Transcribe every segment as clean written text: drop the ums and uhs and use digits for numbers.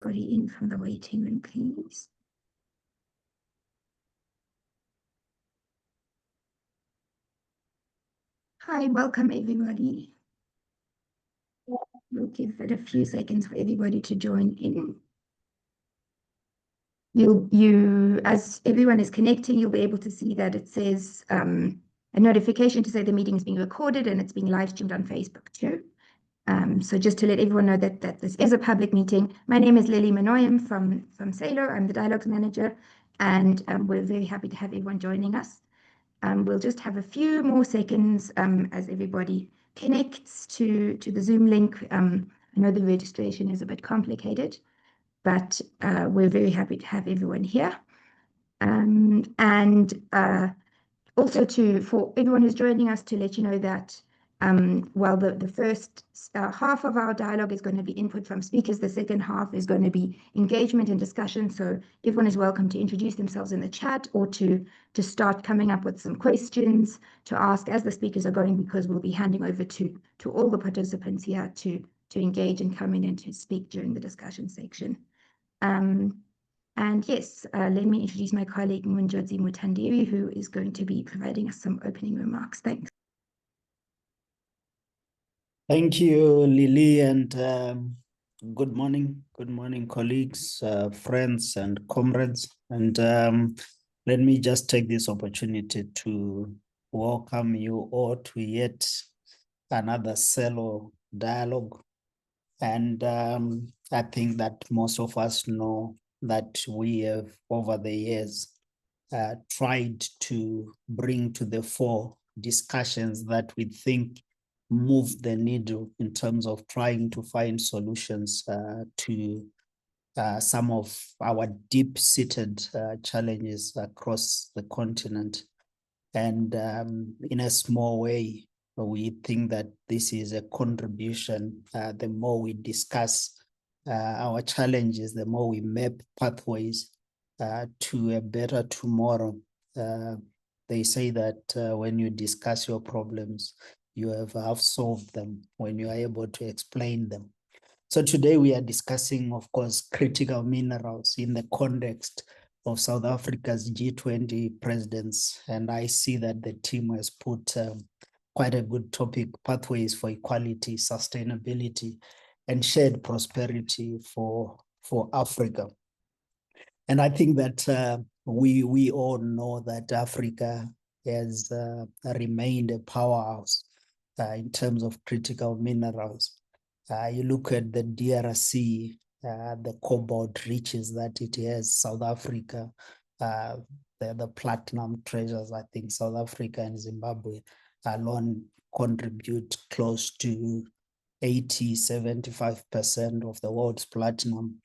Everybody in from the waiting room, please. Hi, welcome everybody. We'll give it a few seconds for everybody to join in. As everyone is connecting, you'll be able to see that it says a notification to say the meeting is being recorded and it's being live streamed on Facebook too. So just to let everyone know that this is a public meeting. My name is Lily Manoyam from SALO. I'm the Dialogues Manager, and we're very happy to have everyone joining us. We'll just have a few more seconds as everybody connects to the Zoom link. I know the registration is a bit complicated, but we're very happy to have everyone here. Also for everyone who's joining us, to let you know that while the first half of our dialogue is going to be input from speakers, the second half is going to be engagement and discussion. So everyone is welcome to introduce themselves in the chat or to start coming up with some questions to ask as the speakers are going, because we'll be handing over to all the participants here to engage and come in and to speak during the discussion section. And yes, let me introduce my colleague Munjodzi Mutandiri, who is going to be providing us some opening remarks. Thanks. Thank you, Lily, and good morning, colleagues, friends, and comrades. And let me just take this opportunity to welcome you all to yet another SALO dialogue. And I think that most of us know that we have, over the years, tried to bring to the fore discussions that we think move the needle in terms of trying to find solutions to some of our deep-seated challenges across the continent. And in a small way, we think that this is a contribution. The more we discuss our challenges, the more we map pathways to a better tomorrow. They say that when you discuss your problems, you have half solved them when you are able to explain them. So today we are discussing, of course, critical minerals in the context of South Africa's G20 presidents. And I see that the team has put quite a good topic: pathways for equality, sustainability, and shared prosperity for Africa. And I think that we all know that Africa has remained a powerhouse in terms of critical minerals. You look at the DRC, the cobalt riches that it has, South Africa, the platinum treasures. I think South Africa and Zimbabwe alone contribute close to 75% of the world's platinum.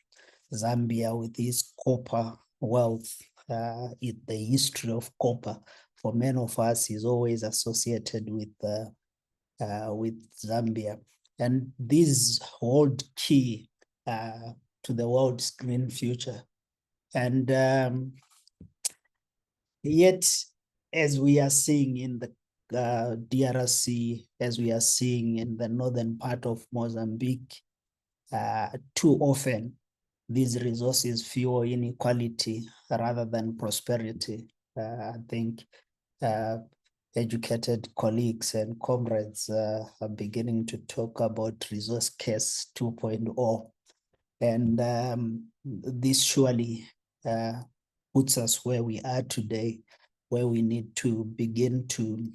Zambia, with its copper wealth, the history of copper for many of us is always associated with Zambia. And these hold key to the world's green future. And yet, as we are seeing in the DRC, as we are seeing in the northern part of Mozambique, too often these resources fuel inequality rather than prosperity. I think educated colleagues and comrades are beginning to talk about resource curse 2.0. And this surely puts us where we are today, where we need to begin to,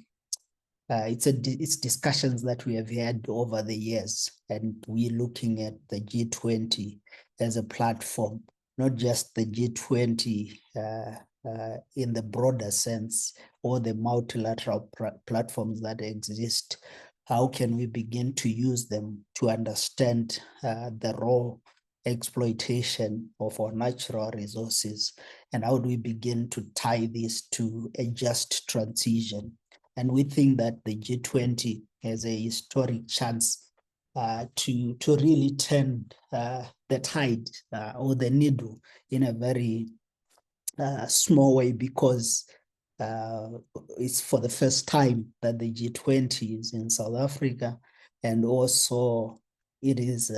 it's discussions that we have had over the years, and we're looking at the G20 as a platform, not just the G20 in the broader sense, or the multilateral platforms that exist. How can we begin to use them to understand the raw exploitation of our natural resources, and how do we begin to tie this to a just transition? And we think that the G20 has a historic chance to really turn the tide or the needle in a very small way, because it's for the first time that the G20 is in South Africa, and also it is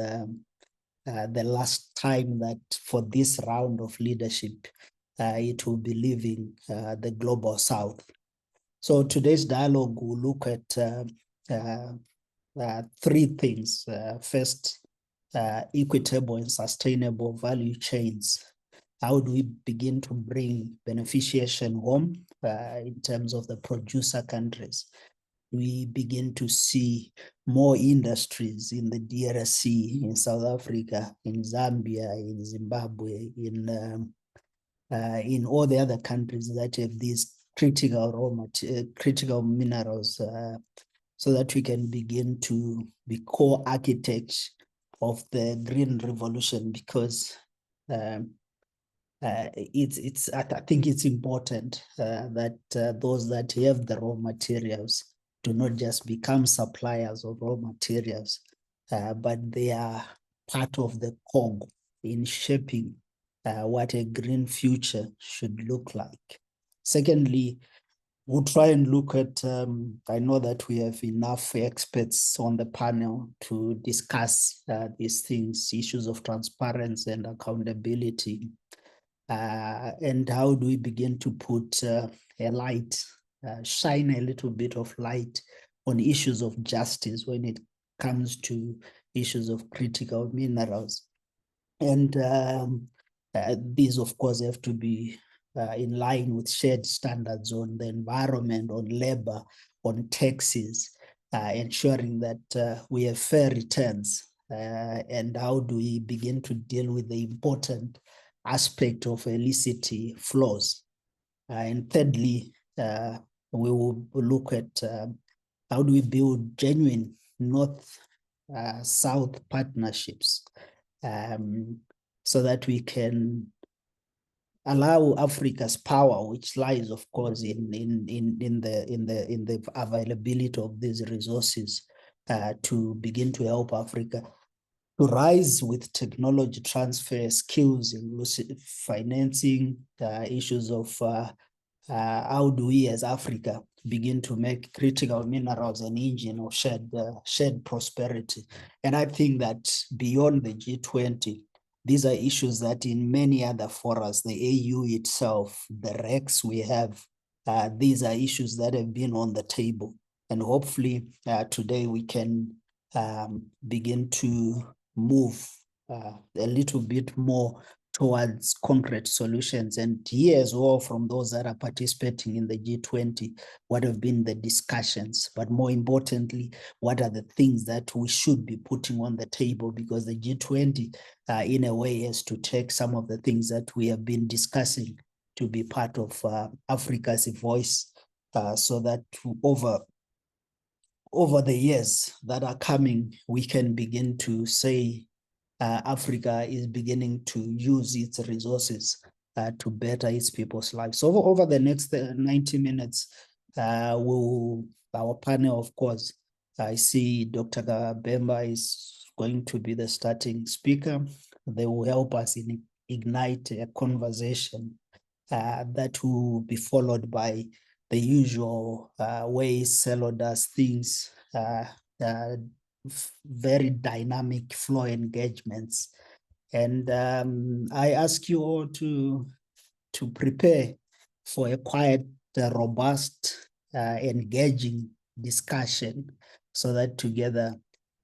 the last time that for this round of leadership, it will be leaving the global south. So today's dialogue will look at three things. First, equitable and sustainable value chains. How do we begin to bring beneficiation home in terms of the producer countries? We begin to see more industries in the DRC, in South Africa, in Zambia, in Zimbabwe, in all the other countries that have these critical minerals, so that we can begin to be co-architects of the green revolution, because I think it's important that those that have the raw materials do not just become suppliers of raw materials, but they are part of the cog in shaping what a green future should look like. Secondly, we'll try and look at, I know that we have enough experts on the panel to discuss these things, issues of transparency and accountability. And how do we begin to put a light, shine a little bit of light on issues of justice when it comes to issues of critical minerals. And these, of course, have to be in line with shared standards on the environment, on labor, on taxes, ensuring that we have fair returns. And how do we begin to deal with the important aspect of illicit flows? And thirdly, we will look at how do we build genuine North-South partnerships, so that we can allow Africa's power, which lies, of course, in the availability of these resources, to begin to help Africa to rise with technology transfer, skills, inclusive financing, issues of how do we as Africa begin to make critical minerals an engine of shared prosperity. And I think that beyond the G20, these are issues that in many other forums, the AU itself, the REX we have, these are issues that have been on the table. And hopefully today we can begin to move a little bit more towards concrete solutions, and hear as well from those that are participating in the G20, what have been the discussions, but more importantly, what are the things that we should be putting on the table, because the G20 in a way has to take some of the things that we have been discussing to be part of Africa's voice, so that over the years that are coming, we can begin to say Africa is beginning to use its resources to better its people's lives. So over the next 90 minutes, our panel, of course, I see Dr. Bemba is going to be the starting speaker. They will help us ignite a conversation that will be followed by the usual way SALO does things, very dynamic flow engagements. And I ask you all to prepare for a quiet, robust, engaging discussion, so that together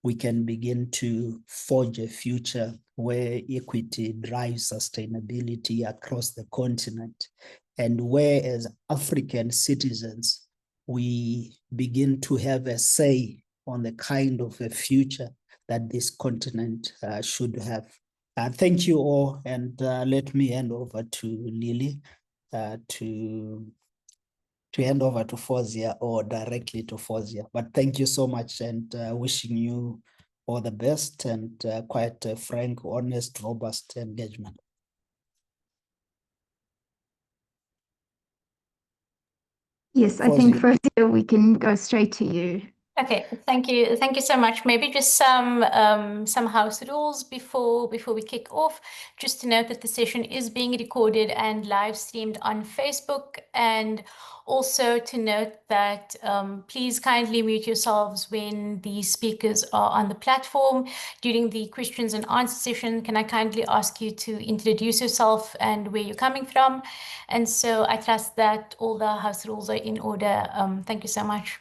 we can begin to forge a future where equity drives sustainability across the continent, and where as African citizens, we begin to have a say on the kind of a future that this continent should have. Thank you all, and let me hand over to Lily to hand over to Fawzia, or directly to Fawzia. But thank you so much, and wishing you all the best, and quite a frank, honest, robust engagement. Yes, I think Fawzia, we can go straight to you. Okay, thank you so much. Maybe just some house rules before we kick off. Just to note that the session is being recorded and live streamed on Facebook, and also to note that please kindly mute yourselves when the speakers are on the platform. During the questions and answer session, can I kindly ask you to introduce yourself and where you're coming from? And so I trust that all the house rules are in order. Thank you so much.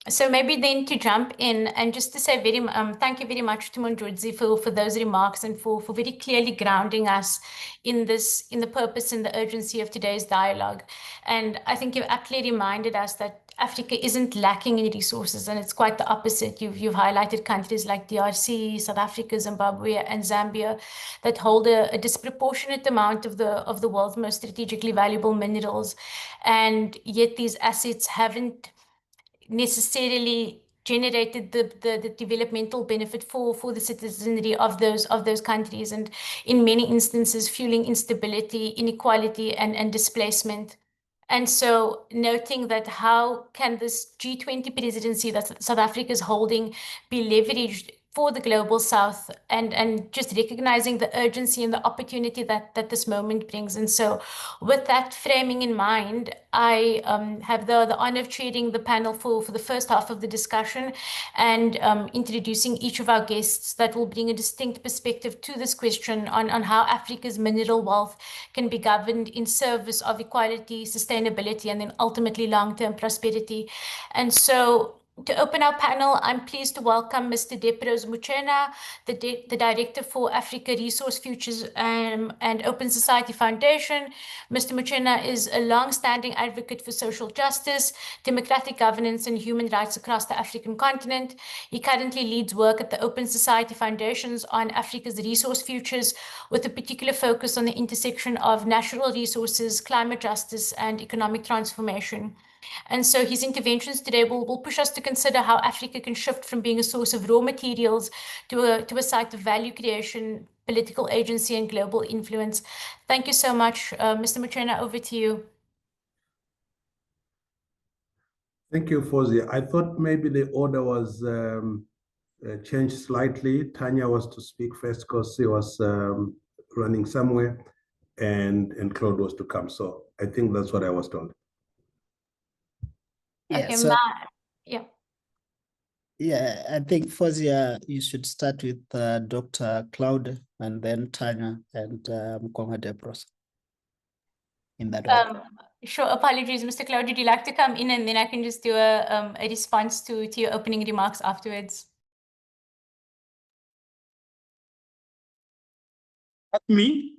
So maybe then to jump in and just to say thank you very much to Mundrudzi for those remarks and for very clearly grounding us in the purpose and the urgency of today's dialogue. And I think you've aptly reminded us that Africa isn't lacking in resources, and it's quite the opposite. You've highlighted countries like DRC, South Africa, Zimbabwe, and Zambia that hold a disproportionate amount of the world's most strategically valuable minerals, and yet these assets haven't necessarily generated the developmental benefit for the citizenry of those countries, and in many instances fueling instability, inequality, and displacement. And so noting that how can this G20 presidency that South Africa is holding be leveraged for the global South, and just recognizing the urgency and the opportunity that this moment brings. And so with that framing in mind, I have the honor of chairing the panel for the first half of the discussion, and introducing each of our guests that will bring a distinct perspective to this question on how Africa's mineral wealth can be governed in service of equality, sustainability, and then ultimately long-term prosperity. And so to open our panel, I'm pleased to welcome Mr. Deprose Muchena, the Director for Africa Resource Futures and Open Society Foundation. Mr. Muchena is a long-standing advocate for social justice, democratic governance, and human rights across the African continent. He currently leads work at the Open Society Foundations on Africa's resource futures, with a particular focus on the intersection of natural resources, climate justice, and economic transformation. And so his interventions today will push us to consider how Africa can shift from being a source of raw materials to a site of value creation, political agency, and global influence. Thank you so much. Mr. Muchena, over to you. Thank you, Fawzia. I thought maybe the order was changed slightly. Tanya was to speak first because she was running somewhere, and Claude was to come. So I think that's what I was told. Okay, yeah. Yeah, I think Fawzia, you should start with Dr. Claude and then Tanya and Mkonga Deprose. In that order. Sure. Apologies, Mr. Claude. Would you like to come in and then I can just do a response to your opening remarks afterwards? Me?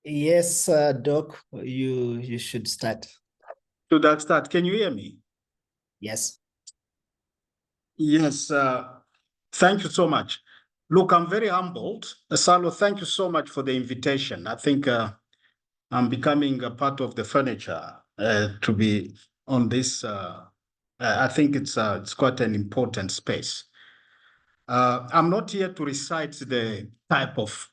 Yes, Doc, you should start. Should I start? Can you hear me? Yes. Yes. Thank you so much. Look, I'm very humbled. SALO, thank you so much for the invitation. I think I'm becoming a part of the furniture to be on this. I think it's quite an important space. I'm not here to recite the type of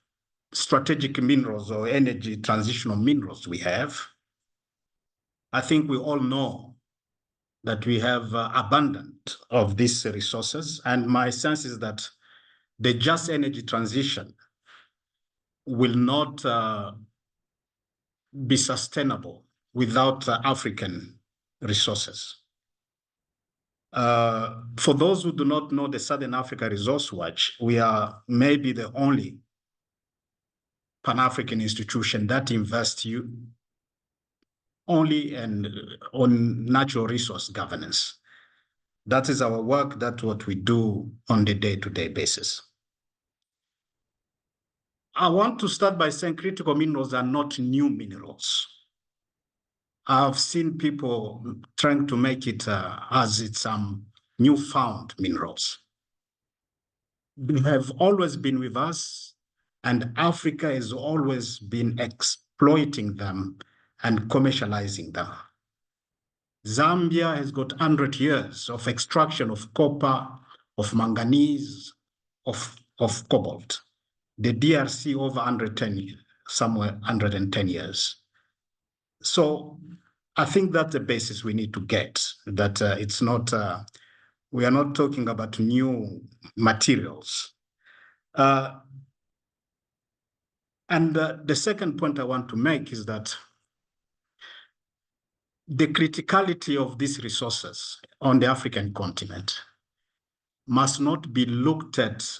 strategic minerals or energy transitional minerals we have. I think we all know that we have abundant of these resources, and my sense is that the just energy transition will not be sustainable without African resources. For those who do not know the Southern Africa Resource Watch, we are maybe the only Pan-African institution that invests only on natural resource governance. That is our work. That's what we do on the day-to-day basis. I want to start by saying critical minerals are not new minerals. I've seen people trying to make it as it's newfound minerals. They have always been with us, and Africa has always been exploiting them and commercializing them. Zambia has got 100 years of extraction of copper, of manganese, of cobalt. The DRC over 110 years, somewhere 110 years. So I think that's the basis we need to get, that it's not, we are not talking about new materials. And the second point I want to make is that the criticality of these resources on the African continent must not be looked at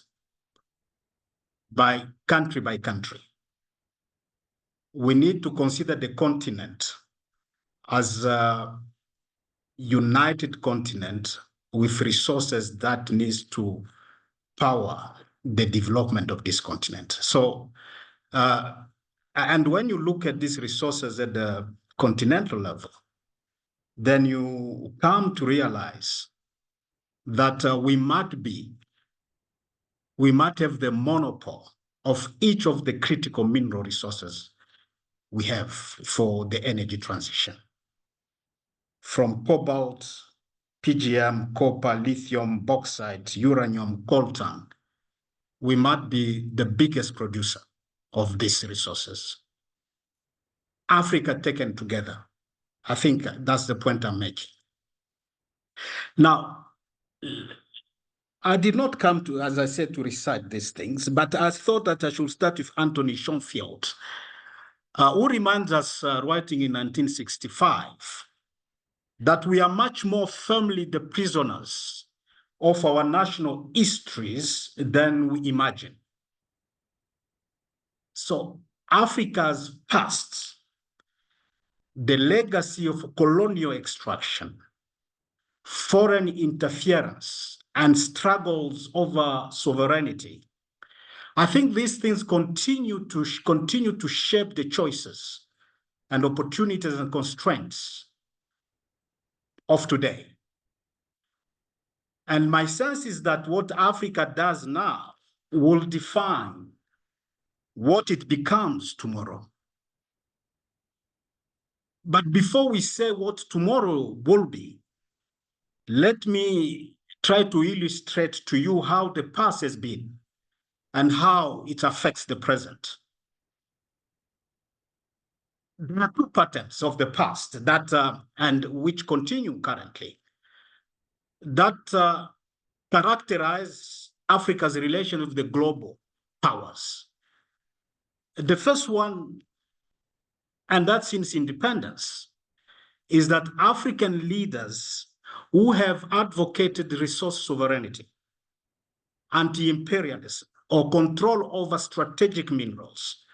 by country. We need to consider the continent as a united continent with resources that needs to power the development of this continent. So, and when you look at these resources at the continental level, then you come to realize that we might have the monopoly of each of the critical mineral resources we have for the energy transition. From cobalt, PGM, copper, lithium, bauxite, uranium, coltan, we might be the biggest producer of these resources. Africa taken together, I think that's the point I'm making. Now, I did not come to, as I said, to recite these things, but I thought that I should start with Anthony Schoenfield, who reminds us, writing in 1965, that we are much more firmly the prisoners of our national histories than we imagine. So Africa's past, the legacy of colonial extraction, foreign interference, and struggles over sovereignty, I think these things continue to shape the choices and opportunities and constraints of today. And my sense is that what Africa does now will define what it becomes tomorrow. But before we say what tomorrow will be, let me try to illustrate to you how the past has been and how it affects the present. There are two patterns of the past that and which continue currently that characterize Africa's relation with the global powers. The first one, and that since independence, is that African leaders who have advocated resource sovereignty, anti-imperialism, or control over strategic minerals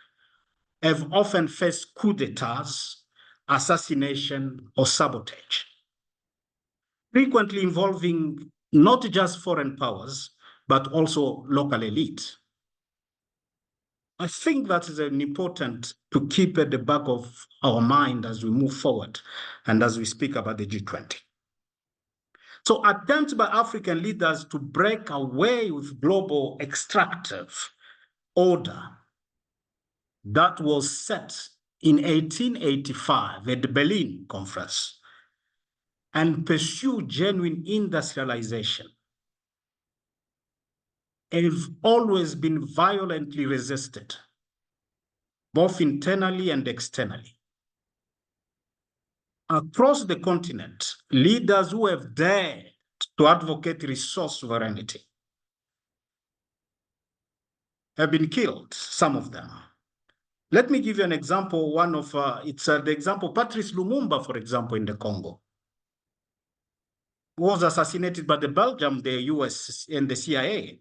have often faced coups d'etats, assassination, or sabotage, frequently involving not just foreign powers, but also local elite. I think that is important to keep at the back of our mind as we move forward and as we speak about the G20. So attempts by African leaders to break away with global extractive order that was set in 1885 at the Berlin Conference and pursue genuine industrialization have always been violently resisted, both internally and externally. Across the continent, leaders who have dared to advocate resource sovereignty have been killed, some of them. Let me give you an example. One of it's the example Patrice Lumumba, for example, in the Congo, was assassinated by the Belgium, the US, and the CIA.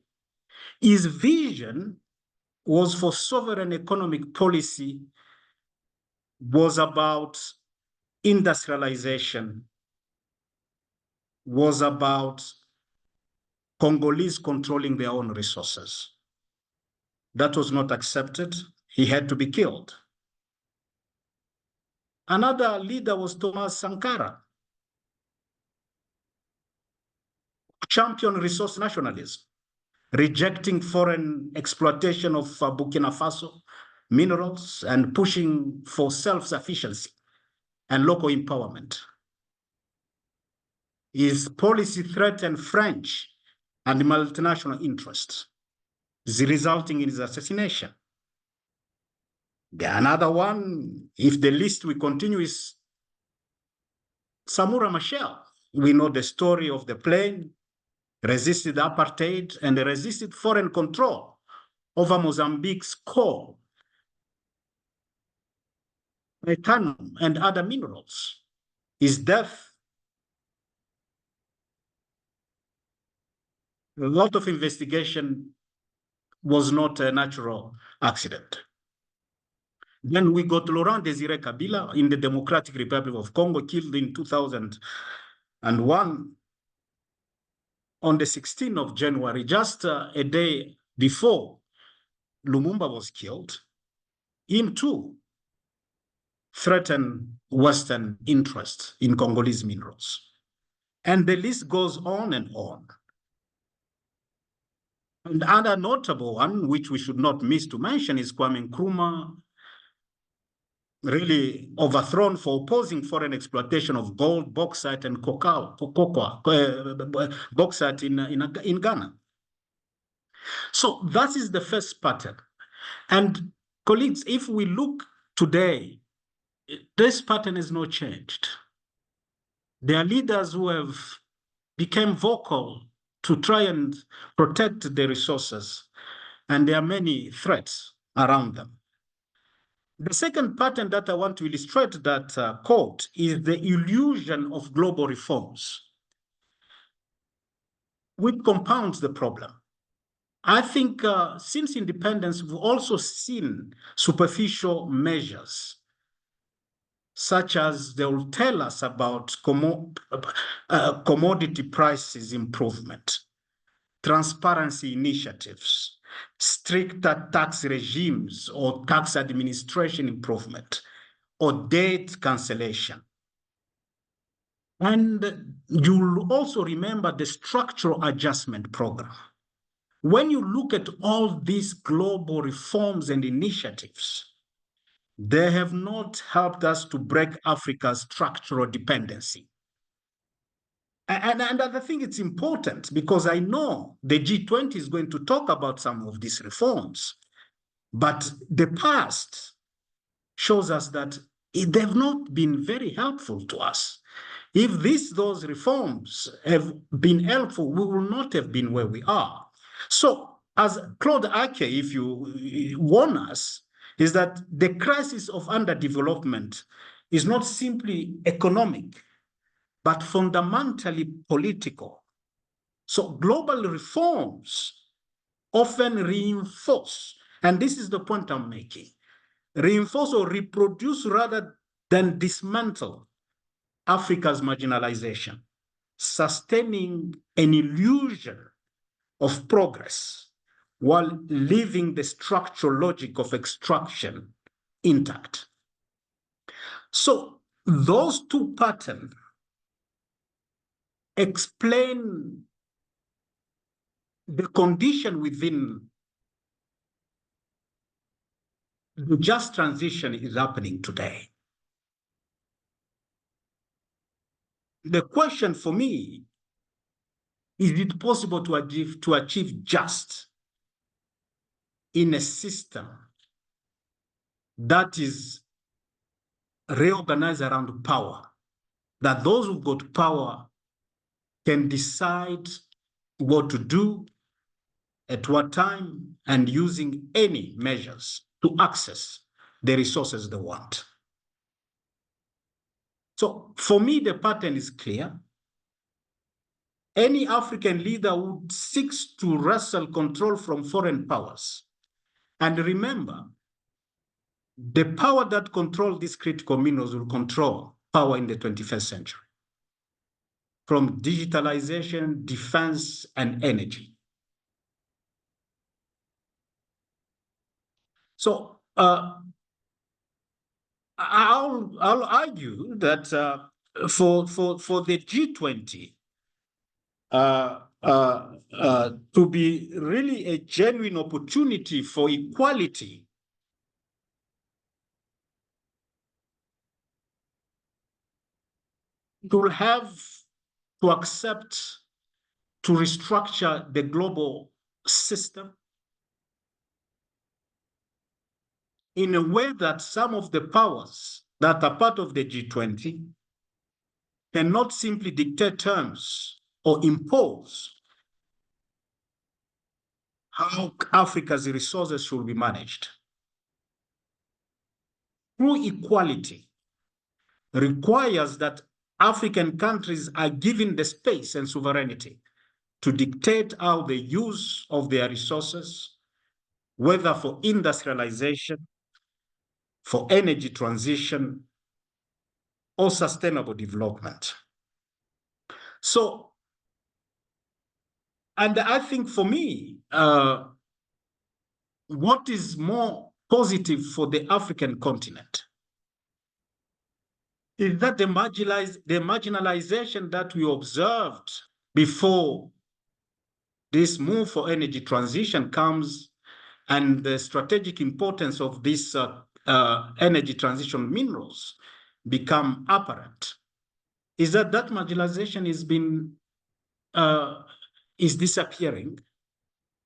His vision was for sovereign economic policy, was about industrialization, was about Congolese controlling their own resources. That was not accepted. He had to be killed. Another leader was Thomas Sankara, championed resource nationalism, rejecting foreign exploitation of Burkina Faso minerals and pushing for self-sufficiency and local empowerment. His policy threatened French and multinational interests, resulting in his assassination. Another one, if the list we continue, is Samura Machel. We know the story of the plane, resisted apartheid and resisted foreign control over Mozambique's coal, titanium, and other minerals. His death, a lot of investigation, was not a natural accident. Then we got Laurent Désiré Kabila in the Democratic Republic of Congo, killed in 2001 on the 16th of January, just a day before Lumumba was killed. Him too threatened Western interests in Congolese minerals. And the list goes on and on. And another notable one, which we should not miss to mention, is Kwame Nkrumah, really overthrown for opposing foreign exploitation of gold, bauxite, and cocoa, bauxite in Ghana. So that is the first pattern. And colleagues, if we look today, this pattern has not changed. There are leaders who have become vocal to try and protect the resources, and there are many threats around them. The second pattern that I want to illustrate that quote is the illusion of global reforms, which compounds the problem. I think since independence, we've also seen superficial measures, such as they will tell us about commodity prices improvement, transparency initiatives, stricter tax regimes or tax administration improvement, or debt cancellation. And you'll also remember the structural adjustment program. When you look at all these global reforms and initiatives, they have not helped us to break Africa's structural dependency. And I think it's important because I know the G20 is going to talk about some of these reforms, but the past shows us that they've not been very helpful to us. If those reforms have been helpful, we will not have been where we are. So as Claude Ake, if you warn us, is that the crisis of underdevelopment is not simply economic, but fundamentally political. So global reforms often reinforce, and this is the point I'm making, reinforce or reproduce rather than dismantle Africa's marginalization, sustaining an illusion of progress while leaving the structural logic of extraction intact. So those two patterns explain the condition within the just transition is happening today. The question for me, is it possible to achieve just in a system that is reorganized around power, that those who've got power can decide what to do, at what time, and using any measures to access the resources they want? So for me, the pattern is clear. Any African leader who seeks to wrestle control from foreign powers, and remember, the power that controls these critical minerals will control power in the 21st century, from digitalization, defense, and energy. So I'll argue that for the G20 to be really a genuine opportunity for equality, it will have to accept to restructure the global system, in a way that some of the powers that are part of the G20 cannot simply dictate terms or impose how Africa's resources should be managed. True equality requires that African countries are given the space and sovereignty to dictate how the use of their resources, whether for industrialization, for energy transition, or sustainable development. So, and I think for me, what is more positive for the African continent is that the marginalization that we observed before this move for energy transition comes, and the strategic importance of these energy transition minerals become apparent, is that marginalization is disappearing.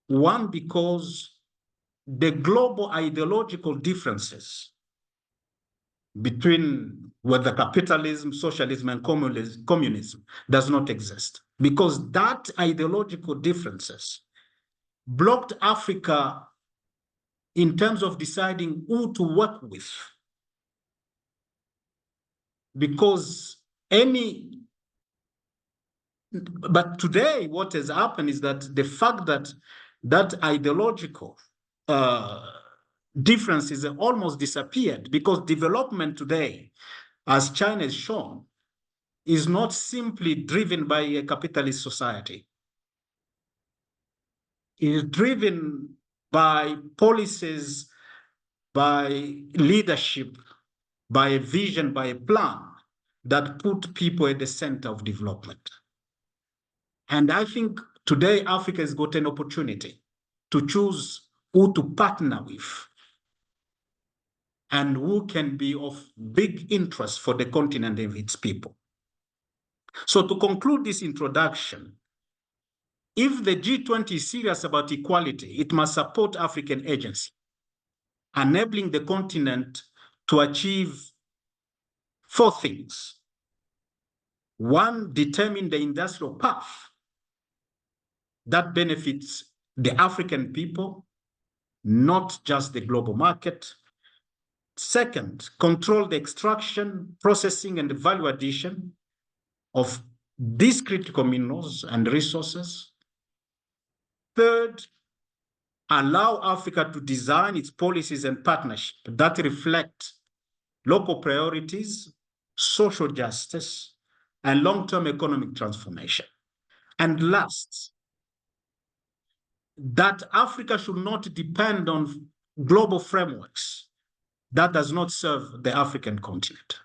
One, because the global ideological differences between whether capitalism, socialism, and communism does not exist, because that ideological differences blocked Africa in terms of deciding who to work with. But today what has happened is that the fact that ideological differences have almost disappeared, because development today, as China has shown, is not simply driven by a capitalist society. It is driven by policies, by leadership, by a vision, by a plan that put people at the center of development. And I think today Africa has got an opportunity to choose who to partner with and who can be of big interest for the continent and its people. So to conclude this introduction, if the G20 is serious about equality, it must support African agency, enabling the continent to achieve 4 things. 1, determine the industrial path that benefits the African people, not just the global market. 2nd, control the extraction, processing, and the value addition of these critical minerals and resources. 3rd, allow Africa to design its policies and partnerships that reflect local priorities, social justice, and long-term economic transformation. And last, that Africa should not depend on global frameworks that does not serve the African continent.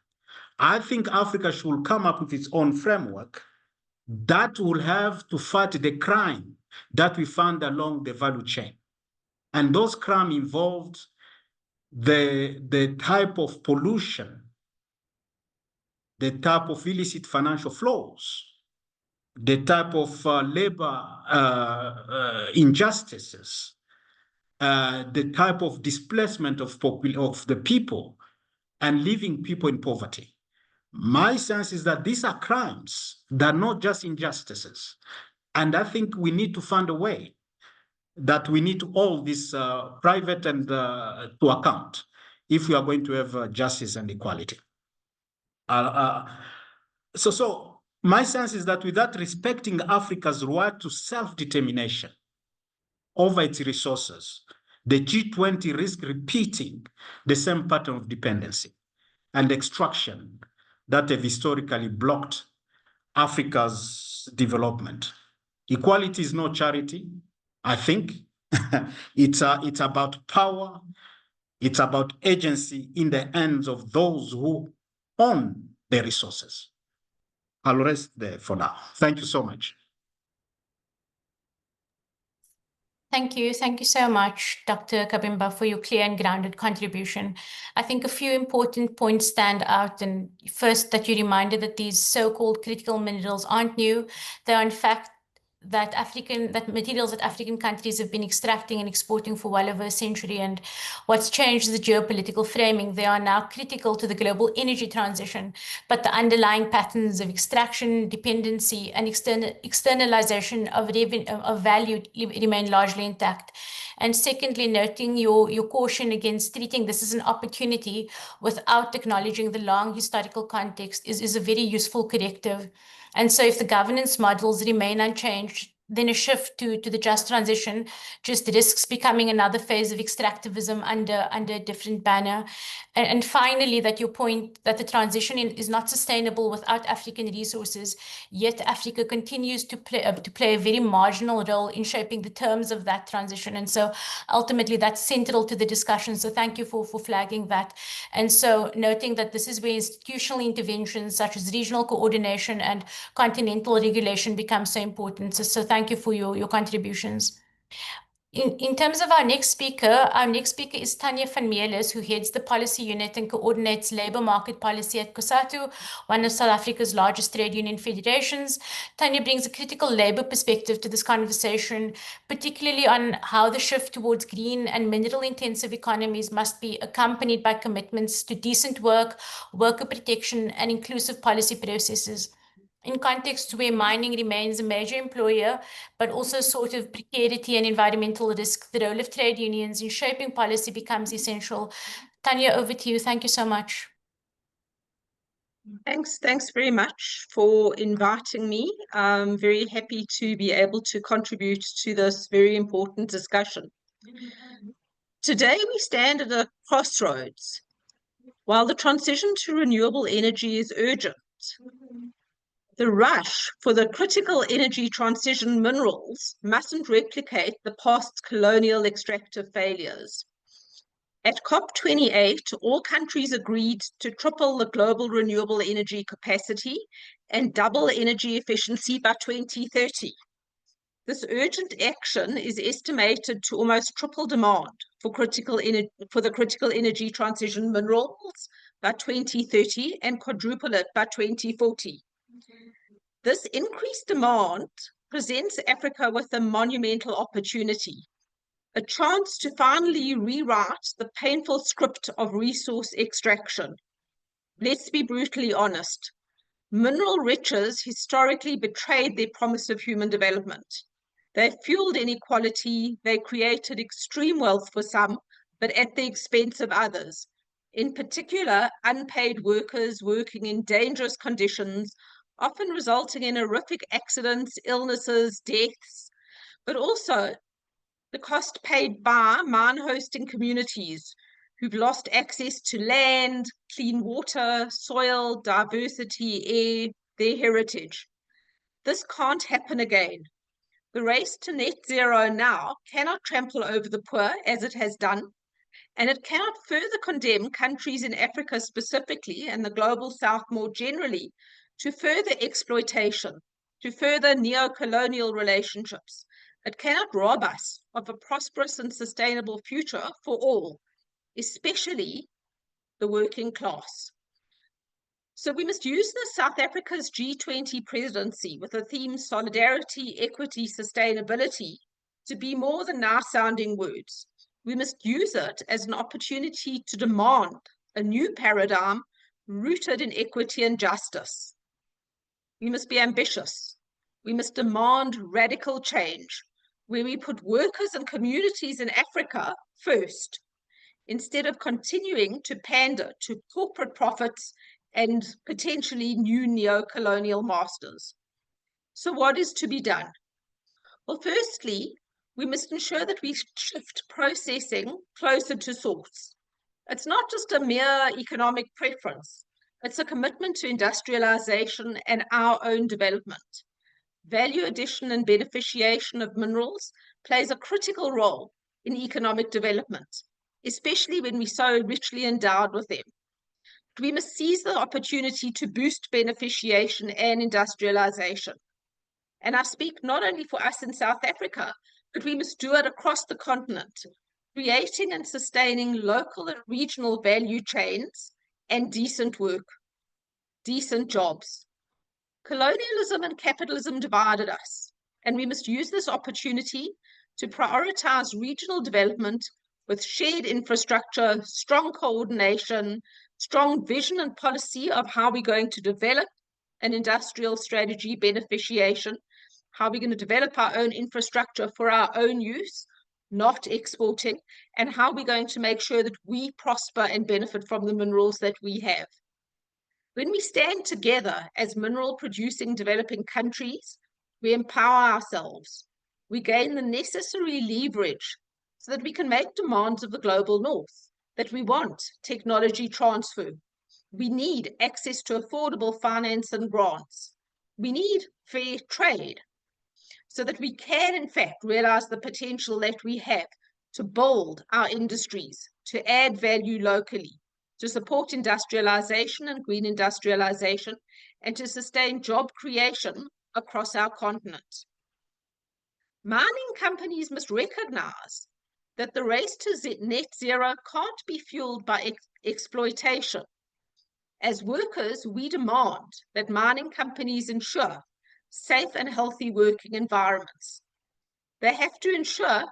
I think Africa should come up with its own framework that will have to fight the crime that we found along the value chain. And those crimes involved the type of pollution, the type of illicit financial flows, the type of labor injustices, the type of displacement of the people and leaving people in poverty. My sense is that these are crimes. They're not just injustices. And I think we need to find a way that we need to hold this private and to account if we are going to have justice and equality. So my sense is that without respecting Africa's right to self-determination over its resources, the G20 risks repeating the same pattern of dependency and extraction that have historically blocked Africa's development. Equality is no charity, I think. It's about power. It's about agency in the hands of those who own the resources. I'll rest there for now. Thank you so much. Thank you. Thank you so much, Dr. Kabimba, for your clear and grounded contribution. I think a few important points stand out. And first, that you reminded that these so-called critical minerals aren't new. They are, in fact, materials that African countries have been extracting and exporting for well over a century. And what's changed is the geopolitical framing. They are now critical to the global energy transition, but the underlying patterns of extraction, dependency, and externalization of value remain largely intact. And secondly, noting your caution against treating this as an opportunity without acknowledging the long historical context is a very useful corrective. And so if the governance models remain unchanged, then a shift to the just transition just risks becoming another phase of extractivism under a different banner. And finally, that your point that the transition is not sustainable without African resources, yet Africa continues to play a very marginal role in shaping the terms of that transition. And so ultimately that's central to the discussion. So thank you for flagging that. And so noting that this is where institutional interventions such as regional coordination and continental regulation become so important. So thank you for your contributions. In terms of our next speaker is Tanya van Meelis, who heads the policy unit and coordinates labor market policy at COSATU, one of South Africa's largest trade union federations. Tanya brings a critical labor perspective to this conversation, particularly on how the shift towards green and mineral-intensive economies must be accompanied by commitments to decent work, worker protection, and inclusive policy processes. In contexts where mining remains a major employer, but also sort of precarity and environmental risk, the role of trade unions in shaping policy becomes essential. Tanya, over to you. Thank you so much. Thanks very much for inviting me. I'm very happy to be able to contribute to this very important discussion. Today we stand at a crossroads. While the transition to renewable energy is urgent, the rush for the critical energy transition minerals mustn't replicate the past colonial extractive failures. At COP28, all countries agreed to triple the global renewable energy capacity and double energy efficiency by 2030. This urgent action is estimated to almost triple demand for the critical energy transition minerals by 2030 and quadruple it by 2040. This increased demand presents Africa with a monumental opportunity, a chance to finally rewrite the painful script of resource extraction. Let's be brutally honest. Mineral riches historically betrayed their promise of human development. They fueled inequality, they created extreme wealth for some, but at the expense of others. In particular, unpaid workers working in dangerous conditions, often resulting in horrific accidents, illnesses, deaths, but also the cost paid by mine hosting communities who've lost access to land, clean water, soil, diversity, air, their heritage. This can't happen again. The race to net zero now cannot trample over the poor as it has done, and it cannot further condemn countries in Africa specifically and the global south more generally to further exploitation, to further neo-colonial relationships. It cannot rob us of a prosperous and sustainable future for all, especially the working class. So we must use South Africa's G20 presidency with the theme solidarity, equity, sustainability to be more than now-sounding words. We must use it as an opportunity to demand a new paradigm rooted in equity and justice. We must be ambitious. We must demand radical change, where we put workers and communities in Africa first, instead of continuing to pander to corporate profits and potentially new neo-colonial masters. So what is to be done? Well, firstly, we must ensure that we shift processing closer to source. It's not just a mere economic preference. It's a commitment to industrialization and our own development. Value addition and beneficiation of minerals plays a critical role in economic development, especially when we're so richly endowed with them. We must seize the opportunity to boost beneficiation and industrialization. And I speak not only for us in South Africa, but we must do it across the continent, creating and sustaining local and regional value chains and decent work, decent jobs. Colonialism and capitalism divided us. And we must use this opportunity to prioritize regional development with shared infrastructure, strong coordination, strong vision and policy of how we're going to develop an industrial strategy beneficiation, how we're going to develop our own infrastructure for our own use, not exporting, and how we're going to make sure that we prosper and benefit from the minerals that we have. When we stand together as mineral producing developing countries, we empower ourselves. We gain the necessary leverage so that we can make demands of the global north, that we want technology transfer. We need access to affordable finance and grants. We need fair trade so that we can, in fact, realize the potential that we have to build our industries, to add value locally, to support industrialization and green industrialization, and to sustain job creation across our continent. Mining companies must recognize that the race to net zero can't be fueled by exploitation. As workers, we demand that mining companies ensure safe and healthy working environments. They have to ensure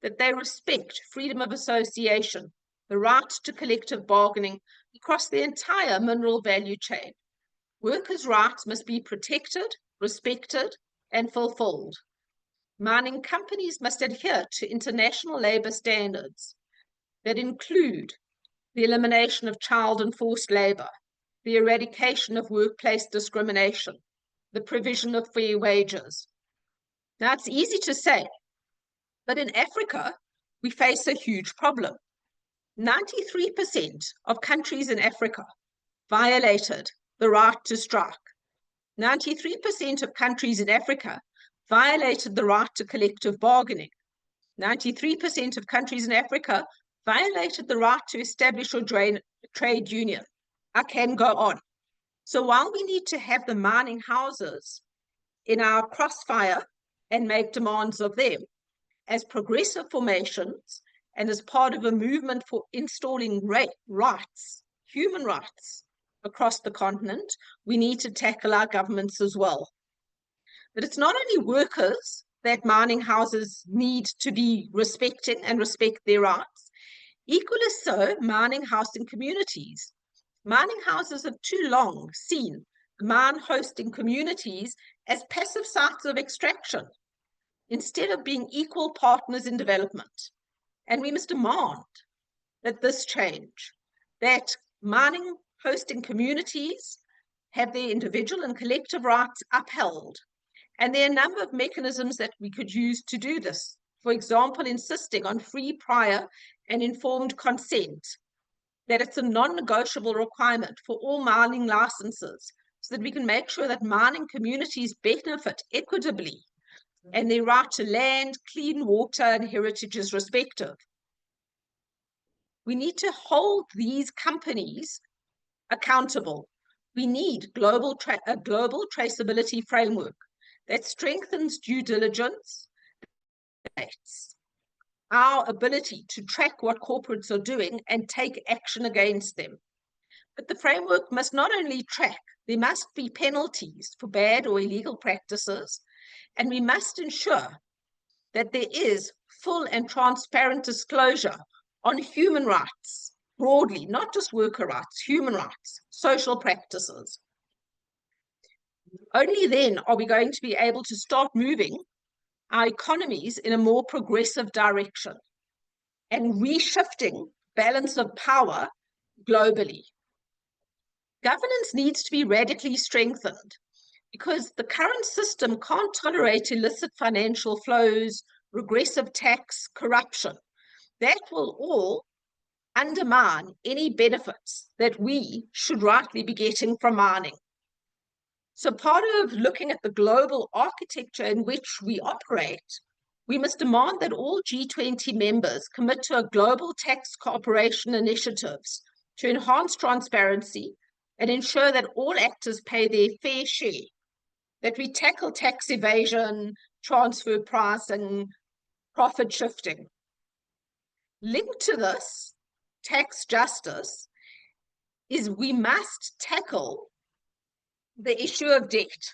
that they respect freedom of association, the right to collective bargaining across the entire mineral value chain. Workers' rights must be protected, respected, and fulfilled. Mining companies must adhere to international labor standards that include the elimination of child and forced labor, the eradication of workplace discrimination, the provision of fair wages. Now, it's easy to say, but in Africa, we face a huge problem. 93% of countries in Africa violated the right to strike. 93% of countries in Africa violated the right to collective bargaining. 93% of countries in Africa violated the right to establish or join a trade union. I can go on. So while we need to have the mining houses in our crossfire and make demands of them as progressive formations and as part of a movement for installing rights, human rights across the continent, we need to tackle our governments as well. But it's not only workers that mining houses need to be respecting and respect their rights. Equally so, mining housing communities. Mining houses have too long seen mine hosting communities as passive sites of extraction instead of being equal partners in development. And we must demand that this change, that mining hosting communities have their individual and collective rights upheld. And there are a number of mechanisms that we could use to do this. For example, insisting on free, prior, and informed consent, that it's a non-negotiable requirement for all mining licenses, so that we can make sure that mining communities benefit equitably and their right to land, clean water, and heritage is respected. We need to hold these companies accountable. We need a global traceability framework that strengthens due diligence, our ability to track what corporates are doing and take action against them. But the framework must not only track, there must be penalties for bad or illegal practices, and we must ensure that there is full and transparent disclosure on human rights, broadly, not just worker rights, human rights, social practices. Only then are we going to be able to start moving our economies in a more progressive direction and reshifting balance of power globally. Governance needs to be radically strengthened because the current system can't tolerate illicit financial flows, regressive tax, corruption. That will all undermine any benefits that we should rightly be getting from mining. So part of looking at the global architecture in which we operate, we must demand that all G20 members commit to a global tax cooperation initiatives to enhance transparency and ensure that all actors pay their fair share, that we tackle tax evasion, transfer pricing, profit shifting. Linked to this, tax justice, is we must tackle the issue of debt.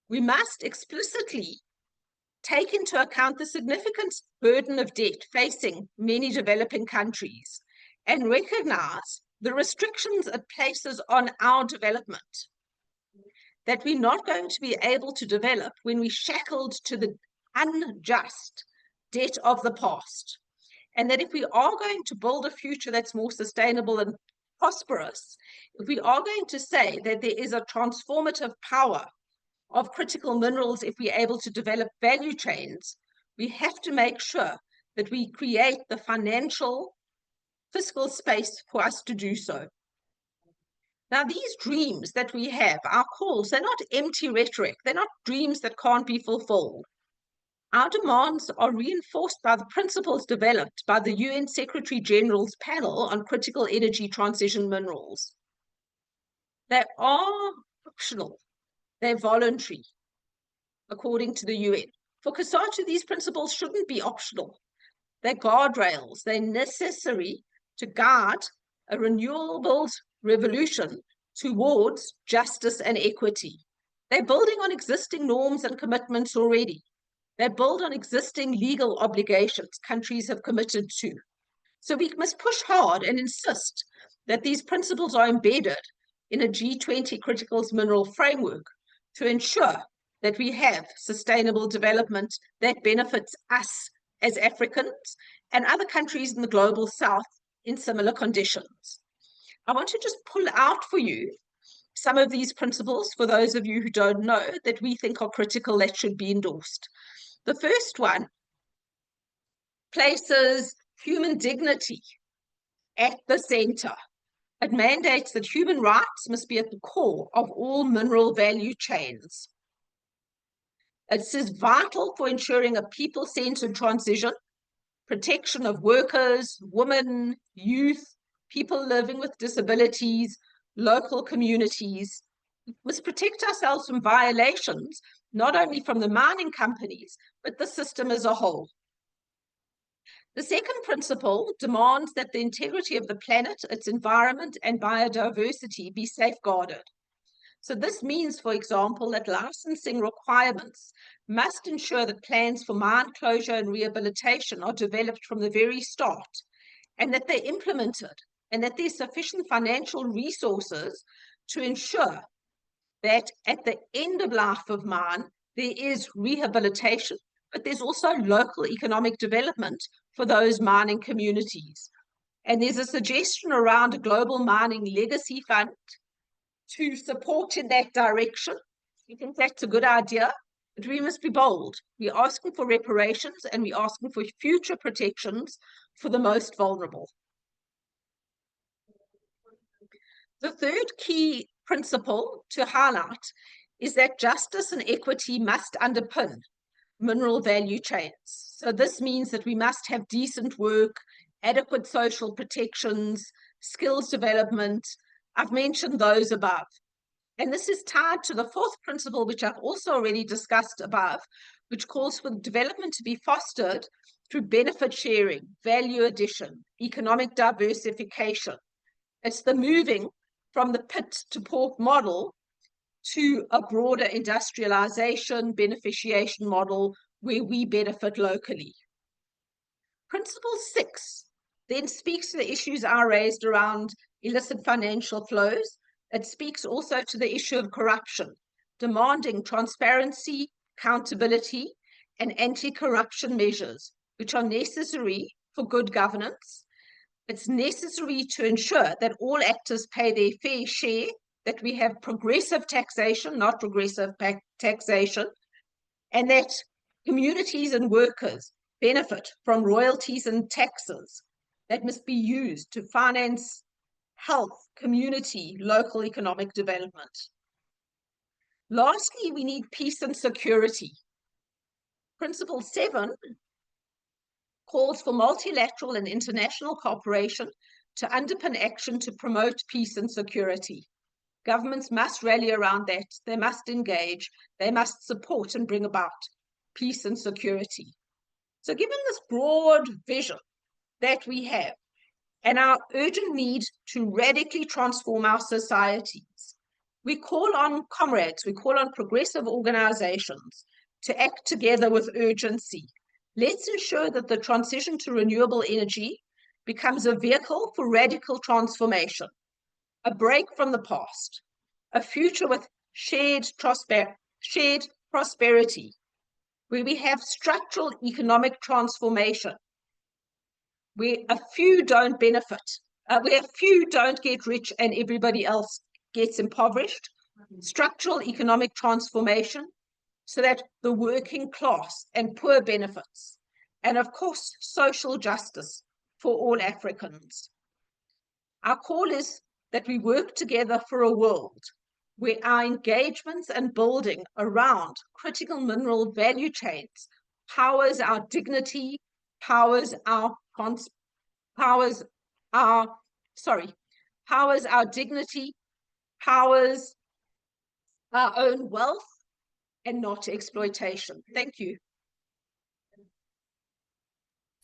We must explicitly take into account the significant burden of debt facing many developing countries and recognize the restrictions it places on our development, that we're not going to be able to develop when we're shackled to the unjust debt of the past, and that if we are going to build a future that's more sustainable and prosperous, if we are going to say that there is a transformative power of critical minerals, if we're able to develop value chains, we have to make sure that we create the financial, fiscal space for us to do so. Now, these dreams that we have, our calls, they're not empty rhetoric. They're not dreams that can't be fulfilled. Our demands are reinforced by the principles developed by the UN Secretary General's panel on critical energy transition minerals. They are optional. They're voluntary, according to the UN. For COSATU, these principles shouldn't be optional. They're guardrails. They're necessary to guide a renewables revolution towards justice and equity. They're building on existing norms and commitments already. They build on existing legal obligations countries have committed to. So we must push hard and insist that these principles are embedded in a G20 critical mineral framework to ensure that we have sustainable development that benefits us as Africans and other countries in the global south in similar conditions. I want to just pull out for you some of these principles for those of you who don't know that we think are critical that should be endorsed. The first one places human dignity at the center. It mandates that human rights must be at the core of all mineral value chains. It is vital for ensuring a people-centered transition, protection of workers, women, youth, people living with disabilities, local communities. We must protect ourselves from violations, not only from the mining companies, but the system as a whole. The second principle demands that the integrity of the planet, its environment, and biodiversity be safeguarded. So this means, for example, that licensing requirements must ensure that plans for mine closure and rehabilitation are developed from the very start, and that they're implemented, and that there's sufficient financial resources to ensure that at the end of life of mine, there is rehabilitation, but there's also local economic development for those mining communities. And there's a suggestion around a global mining legacy fund to support in that direction. We think that's a good idea, but we must be bold. We're asking for reparations and we're asking for future protections for the most vulnerable. The third key principle to highlight is that justice and equity must underpin mineral value chains. So this means that we must have decent work, adequate social protections, skills development. I've mentioned those above. And this is tied to the fourth principle, which I've also already discussed above, which calls for development to be fostered through benefit sharing, value addition, economic diversification. It's the moving from the pit to port model to a broader industrialization, beneficiation model where we benefit locally. Principle 6 then speaks to the issues I raised around illicit financial flows. It speaks also to the issue of corruption, demanding transparency, accountability, and anti-corruption measures, which are necessary for good governance. It's necessary to ensure that all actors pay their fair share, that we have progressive taxation, not regressive taxation, and that communities and workers benefit from royalties and taxes that must be used to finance health, community, local economic development. Lastly, we need peace and security. Principle 7 calls for multilateral and international cooperation to underpin action to promote peace and security. Governments must rally around that. They must engage. They must support and bring about peace and security. So given this broad vision that we have and our urgent need to radically transform our societies, We call on comrades, we call on progressive organizations to act together with urgency. Let's ensure that the transition to renewable energy becomes a vehicle for radical transformation, a break from the past, a future with shared prosperity, where we have structural economic transformation, where a few don't benefit, where a few don't get rich and everybody else gets impoverished, structural economic transformation so that the working class and poor benefits, and of course, social justice for all Africans. Our call is that we work together for a world where our engagements and building around critical mineral value chains powers our dignity, powers our dignity, powers our own wealth, and not exploitation. Thank you.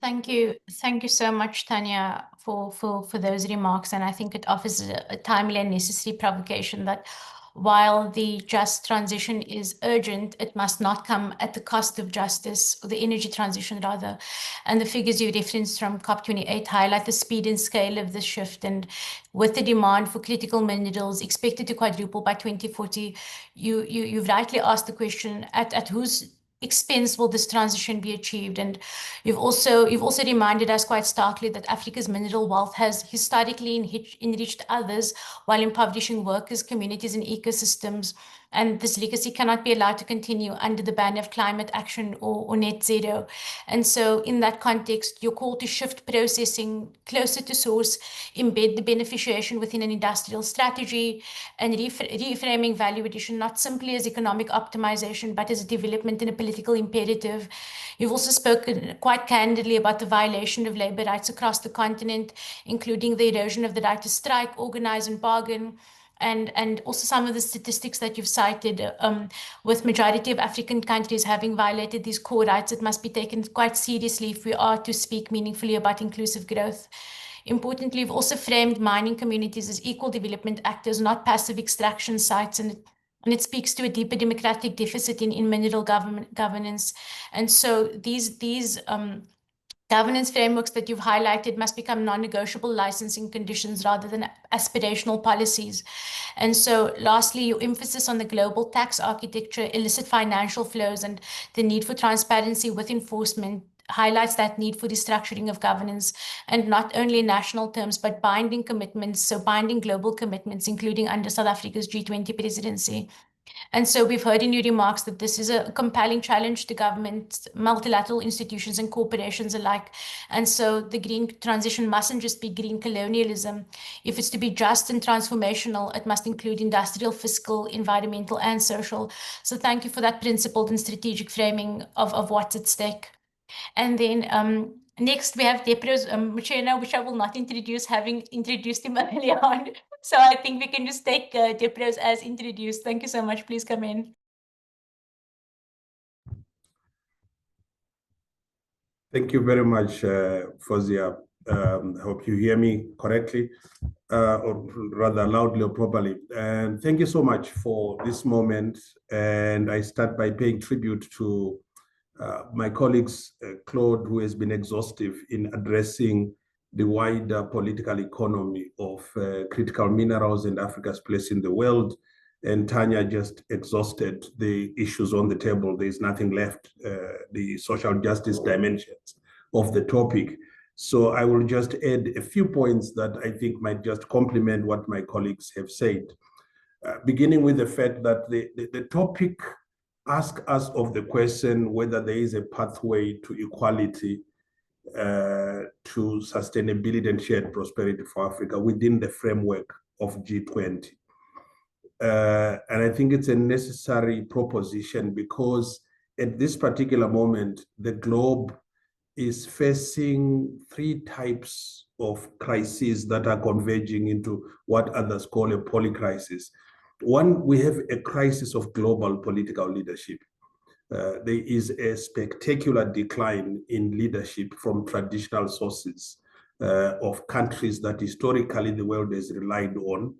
Thank you so much, Tanya, for those remarks. And I think it offers a timely and necessary provocation that while the just transition is urgent, it must not come at the cost of justice, or the energy transition rather. And the figures you referenced from COP28 highlight the speed and scale of this shift. And with the demand for critical minerals expected to quadruple by 2040, you've rightly asked the question, at whose expense will this transition be achieved? And you've also reminded us quite starkly that Africa's mineral wealth has historically enriched others while impoverishing workers, communities, and ecosystems. And this legacy cannot be allowed to continue under the banner of climate action or net zero. And so in that context, your call to shift processing closer to source, embed the beneficiation within an industrial strategy, and reframing value addition not simply as economic optimization, but as a development and a political imperative. You've also spoken quite candidly about the violation of labor rights across the continent, including the erosion of the right to strike, organize, and bargain. And also some of the statistics that you've cited, with majority of African countries having violated these core rights, it must be taken quite seriously if we are to speak meaningfully about inclusive growth. Importantly, we've also framed mining communities as equal development actors, not passive extraction sites, and it speaks to a deeper democratic deficit in mineral governance. And so these governance frameworks that you've highlighted must become non-negotiable licensing conditions rather than aspirational policies. And so lastly, your emphasis on the global tax architecture, illicit financial flows, and the need for transparency with enforcement highlights that need for restructuring of governance, and not only in national terms, but binding commitments, so binding global commitments, including under South Africa's G20 presidency. And so we've heard in your remarks that this is a compelling challenge to governments, multilateral institutions, and corporations alike. And so the green transition mustn't just be green colonialism. If it's to be just and transformational, it must include industrial, fiscal, environmental, and social. So thank you for that principled and strategic framing of what's at stake. And then next, we have Depro's Machena, which I will not introduce, having introduced him earlier on. So I think we can just take Depro's as introduced. Thank you so much. Please come in. Thank you very much, Fozia. I hope you hear me correctly, or rather loudly or properly. And thank you so much for this moment. And I start by paying tribute to my colleagues, Claude, who has been exhaustive in addressing the wider political economy of critical minerals and Africa's place in the world. And Tanya just exhausted the issues on the table. There's nothing left, the social justice dimensions of the topic. So I will just add a few points that I think might just complement what my colleagues have said. Beginning with the fact that the topic asks us of the question whether there is a pathway to equality, to sustainability and shared prosperity for Africa within the framework of G20. And I think it's a necessary proposition because at this particular moment, the globe is facing three types of crises that are converging into what others call a polycrisis. One, we have a crisis of global political leadership. There is a spectacular decline in leadership from traditional sources of countries that historically the world has relied on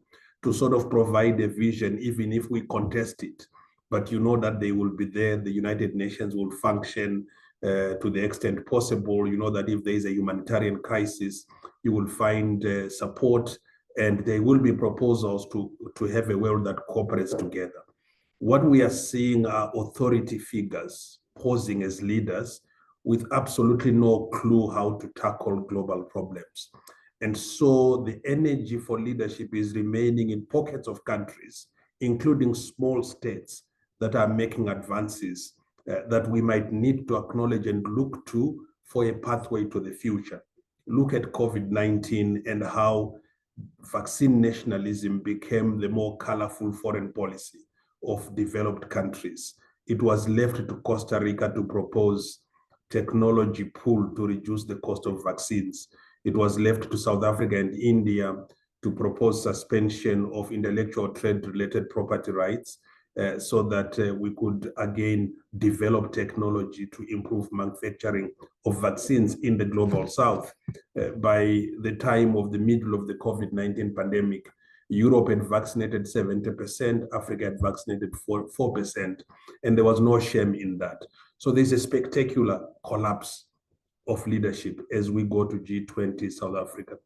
to sort of provide a vision, even if we contest it. But you know that they will be there. The United Nations will function to the extent possible. You know that if there is a humanitarian crisis, you will find support, and there will be proposals to have a world that cooperates together. What we are seeing are authority figures posing as leaders with absolutely no clue how to tackle global problems. And so the energy for leadership is remaining in pockets of countries, including small states that are making advances that we might need to acknowledge and look to for a pathway to the future. Look at COVID-19 and how vaccine nationalism became the more colorful foreign policy of developed countries. It was left to Costa Rica to propose technology pool to reduce the cost of vaccines. It was left to South Africa and India to propose suspension of intellectual trade-related property rights so that we could again develop technology to improve manufacturing of vaccines in the global south. By the time of the middle of the COVID-19 pandemic, Europe had vaccinated 70%, Africa had vaccinated 4%, and there was no shame in that. So there's a spectacular collapse of leadership as we go to G20 South Africa.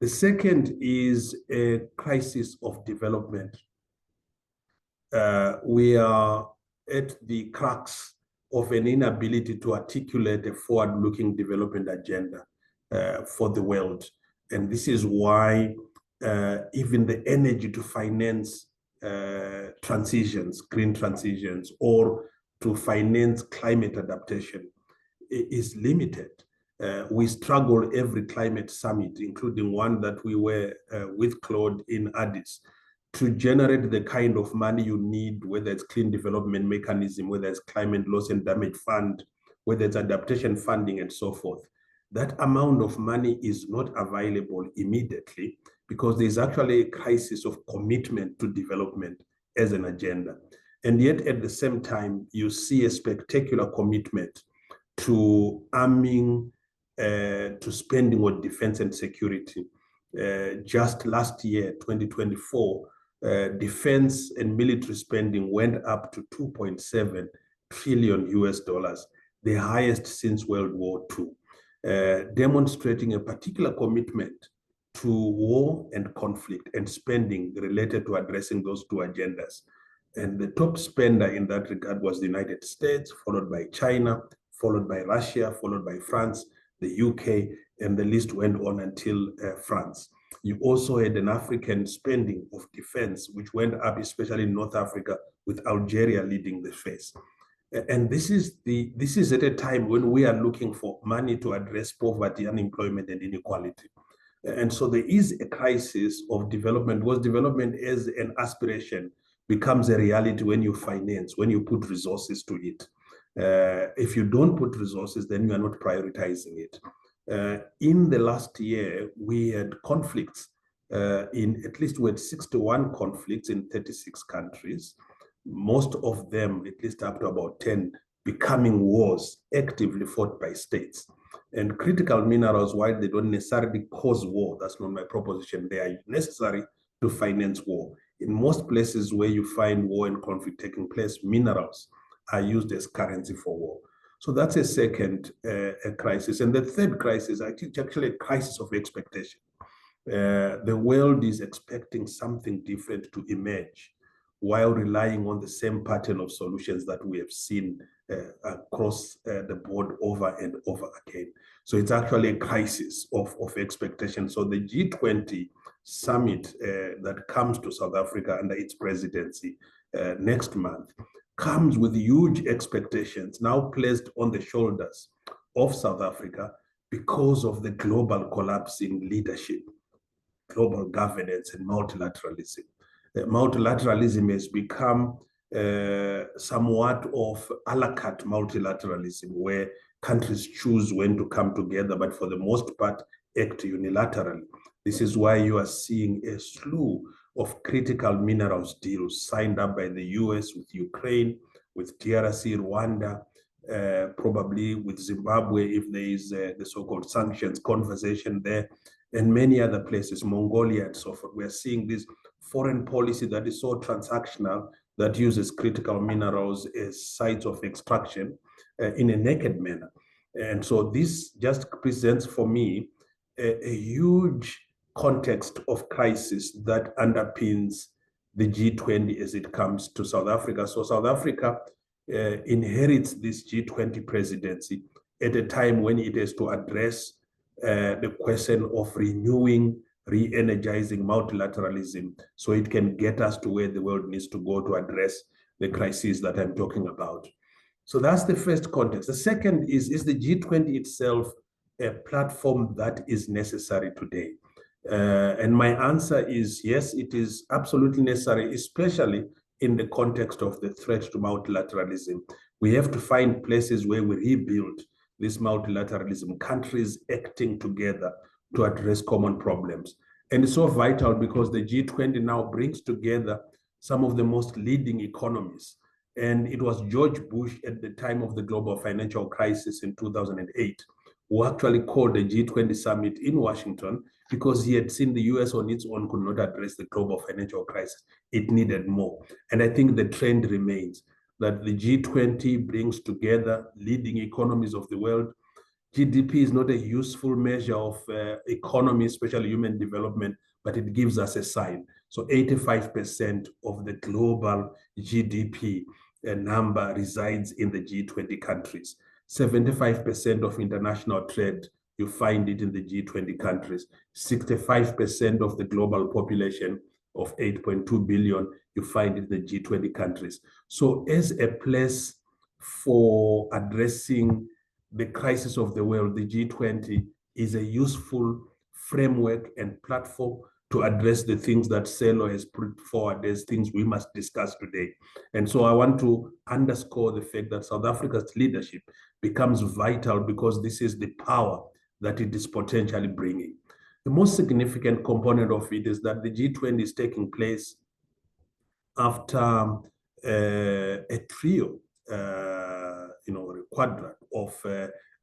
The second is a crisis of development. We are at the crux of an inability to articulate a forward-looking development agenda for the world. And this is why even the energy to finance transitions, green transitions, or to finance climate adaptation is limited. We struggle every climate summit, including one that we were with Claude in Addis, to generate the kind of money you need, whether it's clean development mechanism, whether it's climate loss and damage fund, whether it's adaptation funding and so forth. That amount of money is not available immediately because there's actually a crisis of commitment to development as an agenda. And yet at the same time, you see a spectacular commitment to arming, to spending on defense and security. Just last year, 2024, defense and military spending went up to 2.7 trillion US dollars, the highest since World War II, demonstrating a particular commitment to war and conflict and spending related to addressing those two agendas. And the top spender in that regard was the United States, followed by China, followed by Russia, followed by France, the UK, and the list went on until France. You also had an African spending of defense, which went up, especially in North Africa, with Algeria leading the face. And this is at a time when we are looking for money to address poverty, unemployment, and inequality. And so there is a crisis of development, because development as an aspiration becomes a reality when you finance, when you put resources to it. If you don't put resources, then you are not prioritizing it. In the last year, we had conflicts at least we had 61 conflicts in 36 countries, most of them, at least up to about 10, becoming wars actively fought by states. And critical minerals, while they don't necessarily cause war, that's not my proposition, they are necessary to finance war. In most places where you find war and conflict taking place, minerals are used as currency for war. So that's a second crisis. And the third crisis, I think, actually a crisis of expectation. The world is expecting something different to emerge while relying on the same pattern of solutions that we have seen across the board over and over again. So it's actually a crisis of expectation. So the G20 summit that comes to South Africa under its presidency next month comes with huge expectations now placed on the shoulders of South Africa because of the global collapse in leadership, global governance, and multilateralism. Multilateralism has become somewhat of a la carte multilateralism, where countries choose when to come together, but for the most part, act unilaterally. This is why you are seeing a slew of critical minerals deals signed up by the US with Ukraine, with DRC, Rwanda, probably with Zimbabwe, if there is the so-called sanctions conversation there, and many other places, Mongolia and so forth. We are seeing this foreign policy that is so transactional, that uses critical minerals as sites of extraction in a naked manner. And so this just presents for me a huge context of crisis that underpins the G20 as it comes to South Africa. So South Africa inherits this G20 presidency at a time when it has to address the question of renewing, re-energizing multilateralism so it can get us to where the world needs to go to address the crises that I'm talking about. So that's the first context. The second is the G20 itself a platform that is necessary today? And my answer is yes, it is absolutely necessary, especially in the context of the threat to multilateralism. We have to find places where we rebuild this multilateralism, countries acting together to address common problems. And it's so vital because the G20 now brings together some of the most leading economies. And it was George Bush at the time of the global financial crisis in 2008 who actually called the G20 summit in Washington because he had seen the US on its own could not address the global financial crisis. It needed more. And I think the trend remains that the G20 brings together leading economies of the world. GDP is not a useful measure of economy, especially human development, but it gives us a sign. So 85% of the global GDP number resides in the G20 countries. 75% of international trade, you find it in the G20 countries. 65% of the global population of 8.2 billion, you find it in the G20 countries. So as a place for addressing the crisis of the world, the G20 is a useful framework and platform to address the things that SALO has put forward as things we must discuss today. And so I want to underscore the fact that South Africa's leadership becomes vital because this is the power that it is potentially bringing. The most significant component of it is that the G20 is taking place after a trio, a quadrant of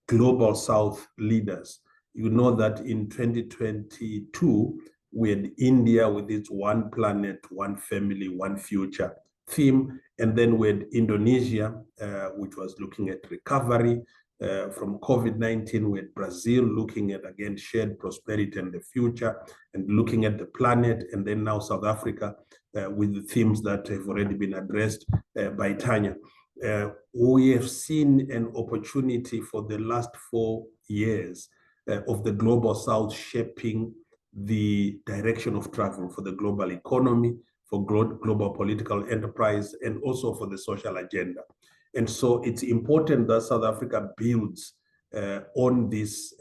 global South leaders. You know that in 2022, we had India with its one planet, one family, one future theme. And then we had Indonesia, which was looking at recovery from COVID-19. We had Brazil looking at, again, shared prosperity and the future and looking at the planet. And then now South Africa with the themes that have already been addressed by Tanya. We have seen an opportunity for the last 4 years of the global South shaping the direction of travel for the global economy, for global political enterprise, and also for the social agenda. And so it's important that South Africa builds on this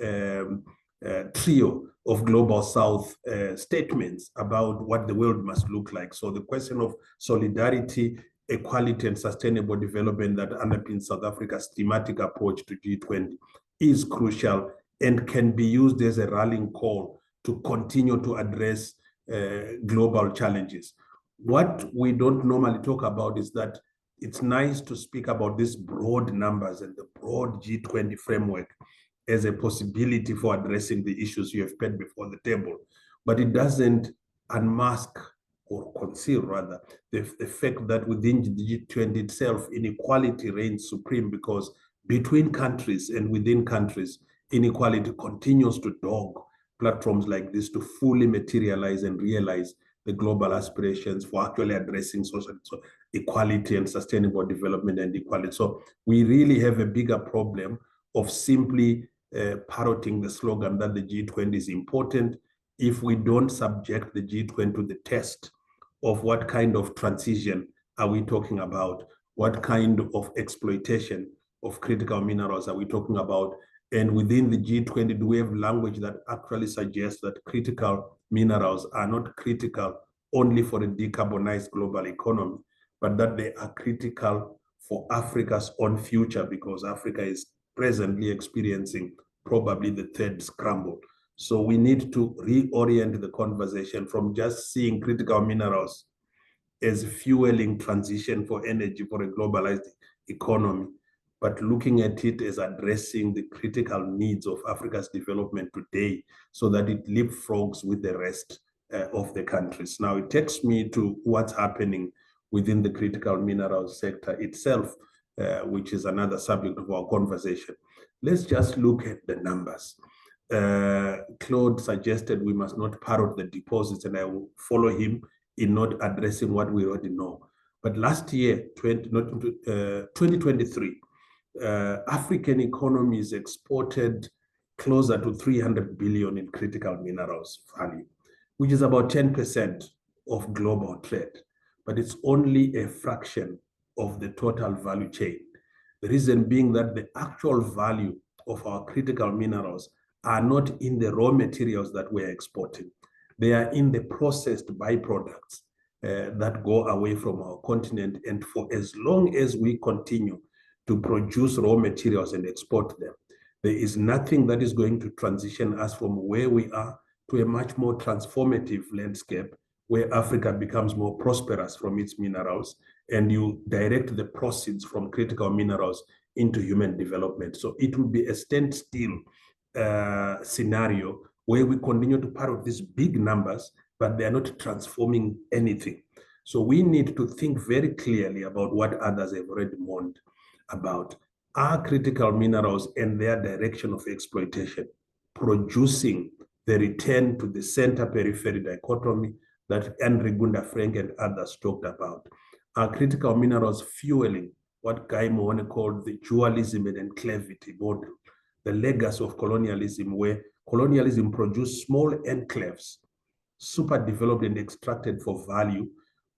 trio of global South statements about what the world must look like. So the question of solidarity, equality, and sustainable development that underpins South Africa's thematic approach to G20 is crucial and can be used as a rallying call to continue to address global challenges. What we don't normally talk about is that it's nice to speak about these broad numbers and the broad G20 framework as a possibility for addressing the issues you have put before the table, but it doesn't unmask or conceal rather the fact that within the G20 itself, inequality reigns supreme because between countries and within countries, inequality continues to dog platforms like this to fully materialize and realize the global aspirations for actually addressing social equality and sustainable development and equality. So we really have a bigger problem of simply parroting the slogan that the G20 is important if we don't subject the G20 to the test of what kind of transition are we talking about, what kind of exploitation of critical minerals are we talking about, and within the G20, do we have language that actually suggests that critical minerals are not critical only for a decarbonized global economy, but that they are critical for Africa's own future because Africa is presently experiencing probably the third scramble. So we need to reorient the conversation from just seeing critical minerals as fueling transition for energy for a globalized economy, but looking at it as addressing the critical needs of Africa's development today so that it leapfrogs with the rest of the countries. Now, it takes me to what's happening within the critical minerals sector itself, which is another subject of our conversation. Let's just look at the numbers. Claude suggested we must not parrot the deposits, and I will follow him in not addressing what we already know. But last year, 2023, African economies exported closer to 300 billion in critical minerals value, which is about 10% of global trade, but it's only a fraction of the total value chain. The reason being that the actual value of our critical minerals are not in the raw materials that we're exporting. They are in the processed byproducts that go away from our continent. And for as long as we continue to produce raw materials and export them, there is nothing that is going to transition us from where we are to a much more transformative landscape where Africa becomes more prosperous from its minerals, and you direct the proceeds from critical minerals into human development. So it will be a standstill scenario where we continue to parrot these big numbers, but they are not transforming anything. So we need to think very clearly about what others have already warned about. Are critical minerals and their direction of exploitation producing the return to the center-periphery dichotomy that Andre Gunda-Frank and others talked about? Are critical minerals fueling what Guy Moane called the dualism and enclavity model, the legacy of colonialism, where colonialism produced small enclaves, super developed and extracted for value,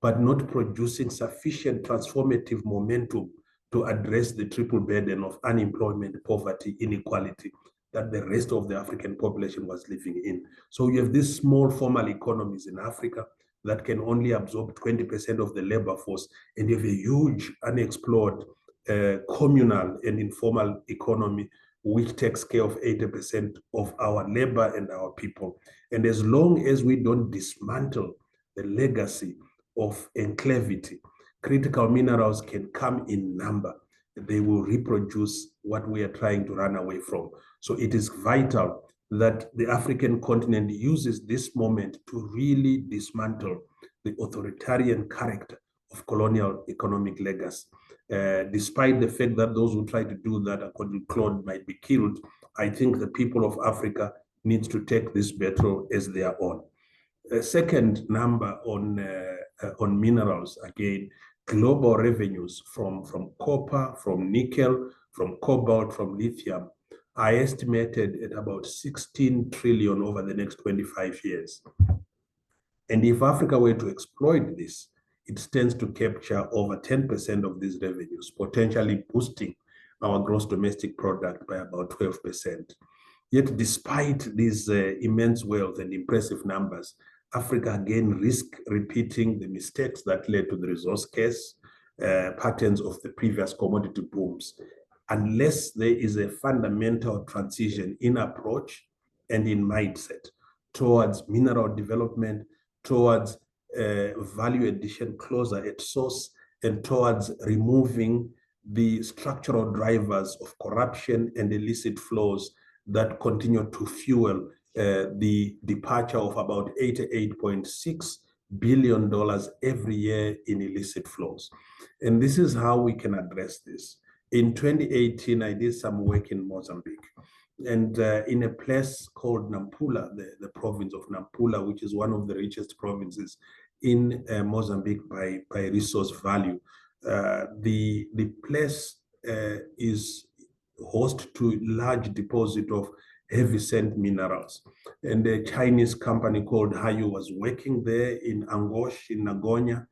but not producing sufficient transformative momentum to address the triple burden of unemployment, poverty, inequality that the rest of the African population was living in. So you have these small formal economies in Africa that can only absorb 20% of the labor force, and you have a huge unexplored communal and informal economy which takes care of 80% of our labor and our people. And as long as we don't dismantle the legacy of enclavity, critical minerals can come in number. They will reproduce what we are trying to run away from. So it is vital that the African continent uses this moment to really dismantle the authoritarian character of colonial economic legacy. Despite the fact that those who try to do that, according to Claude, might be killed, I think the people of Africa need to take this battle as their own. Second number on minerals, again, global revenues from copper, from nickel, from cobalt, from lithium are estimated at about 16 trillion over the next 25 years. And if Africa were to exploit this, it stands to capture over 10% of these revenues, potentially boosting our gross domestic product by about 12%. Yet despite these immense wealth and impressive numbers, Africa again risks repeating the mistakes that led to the resource curse patterns of the previous commodity booms, unless there is a fundamental transition in approach and in mindset towards mineral development, towards value addition closer at source, and towards removing the structural drivers of corruption and illicit flows that continue to fuel the departure of about $88.6 billion every year in illicit flows. And this is how we can address this. In 2018, I did some work in Mozambique, and in a place called Nampula, the province of Nampula, which is one of the richest provinces in Mozambique by resource value. The place is host to large deposit of heavy sand minerals. And a Chinese company called Hayu was working there in Angosh, in Nagoya,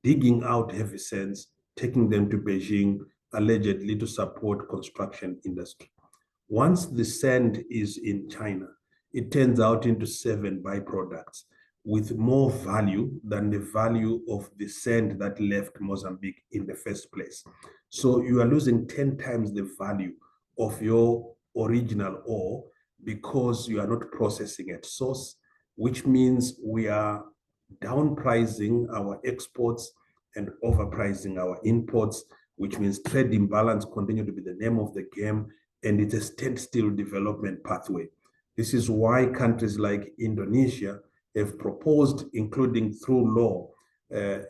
digging out heavy sands, taking them to Beijing, allegedly to support construction industry. Once the sand is in China, it turns out into 7 byproducts with more value than the value of the sand that left Mozambique in the first place. So you are losing 10 times the value of your original ore because you are not processing at source, which means we are downpricing our exports and overpricing our imports, which means trade imbalance continue to be the name of the game, and it's a standstill development pathway. This is why countries like Indonesia have proposed, including through law,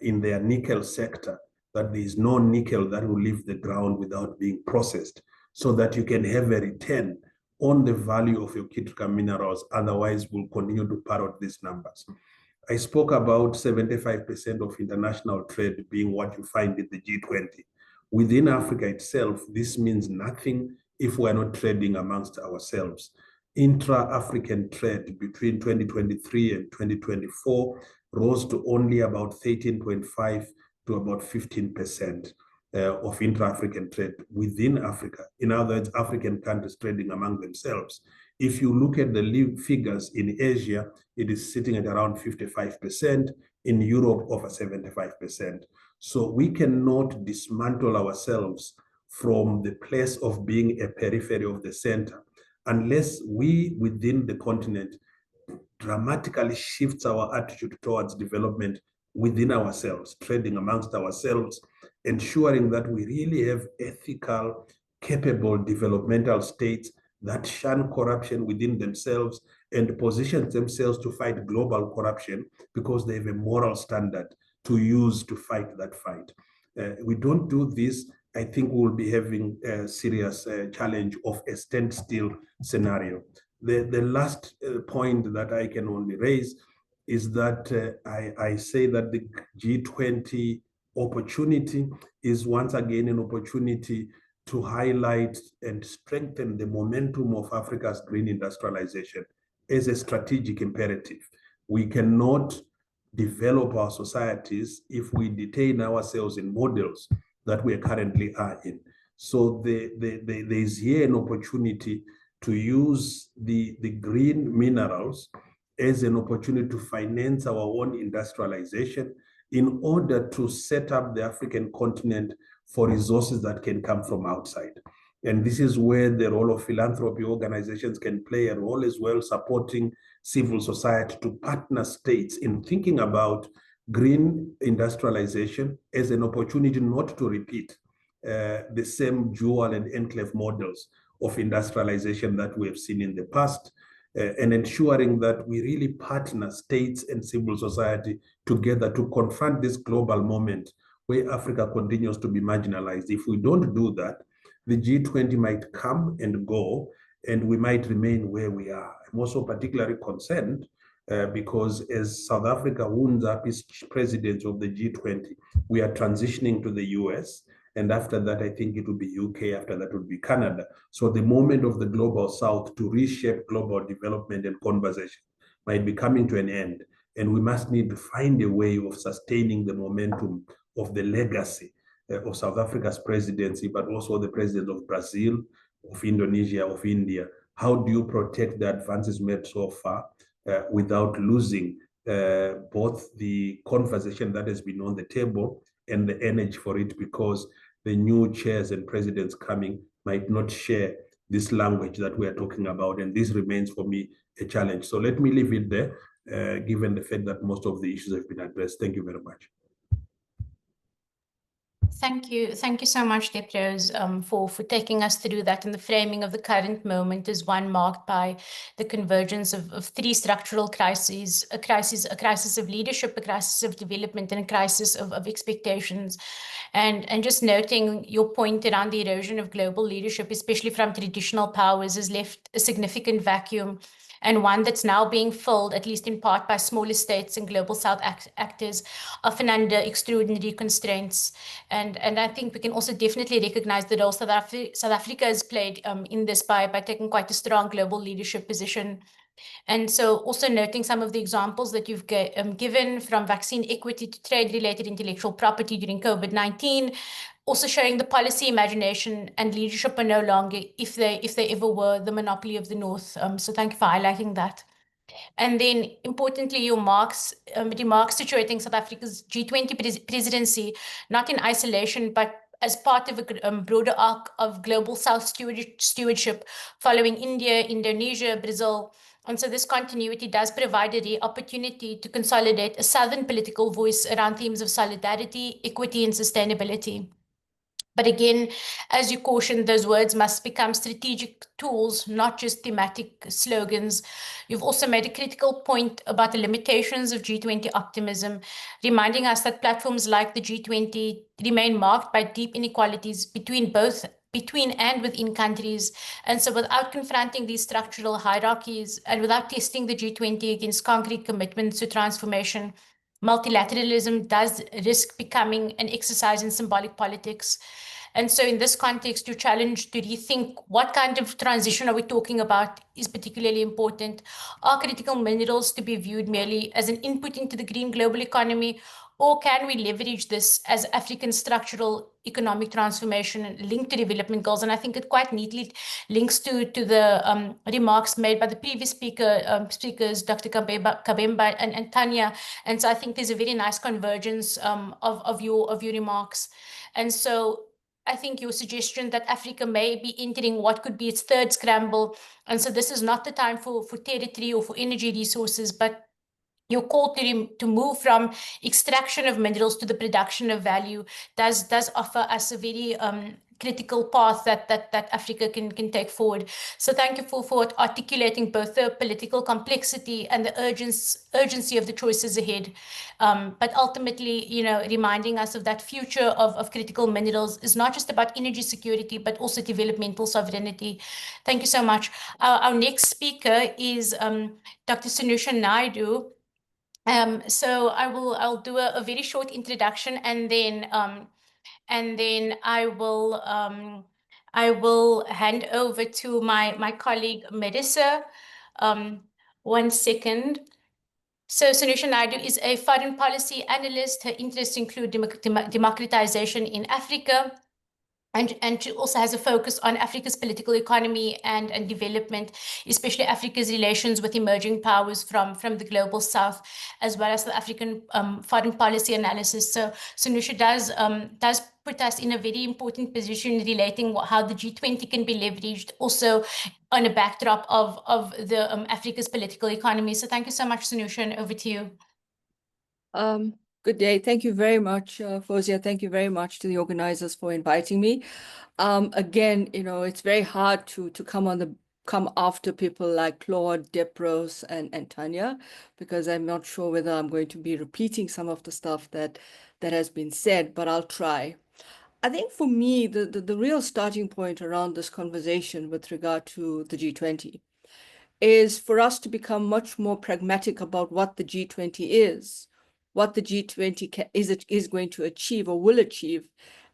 in their nickel sector, that there is no nickel that will leave the ground without being processed, so that you can have a return on the value of your critical minerals. Otherwise, we'll continue to parrot these numbers. I spoke about 75% of international trade being what you find in the G20. Within Africa itself, this means nothing if we're not trading amongst ourselves. Intra-African trade between 2023 and 2024 rose to only about 13.5 to about 15% of intra-African trade within Africa. In other words, African countries trading among themselves. If you look at the figures in Asia, it is sitting at around 55%, in Europe over 75%. So we cannot dismantle ourselves from the place of being a periphery of the center unless we within the continent dramatically shifts our attitude towards development within ourselves, trading amongst ourselves, ensuring that we really have ethical, capable developmental states that shun corruption within themselves and position themselves to fight global corruption because they have a moral standard to use to fight that fight. We don't do this, I think we'll be having a serious challenge of a standstill scenario. The last point that I can only raise is that I say that the G20 opportunity is once again an opportunity to highlight and strengthen the momentum of Africa's green industrialization as a strategic imperative. We cannot develop our societies if we detain ourselves in models that we currently are in. So there is here an opportunity to use the green minerals as an opportunity to finance our own industrialization in order to set up the African continent for resources that can come from outside. And this is where the role of philanthropy organizations can play a role as well, supporting civil society to partner states in thinking about green industrialization as an opportunity not to repeat the same dual and enclave models of industrialization that we have seen in the past, and ensuring that we really partner states and civil society together to confront this global moment where Africa continues to be marginalized. If we don't do that, the G20 might come and go, and we might remain where we are. I'm also particularly concerned because as South Africa wounds up its president of the G20, we are transitioning to the US. And after that, I think it will be UK. After that, it will be Canada. So the moment of the global South to reshape global development and conversation might be coming to an end. And we must need to find a way of sustaining the momentum of the legacy of South Africa's presidency, but also the president of Brazil, of Indonesia, of India. How do you protect the advances made so far without losing both the conversation that has been on the table and the energy for it, because the new chairs and presidents coming might not share this language that we are talking about. And this remains for me a challenge. So let me leave it there, given the fact that most of the issues have been addressed. Thank you very much. Thank you so much, Deprose, for taking us through that. And the framing of the current moment is one marked by the convergence of three structural crises: a crisis of leadership, a crisis of development, and a crisis of expectations. And just noting your point around the erosion of global leadership, especially from traditional powers, has left a significant vacuum, and one that's now being filled, at least in part, by smaller states and global South actors, often under extraordinary constraints. And I think we can also definitely recognize the role South Africa has played in this by taking quite a strong global leadership position. And so also noting some of the examples that you've given, from vaccine equity to trade-related intellectual property during COVID-19, also showing the policy imagination and leadership are no longer, if they ever were, the monopoly of the North. So thank you for highlighting that. And then importantly, your remarks situating South Africa's G20 presidency, not in isolation, but as part of a broader arc of global South stewardship following India, Indonesia, Brazil. And so this continuity does provide a rare opportunity to consolidate a Southern political voice around themes of solidarity, equity, and sustainability. But again, as you cautioned, those words must become strategic tools, not just thematic slogans. You've also made a critical point about the limitations of G20 optimism, reminding us that platforms like the G20 remain marked by deep inequalities between and within countries. And so without confronting these structural hierarchies and without testing the G20 against concrete commitments to transformation, multilateralism does risk becoming an exercise in symbolic politics. And so in this context, you're challenged to rethink what kind of transition are we talking about is particularly important. Are critical minerals to be viewed merely as an input into the green global economy, or can we leverage this as African structural economic transformation linked to development goals? And I think it quite neatly links to the remarks made by the previous speakers, Dr. Kabemba and Tanya. And so I think there's a very nice convergence of your remarks. And so I think your suggestion that Africa may be entering what could be its third scramble. And so this is not the time for territory or for energy resources, but your call to move from extraction of minerals to the production of value does offer us a very critical path that Africa can take forward. So thank you for articulating both the political complexity and the urgency of the choices ahead. But ultimately, reminding us of that future of critical minerals is not just about energy security, but also developmental sovereignty. Thank you so much. Our next speaker is Dr. Sanusha Naidu. So I'll do a very short introduction, and then I will hand over to my colleague Marissa. One second. So Sanusha Naidu is a foreign policy analyst. Her interests include democratization in Africa. And she also has a focus on Africa's political economy and development, especially Africa's relations with emerging powers from the global south, as well as the African foreign policy analysis. So Sanusha does put us in a very important position relating how the G20 can be leveraged also on a backdrop of the Africa's political economy. So thank you so much, Sanusha, and over to you. Good day. Thank you very much, Fawzia. Thank you very much to the organizers for inviting me. Again, it's very hard to come after people like Claude, Depros, and Tanya, because I'm not sure whether I'm going to be repeating some of the stuff that has been said, but I'll try. I think for me, the real starting point around this conversation with regard to the G20 is for us to become much more pragmatic about what the G20 is, what the G20 is going to achieve or will achieve,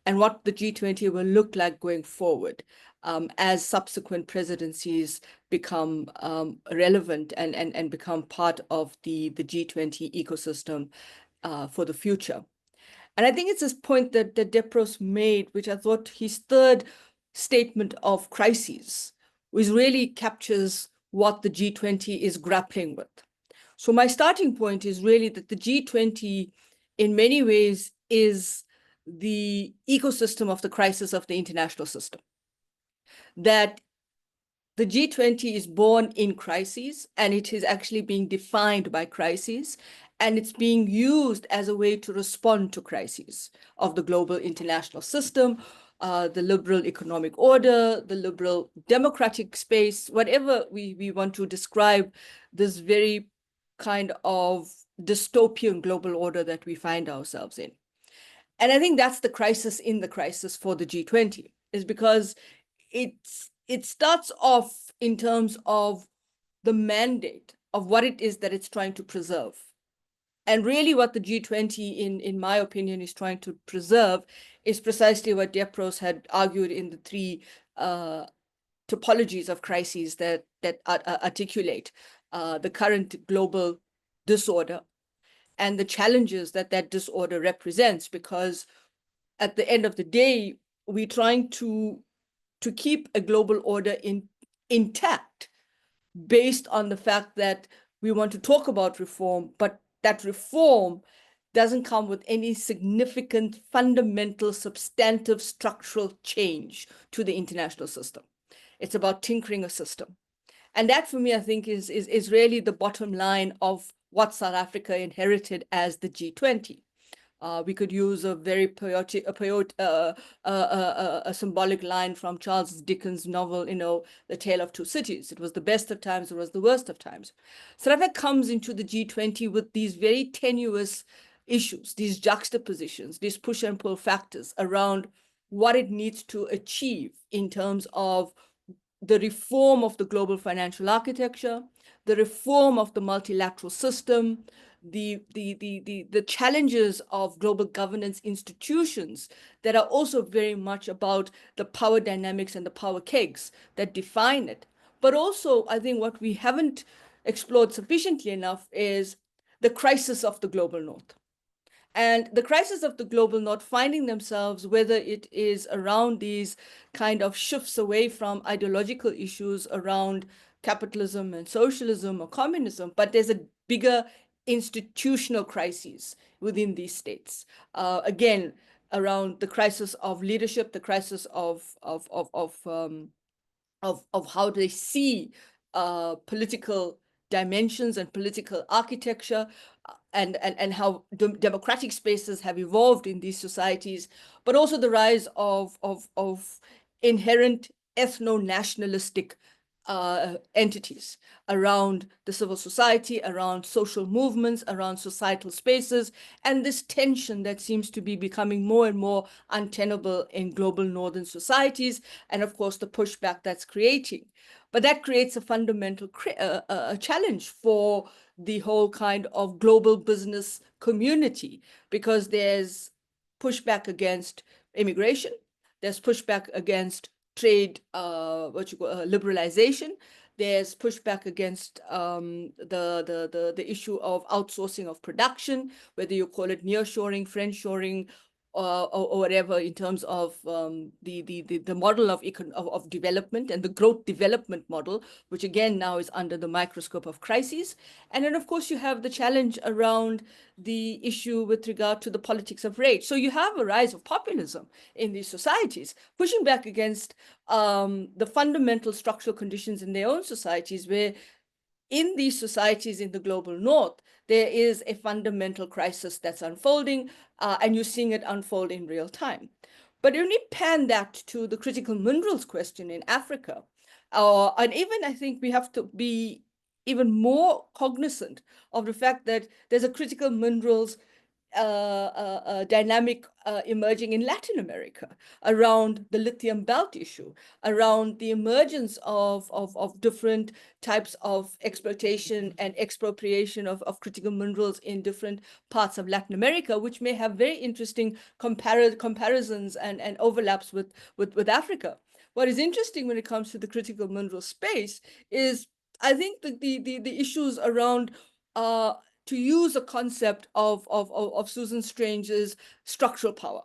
and what the G20 will look like going forward as subsequent presidencies become relevant and become part of the G20 ecosystem for the future. And I think it's this point that Depros made, which I thought his third statement of crises, which really captures what the G20 is grappling with. So my starting point is really that the G20 in many ways is the ecosystem of the crisis of the international system. That the G20 is born in crises, and it is actually being defined by crises, and it's being used as a way to respond to crises of the global international system, the liberal economic order, the liberal democratic space, whatever we want to describe this very kind of dystopian global order that we find ourselves in. And I think that's the crisis in the crisis for the G20, is because it starts off in terms of the mandate of what it is that it's trying to preserve. And really what the G20, in my opinion, is trying to preserve is precisely what Depros had argued in the three topologies of crises that articulate the current global disorder and the challenges that disorder represents, because at the end of the day, we're trying to keep a global order intact based on the fact that we want to talk about reform, but that reform doesn't come with any significant, fundamental, substantive, structural change to the international system. It's about tinkering a system. And that, for me, I think is really the bottom line of what South Africa inherited as the G20. We could use a very a symbolic line from Charles Dickens' novel, The Tale of Two Cities. It was the best of times, it was the worst of times. South Africa comes into the G20 with these very tenuous issues, these juxtapositions, these push and pull factors around what it needs to achieve in terms of the reform of the global financial architecture, the reform of the multilateral system, the challenges of global governance institutions that are also very much about the power dynamics and the power kegs that define it. But also, I think what we haven't explored sufficiently enough is the crisis of the global north. And the crisis of the global north finding themselves, whether it is around these kind of shifts away from ideological issues around capitalism and socialism or communism, but there's a bigger institutional crises within these states. Again, around the crisis of leadership, the crisis of how they see political dimensions and political architecture, and how democratic spaces have evolved in these societies, but also the rise of inherent ethno-nationalistic entities around the civil society, around social movements, around societal spaces, and this tension that seems to be becoming more and more untenable in global northern societies, and of course the pushback that's creating. But that creates a fundamental challenge for the whole kind of global business community, because there's pushback against immigration, there's pushback against trade, liberalization. There's pushback against the issue of outsourcing of production, whether you call it nearshoring, friendshoring, or whatever, in terms of the model of development and the growth development model, which again now is under the microscope of crises. And then of course you have the challenge around the issue with regard to the politics of rage. So you have a rise of populism in these societies, pushing back against the fundamental structural conditions in their own societies, where in these societies in the global north, there is a fundamental crisis that's unfolding, and you're seeing it unfold in real time. But when you pan that to the critical minerals question in Africa, and even I think we have to be even more cognizant of the fact that there's a critical minerals dynamic emerging in Latin America around the lithium belt issue, around the emergence of different types of exploitation and expropriation of critical minerals in different parts of Latin America, which may have very interesting comparisons and overlaps with Africa. What is interesting when it comes to the critical mineral space is, I think that the issues around to use a concept of Susan Strange's structural power.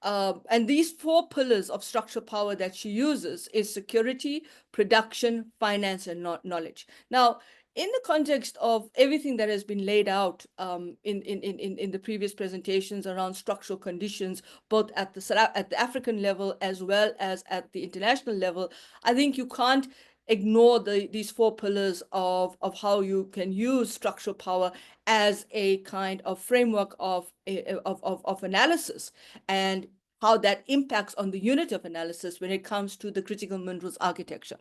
And these 4 pillars of structural power that she uses is security, production, finance, and knowledge. Now, in the context of everything that has been laid out in the previous presentations around structural conditions, both at the African level as well as at the international level, I think you can't ignore these 4 pillars of how you can use structural power as a kind of framework of analysis, and how that impacts on the unit of analysis when it comes to the critical minerals architecture.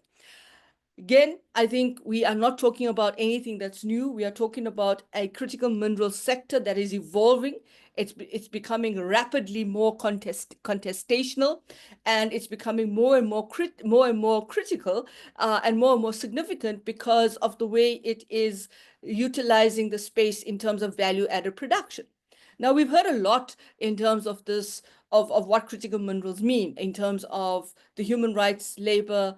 Again, I think we are not talking about anything that's new. We are talking about a critical minerals sector that is evolving. It's becoming rapidly more contestational, and it's becoming more and more critical and more significant because of the way it is utilizing the space in terms of value-added production. Now, we've heard a lot in terms of this, of what critical minerals mean in terms of the human rights, labor,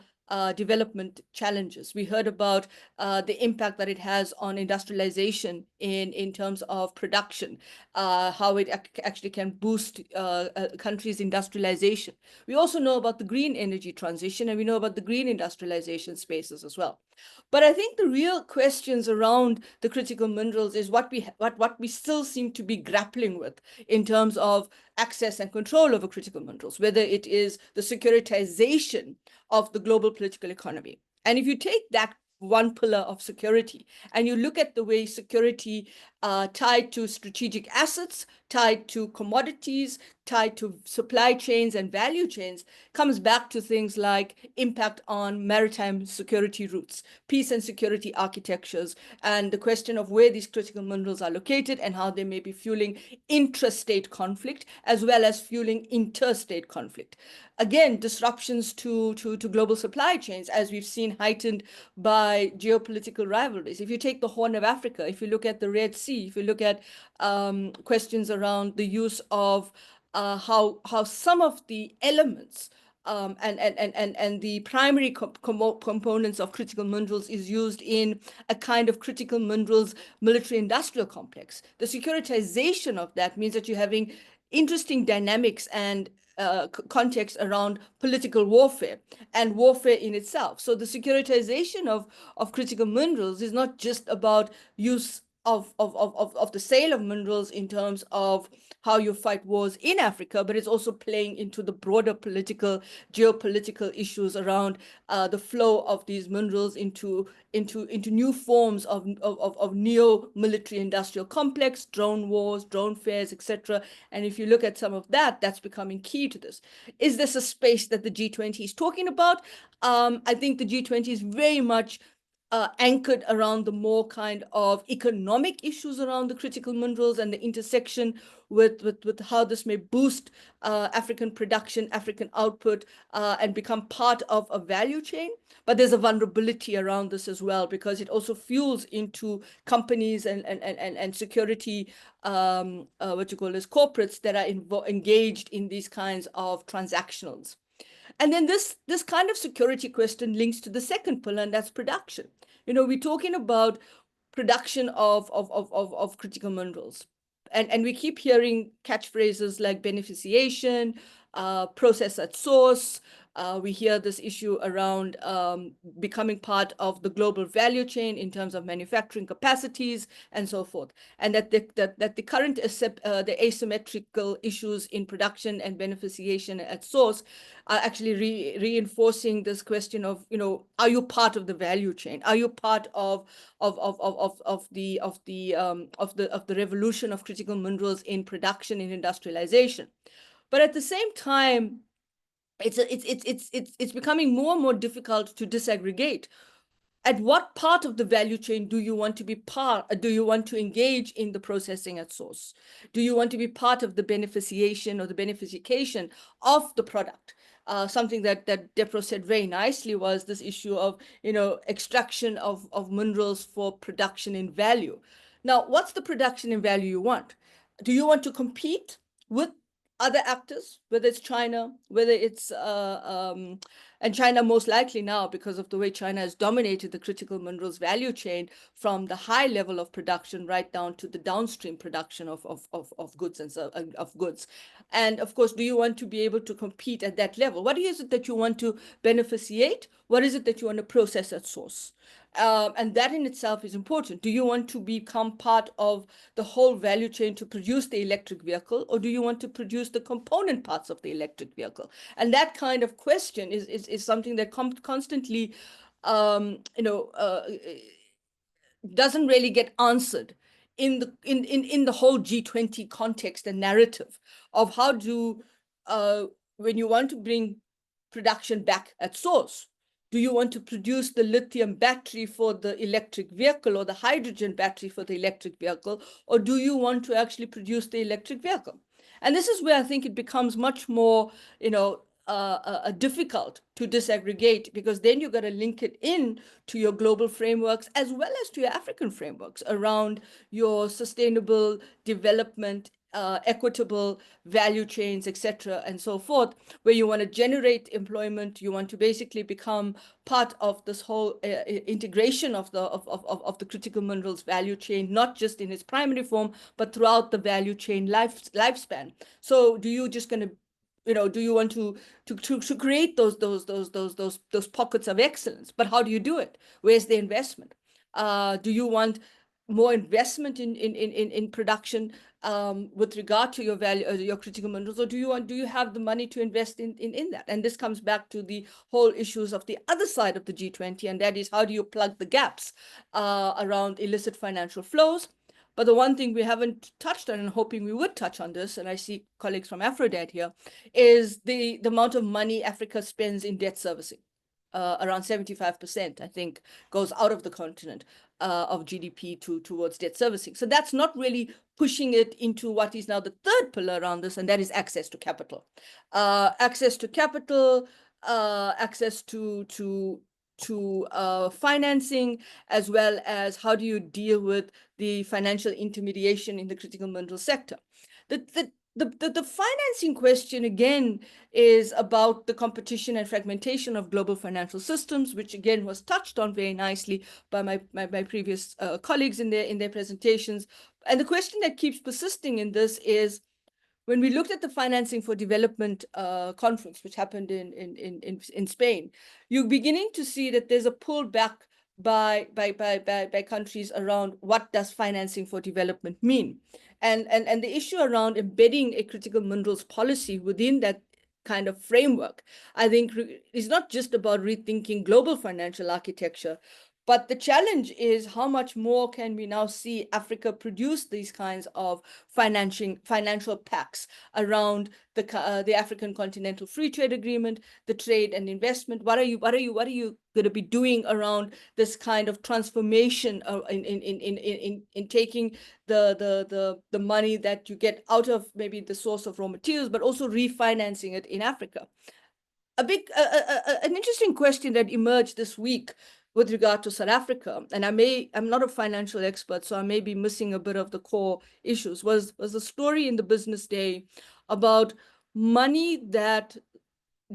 development challenges. We heard about the impact that it has on industrialization in terms of production, how it actually can boost a country's industrialization. We also know about the green energy transition, and we know about the green industrialization spaces as well. But I think the real questions around the critical minerals is what we still seem to be grappling with in terms of access and control over critical minerals, whether it is the securitization of the global political economy. And if you take that 1 pillar of security and you look at the way security tied to strategic assets, tied to commodities, tied to supply chains and value chains, comes back to things like impact on maritime security routes, peace and security architectures, and the question of where these critical minerals are located and how they may be fueling intrastate conflict as well as fueling interstate conflict. Again, disruptions to global supply chains, as we've seen heightened by geopolitical rivalries. If you take the Horn of Africa, if you look at the Red Sea, if you look at questions around the use of how some of the elements and the primary components of critical minerals is used in a kind of critical minerals military industrial complex. The securitization of that means that you're having interesting dynamics and context around political warfare and warfare in itself. So the securitization of critical minerals is not just about use of the sale of minerals in terms of how you fight wars in Africa, but it's also playing into the broader political, geopolitical issues around the flow of these minerals into new forms of neo-military industrial complex, drone wars, drone fairs, etc. And if you look at some of that, that's becoming key to this. Is this a space that the G20 is talking about? I think the G20 is very much anchored around the more kind of economic issues around the critical minerals and the intersection with how this may boost African production, African output, and become part of a value chain. But there's a vulnerability around this as well, because it also fuels into companies and security, corporates that are engaged in these kinds of transactionals. And then this kind of security question links to the second pillar, and that's production. We're talking about production of critical minerals. And we keep hearing catchphrases like beneficiation, process at source. We hear this issue around becoming part of the global value chain in terms of manufacturing capacities and so forth. And that the current the asymmetrical issues in production and beneficiation at source are actually reinforcing this question of, are you part of the value chain? Are you part of the revolution of critical minerals in production and industrialization? But at the same time, it's becoming more and more difficult to disaggregate. At what part of the value chain do you want to be do you want to engage in the processing at source? Do you want to be part of the beneficiation or the beneficiation of the product? Something that Depro said very nicely was this issue of, extraction of minerals for production in value. Now, what's the production in value you want? Do you want to compete with other actors, whether it's China, whether it's and China most likely now, because of the way China has dominated the critical minerals value chain from the high level of production right down to the downstream production of goods of goods. And of course, do you want to be able to compete at that level? What is it that you want to beneficiate? What is it that you want to process at source? And that in itself is important. Do you want to become part of the whole value chain to produce the electric vehicle, or do you want to produce the component parts of the electric vehicle? And that kind of question is something that constantly, doesn't really get answered in the whole G20 context and narrative of how do, when you want to bring production back at source, do you want to produce the lithium battery for the electric vehicle or the hydrogen battery for the electric vehicle, or do you want to actually produce the electric vehicle? And this is where I think it becomes much more, difficult to disaggregate, because then you've got to link it in to your global frameworks as well as to your African frameworks around your sustainable development, equitable value chains, etc., and so forth, where you want to generate employment, you want to basically become part of this whole integration of the critical minerals value chain, not just in its primary form, but throughout the value chain lifespan. So do you just going to do you want to create those pockets of excellence? But how do you do it? Where's the investment? Do you want more investment in production with regard to your value, your critical minerals, or do you have the money to invest in that? And this comes back to the whole issues of the other side of the G20, and that is, how do you plug the gaps around illicit financial flows, But the one thing we haven't touched on, and hoping we would touch on this, and I see colleagues from Aphrodite here, is the amount of money Africa spends in debt servicing. Around 75%, I think, goes out of the continent of GDP towards debt servicing. So that's not really pushing it into what is now the third pillar around this, and that is access to capital. Access to capital, access to financing, as well as how do you deal with the financial intermediation in the critical mineral sector. The financing question, again, is about the competition and fragmentation of global financial systems, which again was touched on very nicely by my previous colleagues in their presentations. And the question that keeps persisting in this is, when we looked at the Financing for Development conference, which happened in Spain, you're beginning to see that there's a pullback by countries around what does financing for development mean. And the issue around embedding a critical minerals policy within that kind of framework, I think, is not just about rethinking global financial architecture, but the challenge is how much more can we now see Africa produce these kinds of financial pacts around the African Continental Free Trade Agreement, the trade and investment. What are you going to be doing around this kind of transformation in taking the money that you get out of maybe the source of raw materials, but also refinancing it in Africa? An interesting question that emerged this week with regard to South Africa, and I'm not a financial expert, so I may be missing a bit of the core issues, was a story in the Business Day about money that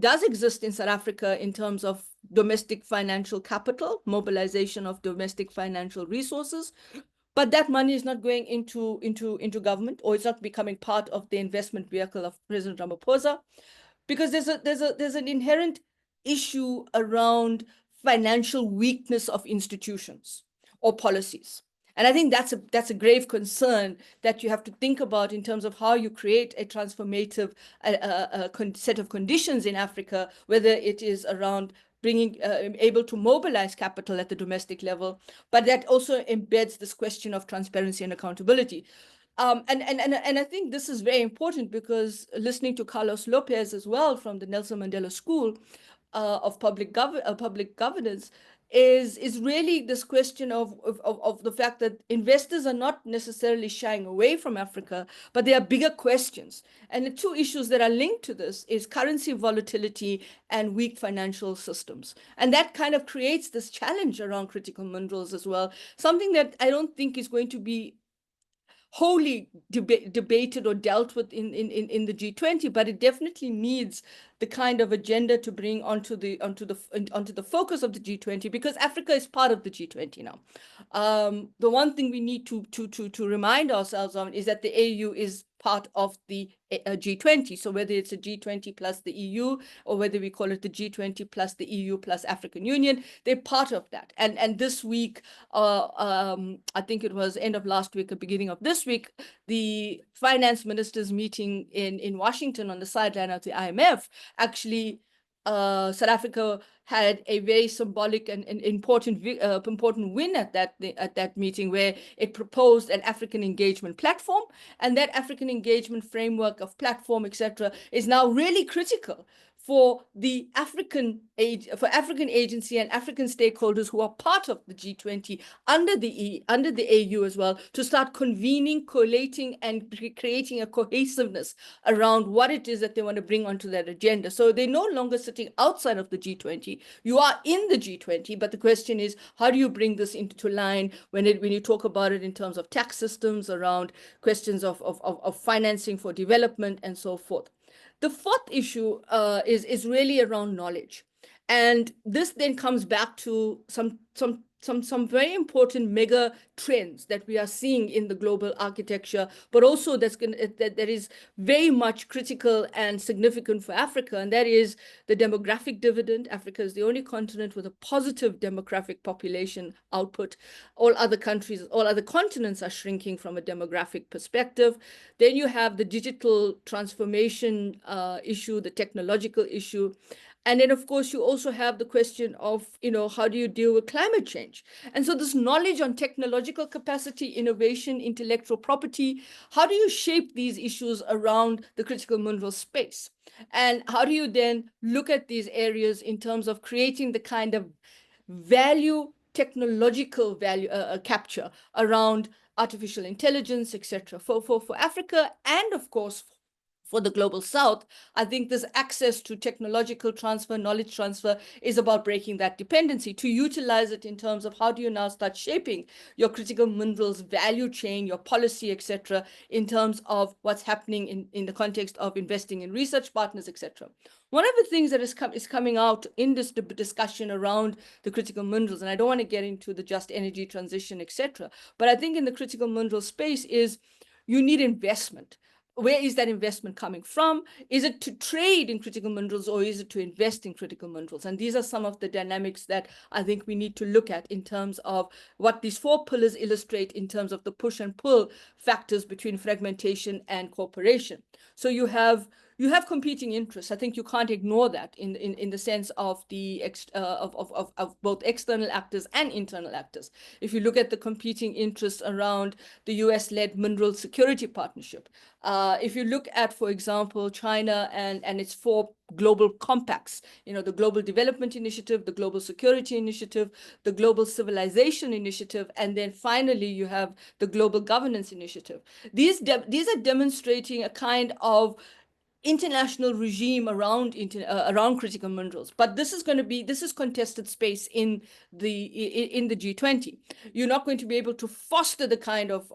does exist in South Africa in terms of domestic financial capital, mobilization of domestic financial resources, but that money is not going into government, or it's not becoming part of the investment vehicle of President Ramaphosa, because there's an inherent issue around financial weakness of institutions or policies. And I think that's a grave concern that you have to think about in terms of how you create a transformative set of conditions in Africa, whether it is around bringing able to mobilize capital at the domestic level, but that also embeds this question of transparency and accountability. And I think this is very important, because listening to Carlos Lopez as well from the Nelson Mandela School of public governance is really this question of the fact that investors are not necessarily shying away from Africa, but there are bigger questions. And the two issues that are linked to this is currency volatility and weak financial systems. And that kind of creates this challenge around critical minerals as well, something that I don't think is going to be wholly debated or dealt with in the G20, but it definitely needs the kind of agenda to bring onto the focus of the G20, because Africa is part of the G20 now. The one thing we need to remind ourselves on is that the AU is part of the G20. So whether it's a G20 plus the EU, or whether we call it the G20 plus the EU plus African Union, they're part of that. And this week, I think it was end of last week or beginning of this week, the finance ministers meeting in Washington on the sideline of the IMF, actually South Africa had a very symbolic and important win at that meeting, where it proposed an African engagement platform, and that African engagement framework of platform, etc., is now really critical for the African agency and African stakeholders who are part of the G20 under the AU as well, to start convening, collating, and creating a cohesiveness around what it is that they want to bring onto that agenda. So they're no longer sitting outside of the G20. You are in the G20, but the question is, how do you bring this into line when you talk about it in terms of tax systems, around questions of financing for development, and so forth. The fourth issue is really around knowledge. And this then comes back to some very important mega trends that we are seeing in the global architecture, but also that is very much critical and significant for Africa, and that is the demographic dividend. Africa is the only continent with a positive demographic population output. All other continents are shrinking from a demographic perspective. Then you have the digital transformation issue, the technological issue. And then, of course, you also have the question of, how do you deal with climate change? And so this knowledge on technological capacity, innovation, intellectual property, how do you shape these issues around the critical mineral space? And how do you then look at these areas in terms of creating the kind of technological value capture around artificial intelligence, etc. For Africa, and of course, for the global south, I think this access to technological transfer, knowledge transfer is about breaking that dependency, to utilize it in terms of how do you now start shaping your critical minerals value chain, your policy, etc., in terms of what's happening in the context of investing in research partners, etc. One of the things that is coming out in this discussion around the critical minerals, and I don't want to get into the just energy transition, etc., but I think in the critical mineral space is you need investment. Where is that investment coming from? Is it to trade in critical minerals, or is it to invest in critical minerals? And these are some of the dynamics that I think we need to look at in terms of what these 4 pillars illustrate in terms of the push and pull factors between fragmentation and cooperation. So you have competing interests. I think you can't ignore that in the sense of the of both external actors and internal actors. If you look at the competing interests around the US-led mineral security partnership, if you look at, for example, China and its 4 global compacts, the Global Development Initiative, the Global Security Initiative, the Global Civilization Initiative, and then finally you have the Global Governance Initiative. These are demonstrating a kind of international regime around critical minerals, but this is contested space in the G20. You're not going to be able to foster the kind of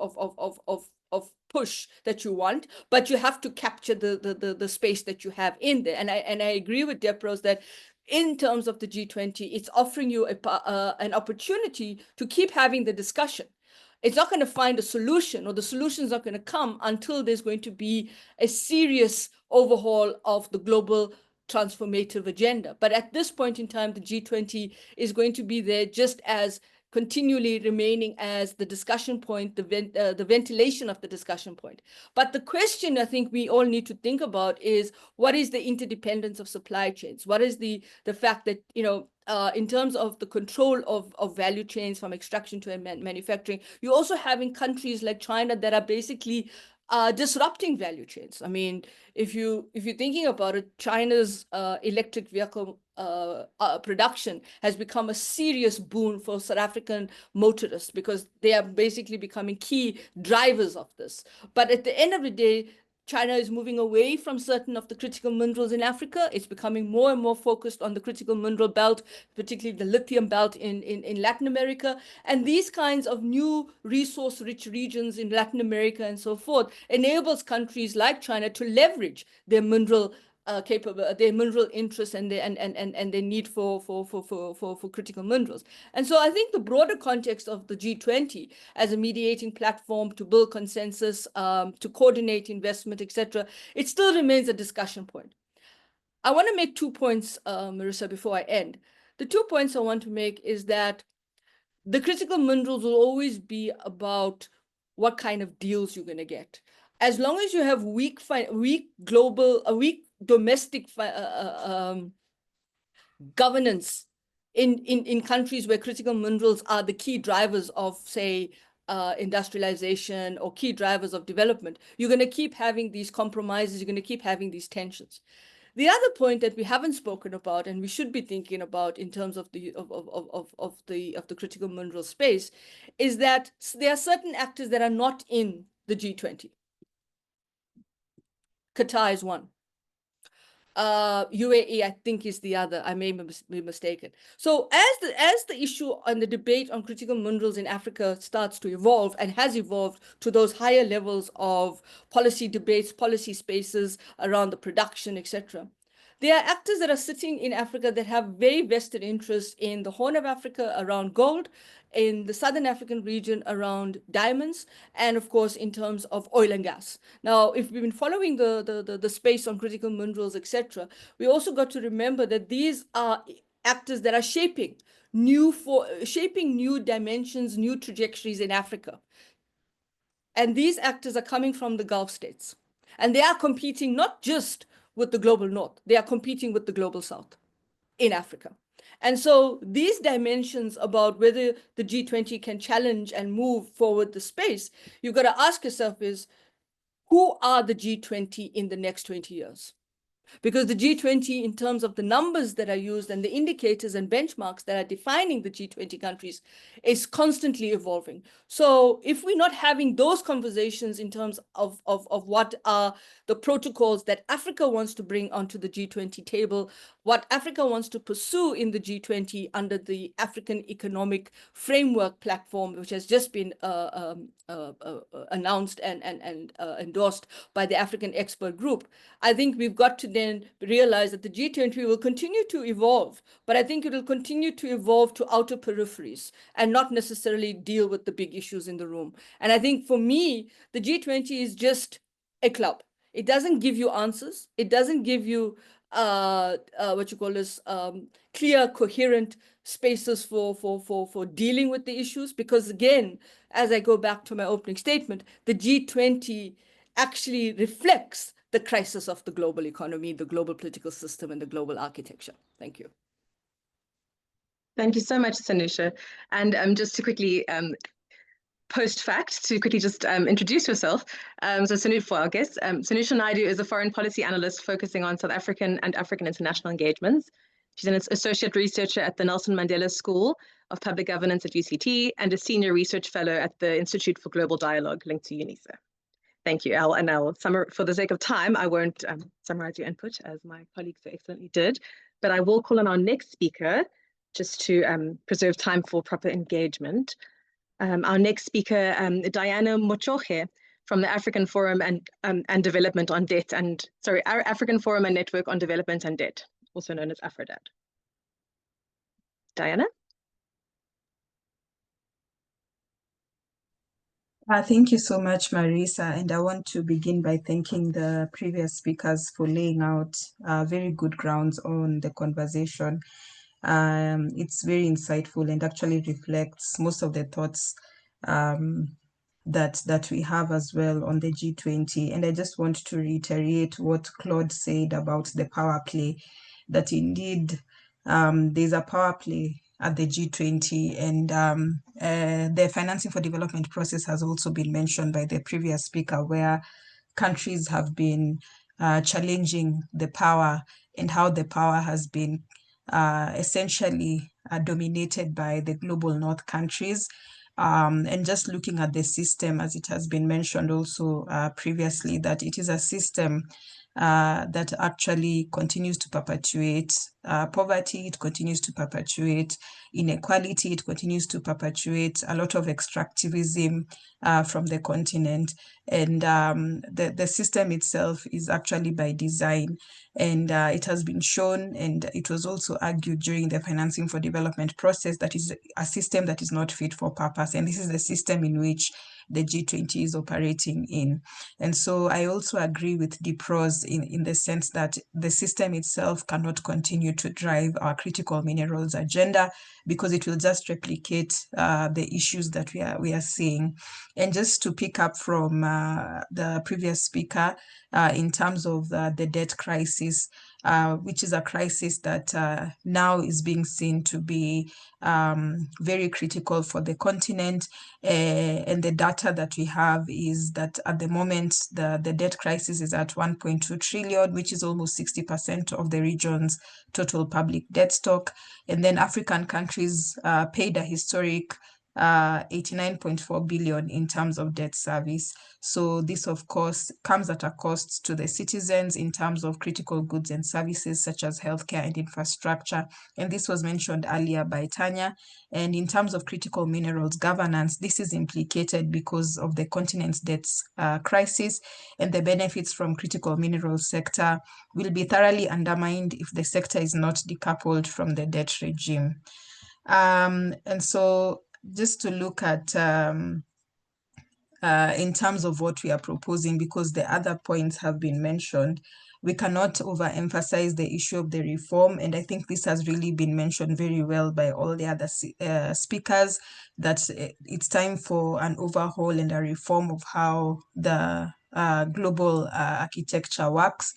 push that you want, but you have to capture the space that you have in there. And I agree with Deprose that in terms of the G20, it's offering you an opportunity to keep having the discussion. It's not going to find a solution, or the solution is not going to come until there's going to be a serious overhaul of the global transformative agenda. But at this point in time, the G20 is going to be there just as continually remaining as the discussion point, the ventilation of the discussion point. But the question I think we all need to think about is, what is the interdependence of supply chains? What is the fact that, in terms of the control of value chains from extraction to manufacturing, you're also having countries like China that are basically disrupting value chains. I mean, if you're thinking about it, China's electric vehicle production has become a serious boon for South African motorists, because they are basically becoming key drivers of this. But at the end of the day, China is moving away from certain of the critical minerals in Africa. It's becoming more and more focused on the critical mineral belt, particularly the lithium belt in Latin America. And these kinds of new resource-rich regions in Latin America and so forth enables countries like China to leverage their mineral their mineral interests and their need for critical minerals. And so I think the broader context of the G20 as a mediating platform to build consensus, to coordinate investment, etc., it still remains a discussion point. I want to make 2 points, Marissa, before I end. The 2 points I want to make is that the critical minerals will always be about what kind of deals you're going to get. As long as you have weak domestic governance in countries where critical minerals are the key drivers of, say, industrialization or key drivers of development, you're going to keep having these compromises, you're going to keep having these tensions. The other point that we haven't spoken about, and we should be thinking about in terms of the critical mineral space, is that there are certain actors that are not in the G20. Qatar is one. UAE, I think, is the other. I may be mistaken. So as the issue and the debate on critical minerals in Africa starts to evolve, and has evolved to those higher levels of policy debates, policy spaces around the production, etc., there are actors that are sitting in Africa that have very vested interests in the Horn of Africa around gold, in the Southern African region around diamonds, and of course in terms of oil and gas. Now, if we've been following the space on critical minerals, etc., we also got to remember that these are actors that are shaping new dimensions, new trajectories in Africa. And these actors are coming from the Gulf states. And they are competing not just with the global north, they are competing with the global south. in Africa. And so these dimensions about whether the G20 can challenge and move forward the space, you've got to ask yourself is, who are the G20 in the next 20 years? Because the G20, in terms of the numbers that are used and the indicators and benchmarks that are defining the G20 countries, is constantly evolving. So if we're not having those conversations in terms of what are the protocols that Africa wants to bring onto the G20 table, what Africa wants to pursue in the G20 under the African Economic Framework platform, which has just been announced and endorsed by the African Expert Group, I think we've got to then realize that the G20 will continue to evolve, but I think it will continue to evolve to outer peripheries and not necessarily deal with the big issues in the room. And I think for me, the G20 is just a club. It doesn't give you answers. It doesn't give you clear, coherent spaces for dealing with the issues. Because again, as I go back to my opening statement, the G20 actually reflects the crisis of the global economy, the global political system, and the global architecture. Thank you. Thank you so much, Sanusha. And just to quickly post-fact, to quickly just introduce yourself. So Sanusha, for our guest, Sanusha Naidu is a foreign policy analyst focusing on South African and African international engagements. She's an associate researcher at the Nelson Mandela School of Public Governance at UCT and a senior research fellow at the Institute for Global Dialogue linked to UNISA. Thank you, Al. And I'll for the sake of time, I won't summarize your input as my colleagues so excellently did, but I will call on our next speaker just to preserve time for proper engagement. Our next speaker, Diana Mochoche from the African Forum and Development on Debt African Forum and Network on Development and Debt, also known as AFRODET. Diana? Thank you so much, Marisa. And I want to begin by thanking the previous speakers for laying out very good grounds on the conversation. It's very insightful and actually reflects most of the thoughts that we have as well on the G20. And I just want to reiterate what Claude said about the power play, that indeed there's a power play at the G20, and the financing for development process has also been mentioned by the previous speaker, where countries have been challenging the power and how the power has been essentially dominated by the global north countries. And just looking at the system, as it has been mentioned also previously, that it is a system that actually continues to perpetuate poverty, it continues to perpetuate inequality, it continues to perpetuate a lot of extractivism from the continent. And the system itself is actually by design. And it has been shown, and it was also argued during the financing for development process, that is a system that is not fit for purpose. And this is the system in which the G20 is operating in. And so I also agree with DPROS in the sense that the system itself cannot continue to drive our critical minerals agenda, because it will just replicate the issues that we are seeing. And just to pick up from the previous speaker, in terms of the debt crisis, which is a crisis that now is being seen to be very critical for the continent. And the data that we have is that at the moment, the debt crisis is at 1.2 trillion, which is almost 60% of the region's total public debt stock. And then African countries paid a historic 89.4 billion in terms of debt service. So this, of course, comes at a cost to the citizens in terms of critical goods and services such as healthcare and infrastructure. And this was mentioned earlier by Tanya. And in terms of critical minerals governance, this is implicated because of the continent's debt crisis, and the benefits from critical minerals sector will be thoroughly undermined if the sector is not decoupled from the debt regime. And so just to look at in terms of what we are proposing, because the other points have been mentioned, we cannot overemphasize the issue of the reform. And I think this has really been mentioned very well by all the other speakers, that it's time for an overhaul and a reform of how the global architecture works.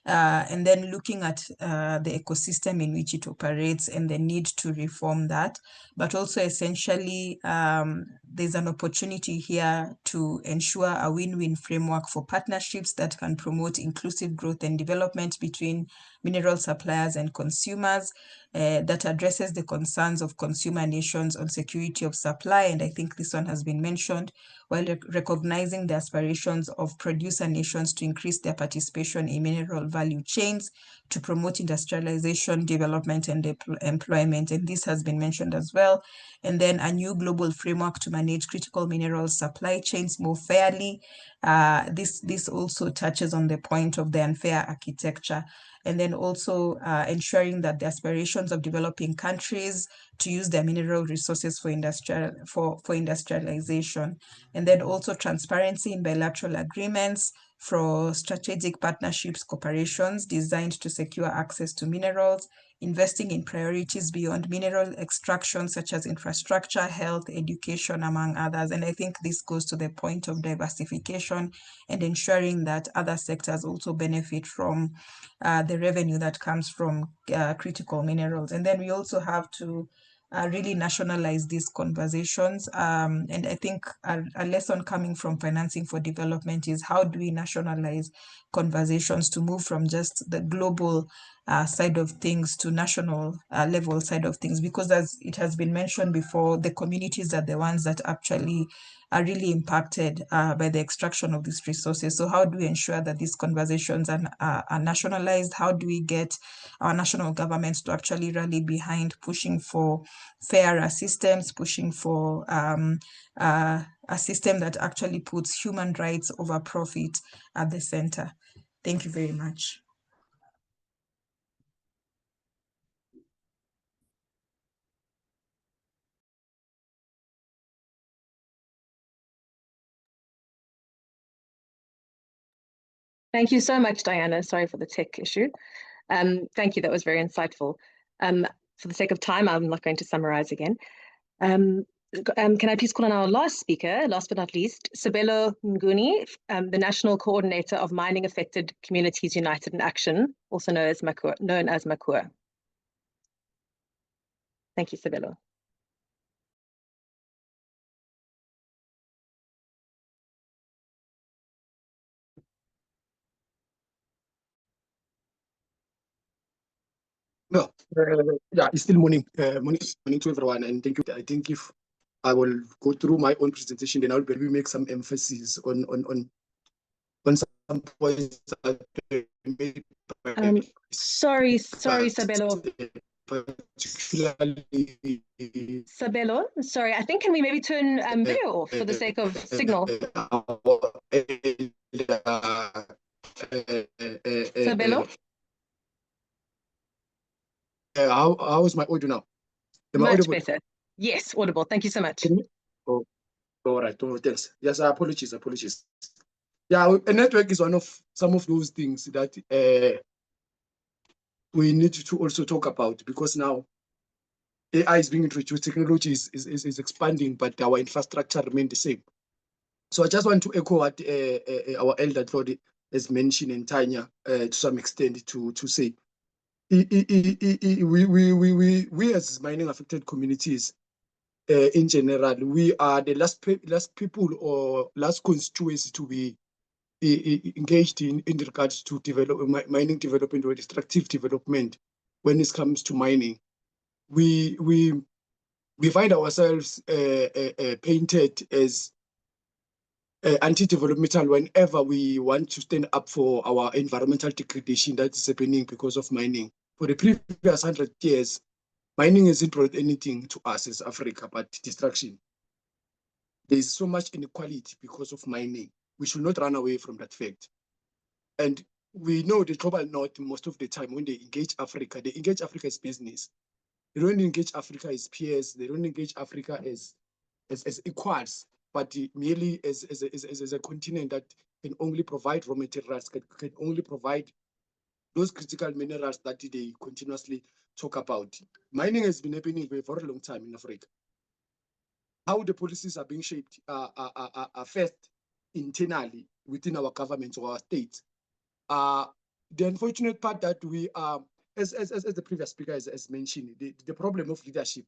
and then looking at the ecosystem in which it operates and the need to reform that. But also essentially, there's an opportunity here to ensure a win-win framework for partnerships that can promote inclusive growth and development between mineral suppliers and consumers, that addresses the concerns of consumer nations on security of supply. And I think this one has been mentioned, while recognizing the aspirations of producer nations to increase their participation in mineral value chains to promote industrialization, development, and employment. And this has been mentioned as well. And then a new global framework to manage critical mineral supply chains more fairly. This also touches on the point of the unfair architecture. And then also ensuring that the aspirations of developing countries to use their mineral resources for industrialization. And then also transparency in bilateral agreements for strategic partnerships, cooperations designed to secure access to minerals, investing in priorities beyond mineral extraction, such as infrastructure, health, education, among others. And I think this goes to the point of diversification and ensuring that other sectors also benefit from the revenue that comes from critical minerals. And then we also have to really nationalize these conversations. And I think a lesson coming from financing for development is how do we nationalize conversations to move from just the global side of things to national level side of things, because as it has been mentioned before, the communities are the ones that actually are really impacted by the extraction of these resources. So how do we ensure that these conversations are nationalized? How do we get our national governments to actually rally behind pushing for fairer systems, pushing for a system that actually puts human rights over profit at the center? Thank you very much. Thank you so much, Diana. Sorry for the tech issue. Thank you, that was very insightful. For the sake of time, I'm not going to summarize again. Can I please call on our last speaker, last but not least, Sabelo Nguni, the National Coordinator of Mining Affected Communities United in Action, also known as MACUA. Thank you, Sabelo. No, yeah, it's still morning, morning to everyone, and thank you. I think if I will go through my own presentation, then I'll maybe make some emphasis on some points that sorry, Sabelo. Sabelo, sorry, I think can we maybe turn video off for the sake of signal? Sabelo? How is my audio now? Much better. Yes, audible. Thank you so much. Oh, all right. Oh, thanks. Yes, apologies. Yeah, a network is one of some of those things that we need to also talk about, because now AI is being introduced, technology is expanding, but our infrastructure remains the same. So I just want to echo what our elder Claude has mentioned, and Tanya to some extent to say, we as mining affected communities in general, we are the last people or last constituency to be engaged in regards to mining development or extractive development. When it comes to mining, we find ourselves painted as anti-developmental whenever we want to stand up for our environmental degradation that is happening because of mining. For the previous 100 years, mining hasn't brought anything to us as Africa but destruction. There is so much inequality because of mining. We should not run away from that fact. And we know the global north, most of the time when they engage Africa as business. They don't engage Africa as peers. They don't engage Africa as equals, but merely as a continent that can only provide raw materials, can only provide those critical minerals that they continuously talk about. Mining has been happening for a very long time in Africa. How the policies are being shaped are first internally within our government or our states. the unfortunate part that we are, as the previous speaker has mentioned, the problem of leadership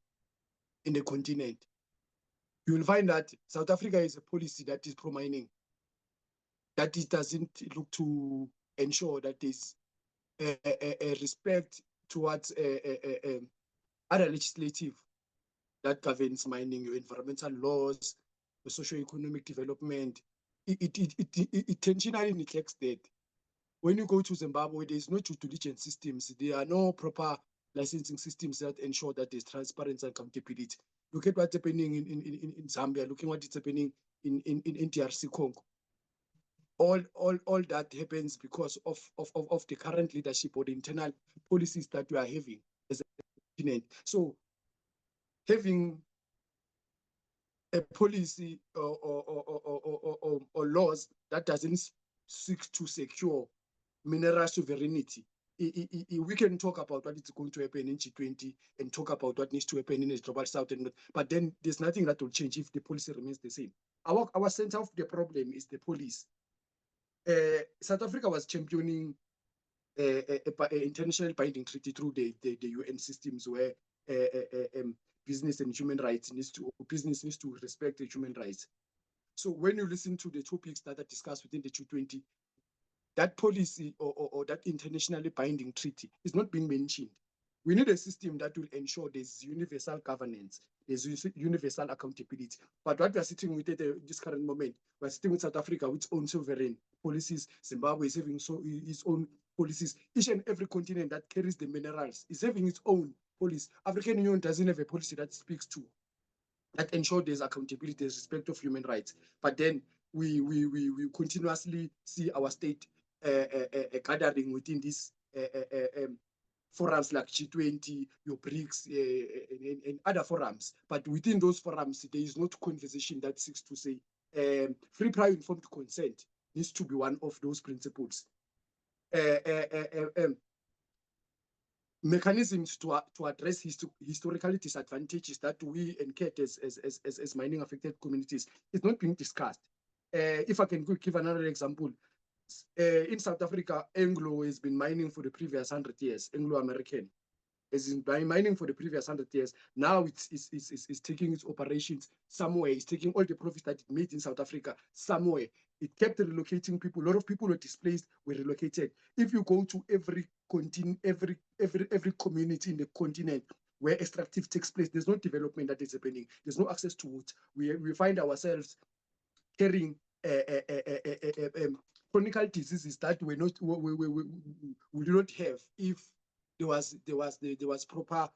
in the continent. You will find that South Africa is a policy that is pro-mining, that it doesn't look to ensure that there's a respect towards other legislative that governs mining, your environmental laws, the socio-economic development. It intentionally neglects that. When you go to Zimbabwe, there's no due diligence systems. There are no proper licensing systems that ensure that there's transparency and accountability. Look at what's happening in Zambia, looking what is happening in DRC Congo. All that happens because of the current leadership or the internal policies that we are having as a continent. So having a policy or laws that doesn't seek to secure mineral sovereignty. We can talk about what is going to happen in G20 and talk about what needs to happen in the global south, but then there's nothing that will change if the policy remains the same. Our center of the problem is the police. South Africa was championing an international binding treaty through the UN systems where business and human rights business needs to respect the human rights. So when you listen to the topics that are discussed within the G20, that policy or that internationally binding treaty is not being mentioned. We need a system that will ensure there's universal governance, there's universal accountability. But what we are sitting with at this current moment, we're sitting with South Africa with its own sovereign policies. Zimbabwe is having its own policies. Each and every continent that carries the minerals is having its own policy. African Union doesn't have a policy that speaks to, that ensure there's accountability, there's respect of human rights. But then we continuously see our state gathering within these forums like G20, your BRICS, and other forums. But within those forums, there is not conversation that seeks to say free, prior, informed consent needs to be one of those principles. Mechanisms to address historical disadvantages that we encounter as mining affected communities is not being discussed. If I can give another example, in South Africa, Anglo has been mining for the previous 100 years, Anglo-American has been mining for the previous 100 years. Now it's taking its operations somewhere. It's taking all the profits that it made in South Africa somewhere. It kept relocating people. A lot of people were displaced, were relocated. If you go to every continent, every community in the continent where extractive takes place, there's no development that is happening. There's no access to it. We find ourselves carrying chronic diseases that we do not have if there was proper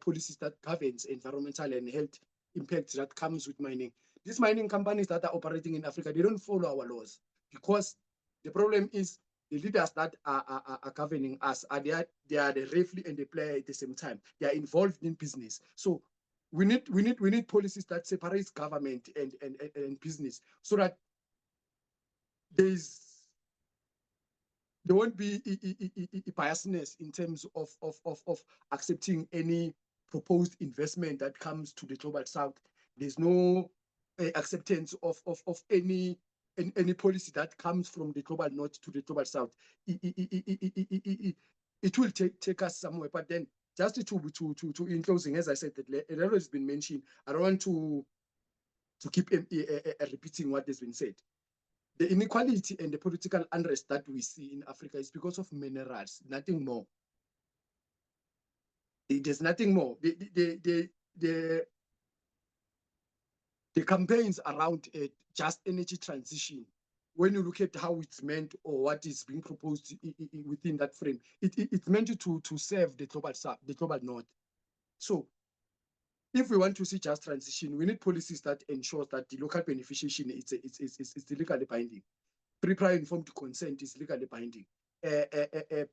policies that governs environmental and health impacts that comes with mining. These mining companies that are operating in Africa, they don't follow our laws, because the problem is the leaders that are governing us they are the referee and the player at the same time. They are involved in business. So we need policies that separates government and business, so that there won't be biasness in terms of accepting any proposed investment that comes to the global south. There's no acceptance of any policy that comes from the global north to the global south. It will take us somewhere. But then, just to in closing, as I said, that a lot has been mentioned. I don't want to keep repeating what has been said. The inequality and the political unrest that we see in Africa is because of minerals, nothing more. There's nothing more. The campaigns around just energy transition, when you look at how it's meant or what is being proposed within that frame, it's meant to serve the global south, the global north. So if we want to see just transition, we need policies that ensure that the local beneficiation is legally binding. Prior informed consent is legally binding. The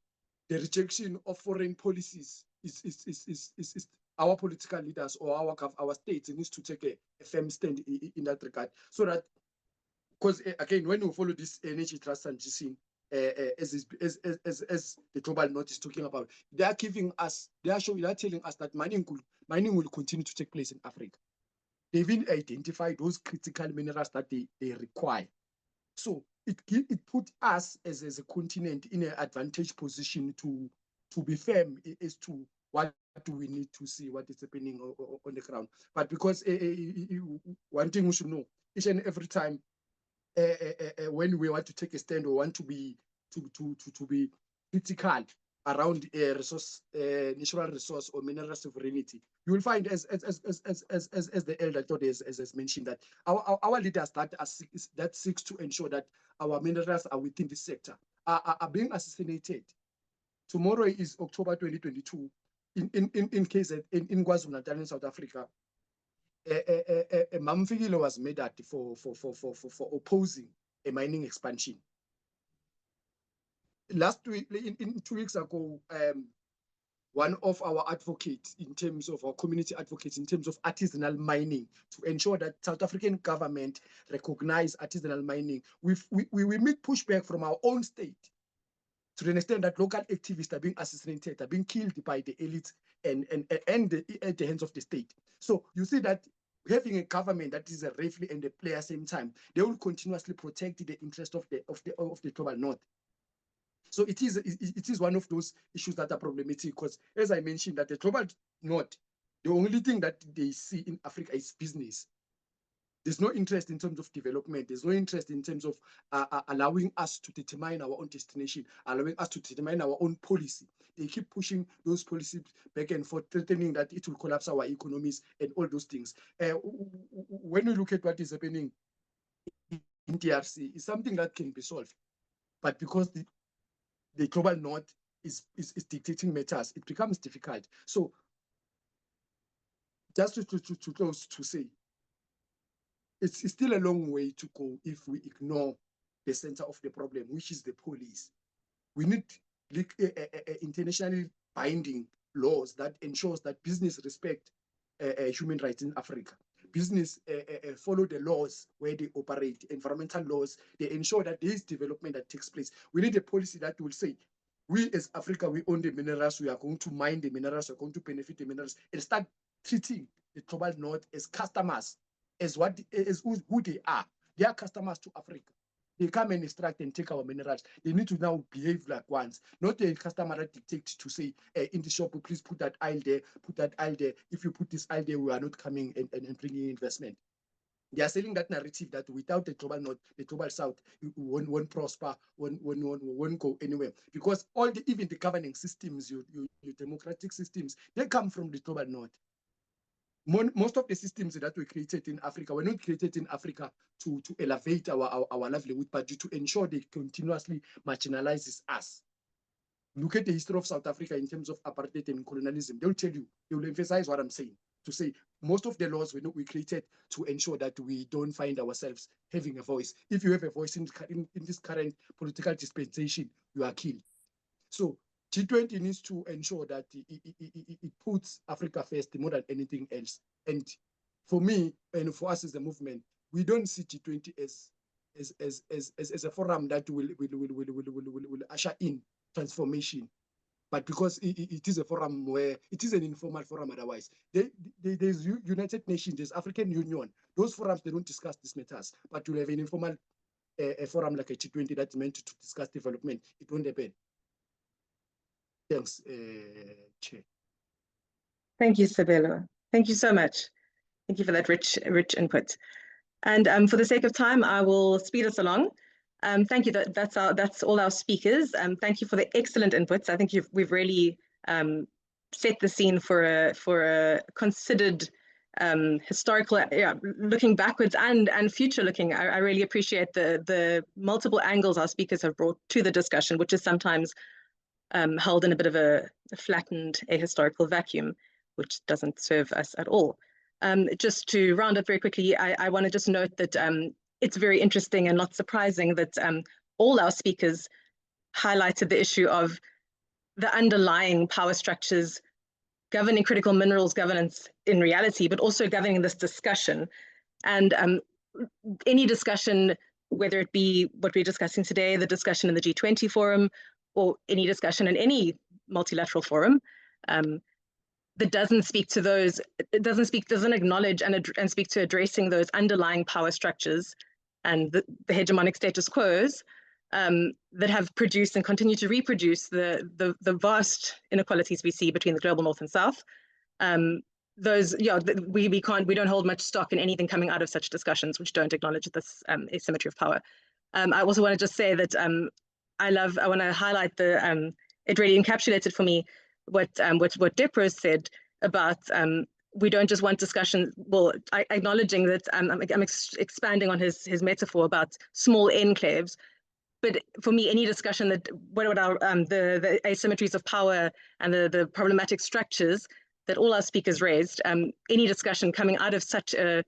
rejection of foreign policies is our political leaders or our states needs to take a firm stand in that regard. So that, because again, when we follow this energy transition, as the global north is talking about, they are telling us that mining will continue to take place in Africa. They even identify those critical minerals that they require. So it put us as a continent in an advantage position to be firm as to what do we need to see, what is happening on the ground. But because one thing we should know, each and every time when we want to take a stand or want to be critical around a resource, natural resource or mineral sovereignty, you will find, as the elder Tode has mentioned, that our leaders that seeks to ensure that our minerals are within this sector are being assassinated. Tomorrow is October 2022. In case in KwaZulu-Natal in South Africa, Mamfikile was made at for opposing a mining expansion. Last week, in 2 weeks ago, one of our advocates in terms of our community advocates in terms of artisanal mining to ensure that South African government recognize artisanal mining. We meet pushback from our own state to the extent that local activists are being assassinated, are being killed by the elites and at the hands of the state. So you see that having a government that is a referee and a player at the same time, they will continuously protect the interest of the global north. So it is one of those issues that are problematic, because as I mentioned, that the global north, the only thing that they see in Africa is business. There's no interest in terms of development. There's no interest in terms of allowing us to determine our own destination, allowing us to determine our own policy. They keep pushing those policies back and forth, threatening that it will collapse our economies and all those things. When we look at what is happening in DRC, it's something that can be solved. But because the global north is dictating matters, it becomes difficult. So just to close to say, it's still a long way to go if we ignore the center of the problem, which is the police. We need internationally binding laws that ensures that business respect human rights in Africa. Business follow the laws where they operate, environmental laws. They ensure that there is development that takes place. We need a policy that will say, we as Africa, we own the minerals, we are going to mine the minerals, we are going to benefit the minerals, and start treating the global north as customers, as who they are. They are customers to Africa. They come and extract and take our minerals. They need to now behave like ones, not a customer that dictates to say, in the shop, please put that aisle there, put that aisle there. If you put this aisle there, we are not coming and bringing investment. They are selling that narrative that without the global north, the global south, won't prosper, won't go anywhere. Because even the governing systems, your democratic systems, they come from the global north. Most of the systems that were created in Africa were not created in Africa to elevate our livelihood, but to ensure they continuously marginalizes us. Look at the history of South Africa in terms of apartheid and colonialism. They'll tell you, they will emphasize what I'm saying, to say most of the laws we created to ensure that we don't find ourselves having a voice. If you have a voice in this current political dispensation, you are killed. So G20 needs to ensure that it puts Africa first more than anything else. And for me, and for us as a movement, we don't see G20 as a forum that will usher in transformation. But because it is a forum where it is an informal forum otherwise. There's United Nations, there's African Union. Those forums, they don't discuss these matters. But you have an informal a forum like a G20 that's meant to discuss development. It won't happen. Thanks, Chair. Thank you, Sabelo. Thank you so much. Thank you for that rich input. And for the sake of time, I will speed us along. Thank you. That's all our speakers. Thank you for the excellent inputs. I think we've really set the scene for a considered historical, looking backwards and future looking. I really appreciate the multiple angles our speakers have brought to the discussion, which is sometimes held in a bit of a flattened ahistorical vacuum, which doesn't serve us at all. Just to round up very quickly, I want to just note that it's very interesting and not surprising that all our speakers highlighted the issue of the underlying power structures governing critical minerals governance in reality, but also governing this discussion. And any discussion, whether it be what we're discussing today, the discussion in the G20 forum, or any discussion in any multilateral forum, that doesn't speak to those, doesn't acknowledge and speak to addressing those underlying power structures and the hegemonic status quos that have produced and continue to reproduce the vast inequalities we see between the global north and south. Those, yeah, we don't hold much stock in anything coming out of such discussions which don't acknowledge this asymmetry of power. I also want to just say that I want to highlight it really encapsulated for me what Depro said about we don't just want discussion, well, acknowledging that I'm expanding on his metaphor about small enclaves. But for me, any discussion that what about the asymmetries of power and the problematic structures that all our speakers raised, any discussion coming out of such a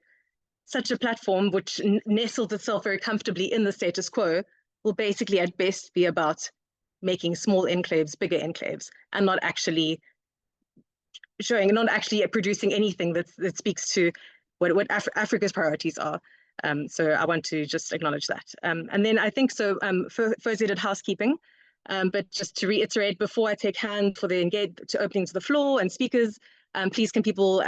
platform which nestled itself very comfortably in the status quo will basically at best be about making small enclaves bigger enclaves and not actually producing anything that speaks to what Africa's priorities are. So I want to just acknowledge that. And then I think so, first did housekeeping, but just to reiterate, before I take hand for the opening to the floor and speakers, please can people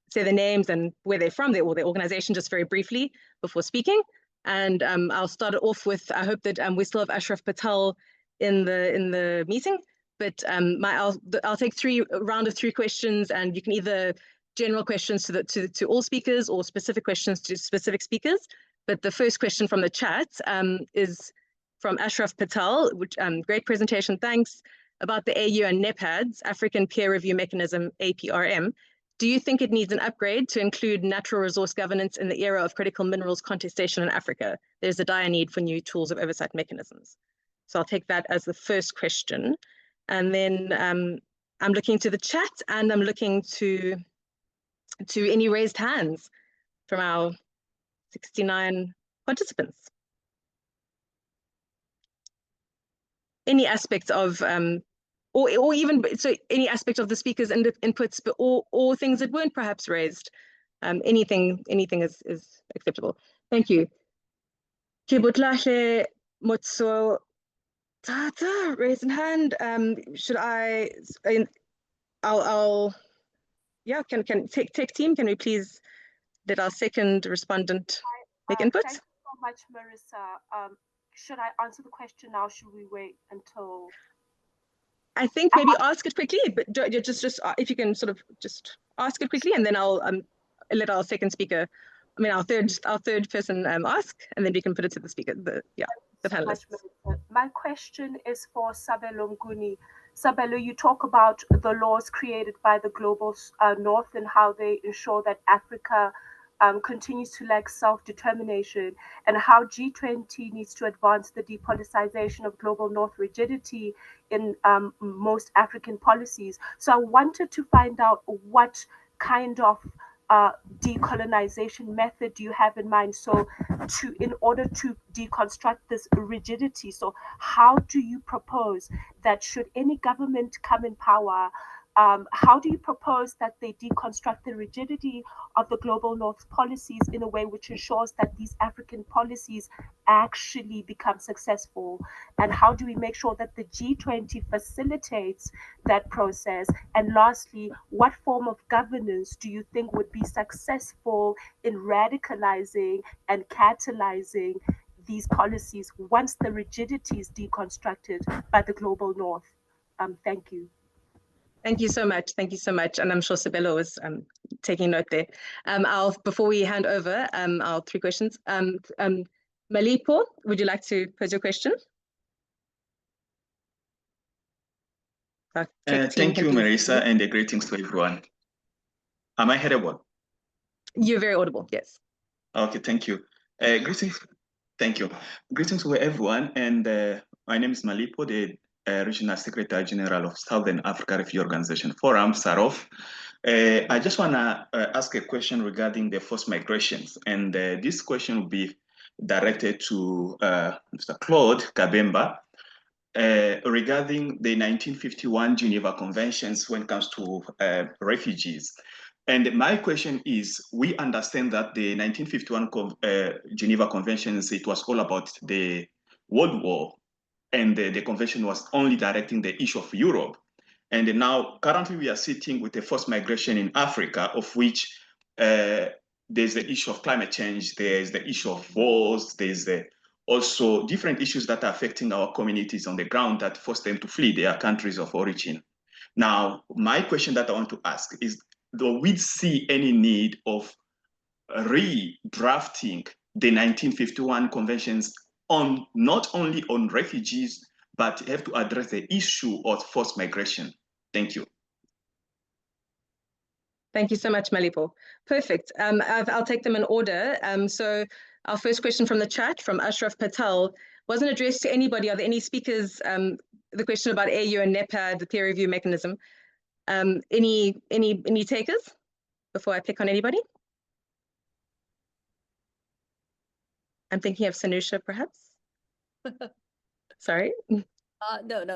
say their names and where they're from, or their organization, just very briefly before speaking. And I'll start it off with, I hope that we still have Ashraf Patel in the meeting, but I'll take a round of 3 questions, and you can either general questions to all speakers or specific questions to specific speakers. But the first question from the chat is from Ashraf Patel, which great presentation, thanks, about the AU and NEPAD's African Peer Review Mechanism, APRM. Do you think it needs an upgrade to include natural resource governance in the era of critical minerals contestation in Africa? There's a dire need for new tools of oversight mechanisms. So I'll take that as the first question. And then I'm looking to the chat, and I'm looking to any raised hands from our 69 participants. Any aspects of, or even, so any aspect of the speakers' inputs, but or things that weren't perhaps raised. Anything is acceptable. Thank you. Kibutlahle Motso Tata, raised hand. Should I'll yeah, can tech team, can we please let our second respondent make input? Thank you so much, Marissa. Should I answer the question now? Should we wait until? I think maybe ask it quickly, but just if you can sort of just ask it quickly, and then I'll let our second speaker, our third person ask, and then we can put it to the speaker, the panelists. My question is for Sabelo Nguni. Sabelo, you talk about the laws created by the global north and how they ensure that Africa continues to lack self-determination, and how G20 needs to advance the depoliticization of global north rigidity in most African policies. So I wanted to find out what kind of decolonization method do you have in mind, so in order to deconstruct this rigidity? So how do you propose that, should any government come in power, how do you propose that they deconstruct the rigidity of the global north policies in a way which ensures that these African policies actually become successful? And how do we make sure that the G20 facilitates that process? And lastly, what form of governance do you think would be successful in radicalizing and catalyzing these policies once the rigidity is deconstructed by the global north? Thank you. Thank you so much. Thank you so much. And I'm sure Sabelo is taking note there. Before we hand over our 3 questions, Malipo, would you like to pose your question? Thank you, Marissa, and greetings to everyone. Am I hearable? You're very audible, yes. Okay, thank you. Greetings. Thank you. Greetings to everyone. And my name is Malipo, the Regional Secretary General of Southern Africa Refugee Organization Forum, SAROF. I just want to ask a question regarding the forced migrations. And this question will be directed to Mr. Claude Kabemba regarding the 1951 Geneva Conventions when it comes to refugees. And my question is, we understand that the 1951 Geneva Conventions, it was all about the World War, and the convention was only directing the issue of Europe. And now currently we are sitting with a forced migration in Africa, of which there's the issue of climate change, there's the issue of wars, there's also different issues that are affecting our communities on the ground that force them to flee their countries of origin. Now, my question that I want to ask is, do we see any need of redrafting the 1951 conventions on not only on refugees, but have to address the issue of forced migration? Thank you. Thank you so much, Malipo. Perfect. I'll take them in order. So our first question from the chat from Ashraf Patel wasn't addressed to anybody. Are there any speakers? The question about AU and NEPAD, the peer review mechanism. Any takers before I pick on anybody? I'm thinking of Sanusha, perhaps. Sorry. No,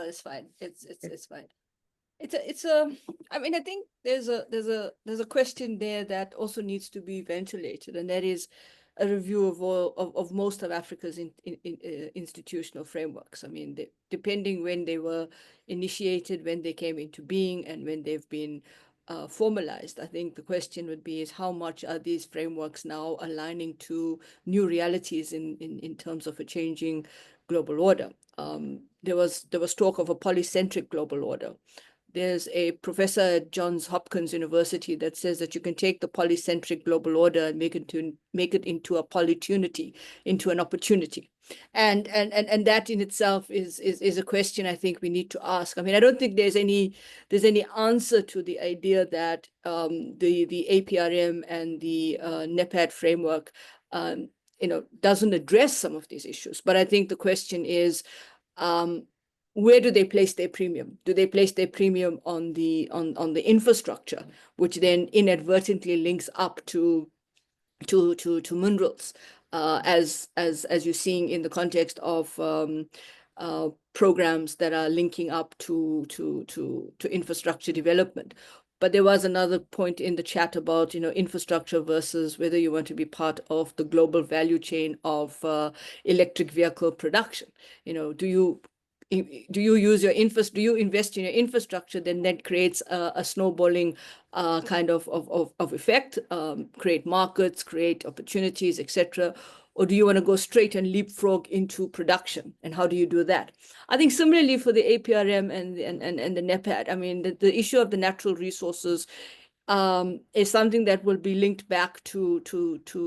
it's fine. It's fine. I mean, I think there's a question there that also needs to be ventilated, and that is a review of most of Africa's institutional frameworks. I mean, depending when they were initiated, when they came into being, and when they've been formalized, I think the question would be is how much are these frameworks now aligning to new realities in terms of a changing global order? There was talk of a polycentric global order. There's a professor at Johns Hopkins University that says that you can take the polycentric global order and make it into a polytunity, into an opportunity. And that in itself is a question I think we need to ask. I mean, I don't think there's any answer to the idea that the APRM and the NEPAD framework doesn't address some of these issues. But I think the question is, where do they place their premium? Do they place their premium on the infrastructure, which then inadvertently links up to minerals, as you're seeing in the context of programs that are linking up to infrastructure development? But there was another point in the chat about infrastructure versus whether you want to be part of the global value chain of electric vehicle production. Do you use your do you invest in your infrastructure, then that creates a snowballing kind of effect, create markets, create opportunities, etc. Or do you want to go straight and leapfrog into production? And how do you do that? I think similarly for the APRM and the NEPAD, I mean, the issue of the natural resources is something that will be linked back to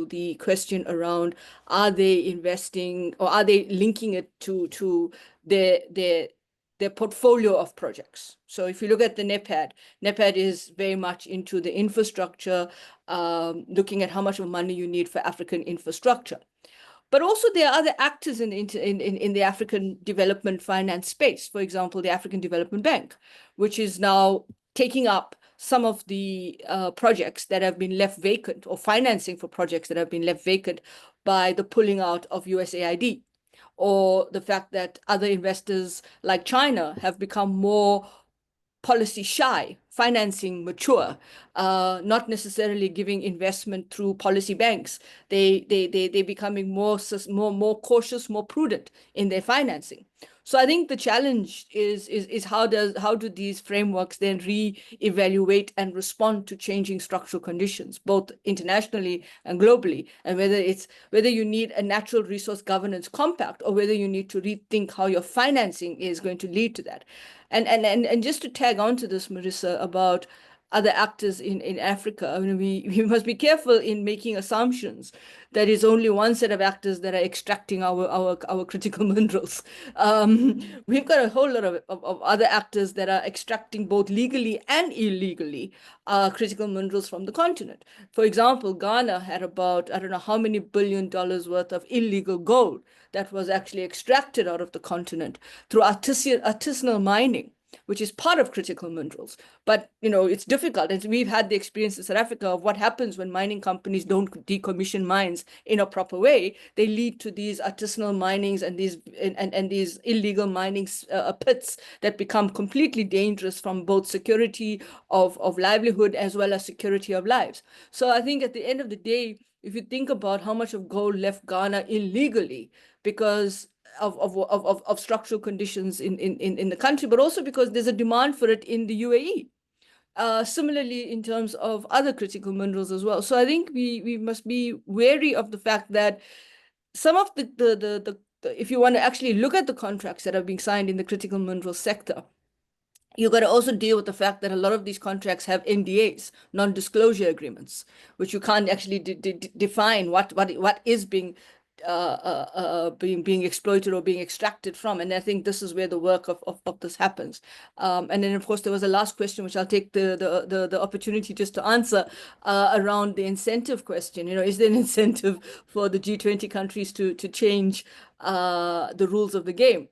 the question around, are they investing or are they linking it to their portfolio of projects? So if you look at the NEPAD is very much into the infrastructure, looking at how much money you need for African infrastructure. But also there are other actors in the African development finance space. For example, the African Development Bank, which is now taking up some of the projects that have been left vacant, or financing for projects that have been left vacant by the pulling out of USAID, or the fact that other investors like China have become more policy shy, financing mature, not necessarily giving investment through policy banks. They're becoming more cautious, more prudent in their financing. So I think the challenge is how do these frameworks then re-evaluate and respond to changing structural conditions, both internationally and globally, and whether you need a natural resource governance compact or whether you need to rethink how your financing is going to lead to that. And just to tag on to this, Marissa, about other actors in Africa, I mean, we must be careful in making assumptions that is only one set of actors that are extracting our critical minerals. We've got a whole lot of other actors that are extracting both legally and illegally critical minerals from the continent. For example, Ghana had about, I don't know how many $1 billion worth of illegal gold that was actually extracted out of the continent through artisanal mining, which is part of critical minerals. But, it's difficult. And we've had the experience in South Africa of what happens when mining companies don't decommission mines in a proper way. They lead to these artisanal minings and these illegal mining pits that become completely dangerous from both security of livelihood as well as security of lives. So I think at the end of the day, if you think about how much of gold left Ghana illegally because of structural conditions in the country, but also because there's a demand for it in the UAE. Similarly, in terms of other critical minerals as well. So I think we must be wary of the fact that some of the if you want to actually look at the contracts that are being signed in the critical mineral sector, you've got to also deal with the fact that a lot of these contracts have NDAs, non-disclosure agreements, which you can't actually define what is being being exploited or being extracted from. And I think this is where the work of this happens. And then, of course, there was a last question, which I'll take the opportunity just to answer around the incentive question. You know, is there an incentive for the G20 countries to change the rules of the game?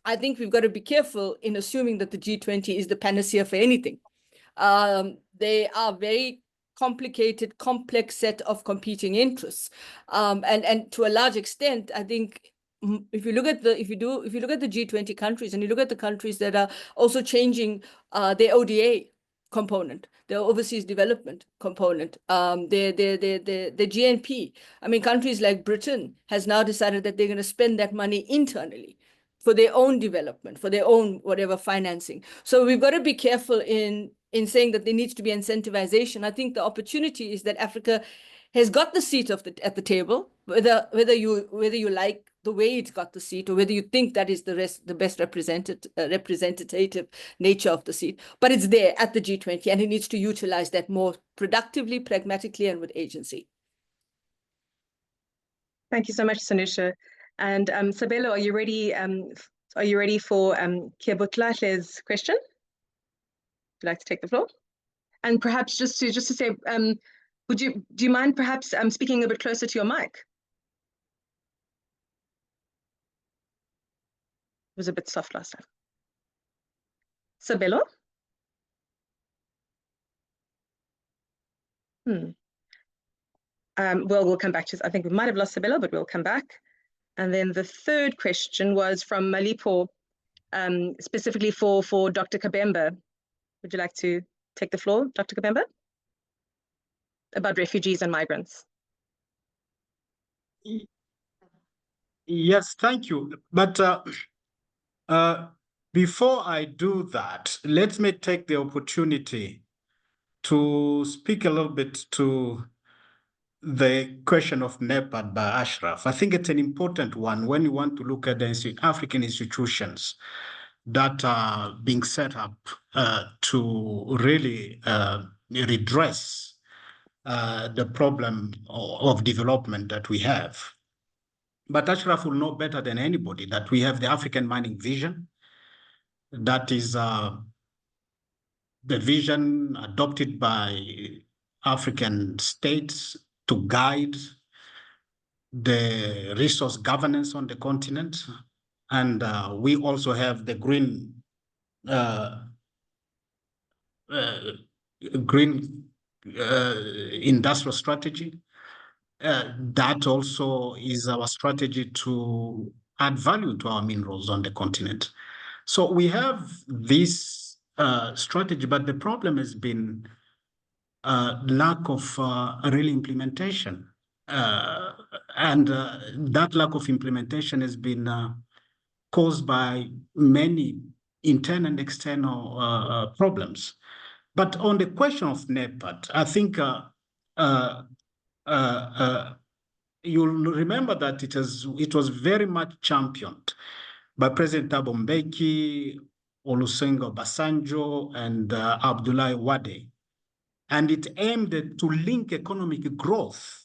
I think we've got to be careful in assuming that the G20 is the panacea for anything. They are very complicated, complex set of competing interests, and to a large extent, I think if you look at the G20 countries and you look at the countries that are also changing their ODA component, their overseas development component, their GNP. I mean, countries like Britain has now decided that they're going to spend that money internally for their own development, for their own whatever financing. So we've got to be careful in saying that there needs to be incentivization. I think the opportunity is that Africa has got the seat at the table, whether you like the way it's got the seat or whether you think that is the best representative nature of the seat, but it's there at the G20 and it needs to utilize that more productively, pragmatically, and with agency. Thank you so much, Sanusha. And Sabelo, are you ready? Are you ready for Kebutla's question? Would you like to take the floor? And perhaps just to say, do you mind perhaps speaking a bit closer to your mic? It was a bit soft last time. Sabelo? Well, we'll come back to this. I think we might have lost Sabelo, but we'll come back. And then the third question was from Malipo, specifically for Dr. Kabemba. Would you like to take the floor, Dr. Kabemba? About refugees and migrants. Yes, thank you. But before I do that, let me take the opportunity to speak a little bit to the question of NEPAD by Ashraf. I think it's an important one when you want to look at the African institutions that are being set up to really redress the problem of development that we have. But Ashraf will know better than anybody that we have the African mining vision. That is the vision adopted by African states to guide the resource governance on the continent. And we also have the green industrial strategy. That also is our strategy to add value to our minerals on the continent. So we have this strategy, but the problem has been lack of real implementation. And that lack of implementation has been caused by many internal and external problems. But on the question of NEPAD, I think you'll remember that it was very much championed by President Thabo Mbeki, Olusegun Obasanjo, and Abdoulaye Wade. And it aimed to link economic growth,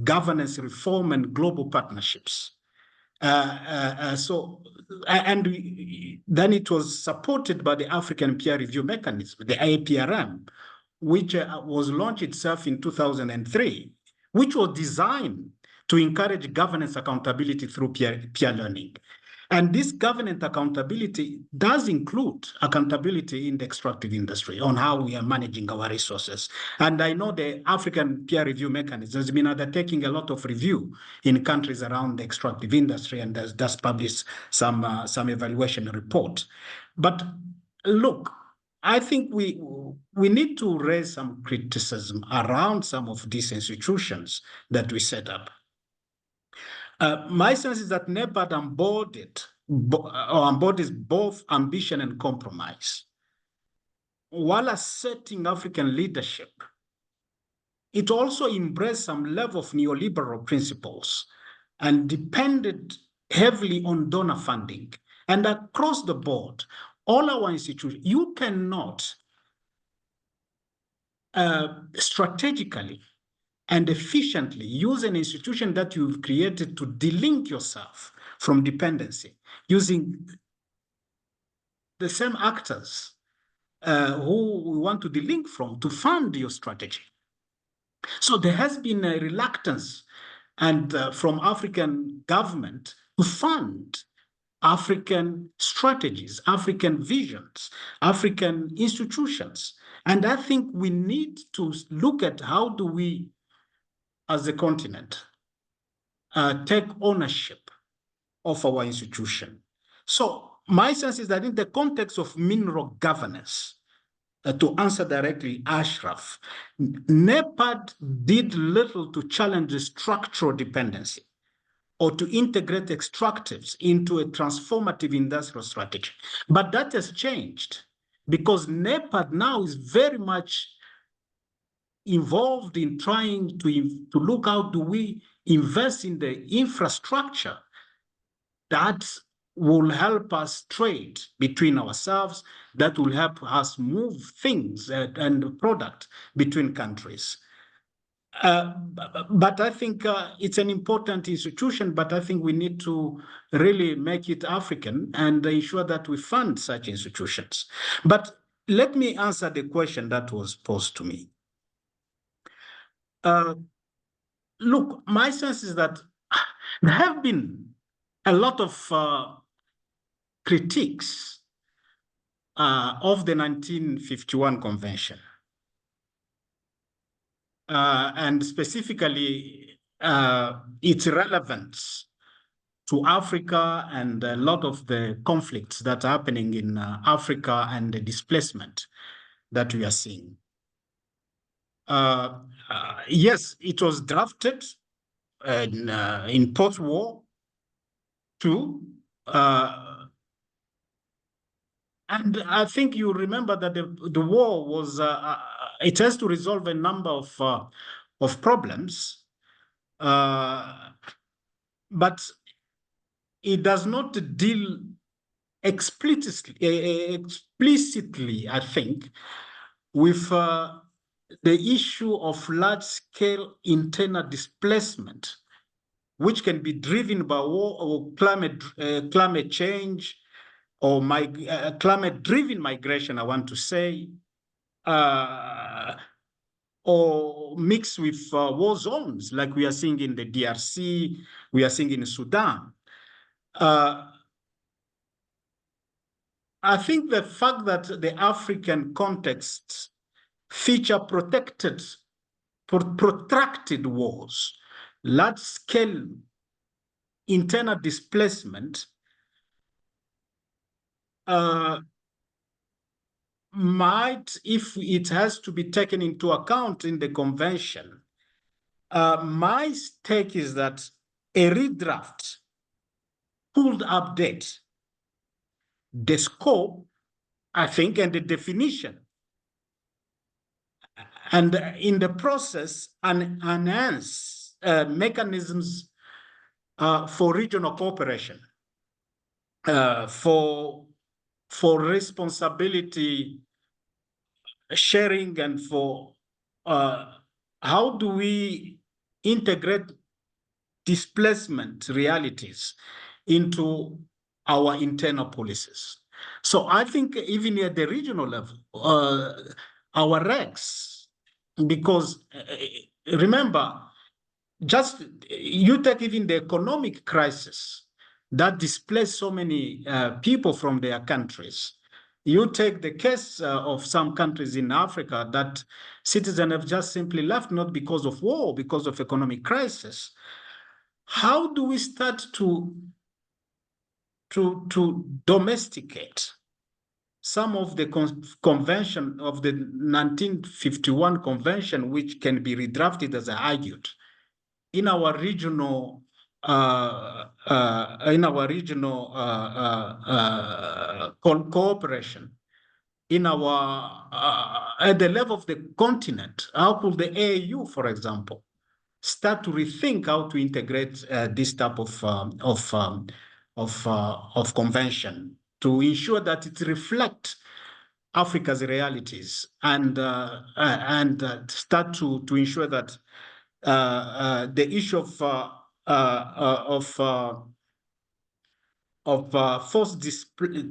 governance reform, and global partnerships. Then it was supported by the African Peer Review Mechanism, the APRM, which was launched itself in 2003, which was designed to encourage governance accountability through peer learning. And this governance accountability does include accountability in the extractive industry on how we are managing our resources. And I know the African Peer Review Mechanism has been undertaking a lot of review in countries around the extractive industry and has just published some evaluation report. But look, I think we need to raise some criticism around some of these institutions that we set up. My sense is that NEPAD embodies both ambition and compromise. while asserting African leadership, it also embraced some level of neoliberal principles and depended heavily on donor funding. And across the board, all our institutions, you cannot strategically and efficiently use an institution that you've created to delink yourself from dependency using the same actors who we want to delink from to fund your strategy. So there has been a reluctance and from African government to fund African strategies, African visions, African institutions. And I think we need to look at how do we, as a continent, take ownership of our institution. So my sense is that in the context of mineral governance, to answer directly, Ashraf, NEPAD did little to challenge the structural dependency or to integrate extractives into a transformative industrial strategy. But that has changed because NEPAD now is very much involved in trying to look how do we invest in the infrastructure that will help us trade between ourselves, that will help us move things and product between countries. But I think it's an important institution, but I think we need to really make it African and ensure that we fund such institutions. But let me answer the question that was posed to me. Look, my sense is that there have been a lot of critiques of the 1951 Convention. And specifically its relevance to Africa and a lot of the conflicts that are happening in Africa and the displacement that we are seeing. Yes, it was drafted in post-war too. And I think you remember that the war was, it has to resolve a number of problems, but it does not deal explicitly, I think, with the issue of large-scale internal displacement, which can be driven by war or climate change, or climate-driven migration, I want to say, or mixed with war zones, like we are seeing in the DRC, we are seeing in Sudan. I think the fact that the African context feature protracted wars, large-scale internal displacement, might, if it has to be taken into account in the convention, my take is that a redraft could update the scope, I think, and the definition, and in the process, enhance mechanisms for regional cooperation, for responsibility sharing, and for how do we integrate displacement realities into our internal policies. So I think even at the regional level, our regs, because remember, just you take even the economic crisis that displaced so many people from their countries. You take the case of some countries in Africa that citizens have just simply left, not because of war, because of economic crisis. How do we start to domesticate some of the convention of the 1951 convention, which can be redrafted, as I argued, in our regional cooperation, in our at the level of the continent? How could the AU, for example, start to rethink how to integrate this type of convention to ensure that it reflects Africa's realities and start to ensure that the issue of forced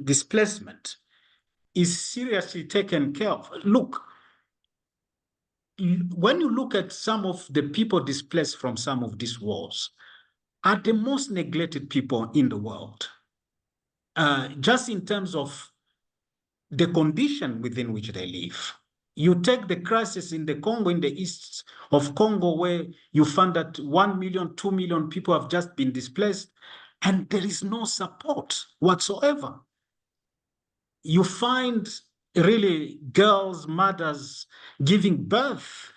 displacement is seriously taken care of. Look, when you look at some of the people displaced from some of these wars, are the most neglected people in the world, just in terms of the condition within which they live. You take the crisis in the Congo, in the east of Congo, where you find that 1 million, 2 million people have just been displaced, and there is no support whatsoever. You find really girls, mothers giving birth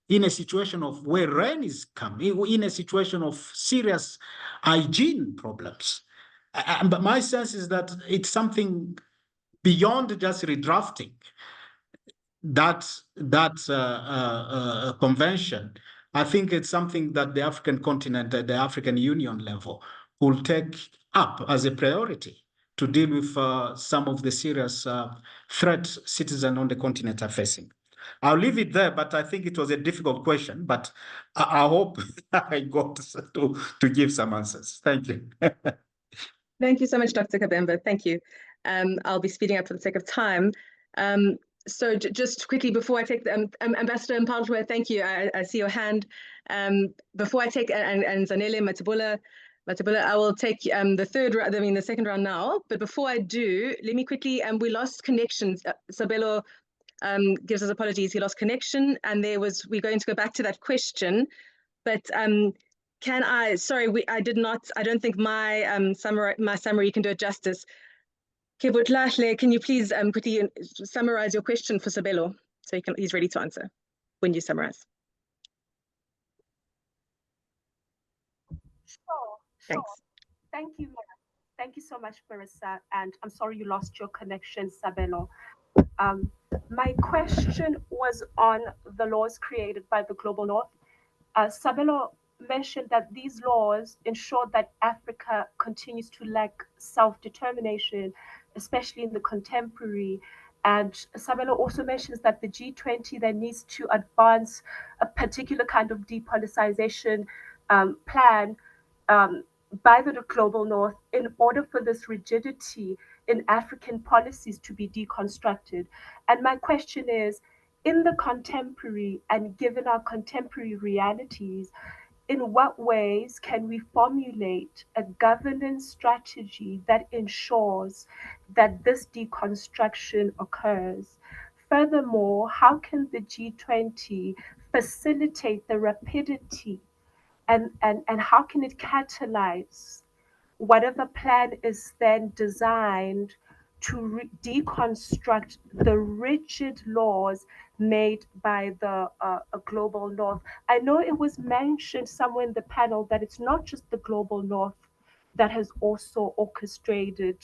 in a situation of where rain is coming, in a situation of serious hygiene problems. But my sense is that it's something beyond just redrafting that convention. I think it's something that the African continent, at the African Union level, will take up as a priority to deal with some of the serious threats citizens on the continent are facing. I'll leave it there, but I think it was a difficult question, but I hope I got to give some answers. Thank you. Thank you so much, Dr. Kabemba. Thank you. I'll be speeding up for the sake of time. So just quickly before I take the Ambassador Mpaltwe, thank you. I see your hand. Before I take and Zanele Matibola, I will take the second round now. But before I do, let me quickly. We lost connections. Sabelo gives us apologies. He lost connection, and we're going to go back to that question. But can I? Sorry, I did not. I don't think my summary can do it justice. Kebutlahle, can you please quickly summarize your question for Sabelo, so he's ready to answer when you summarize. Sure. Thanks. Thank you, Mara. Thank you so much, Marissa. And I'm sorry you lost your connection, Sabelo. My question was on the laws created by the Global North. Sabelo mentioned that these laws ensure that Africa continues to lack self-determination, especially in the contemporary. And Sabelo also mentions that the G20 then needs to advance a particular kind of depoliticization plan by the Global North in order for this rigidity in African policies to be deconstructed. And my question is, in the contemporary and given our contemporary realities, in what ways can we formulate a governance strategy that ensures that this deconstruction occurs? Furthermore, how can the G20 facilitate the rapidity and how can it catalyze whatever plan is then designed to deconstruct the rigid laws made by the Global North? I know it was mentioned somewhere in the panel that it's not just the Global North that has also orchestrated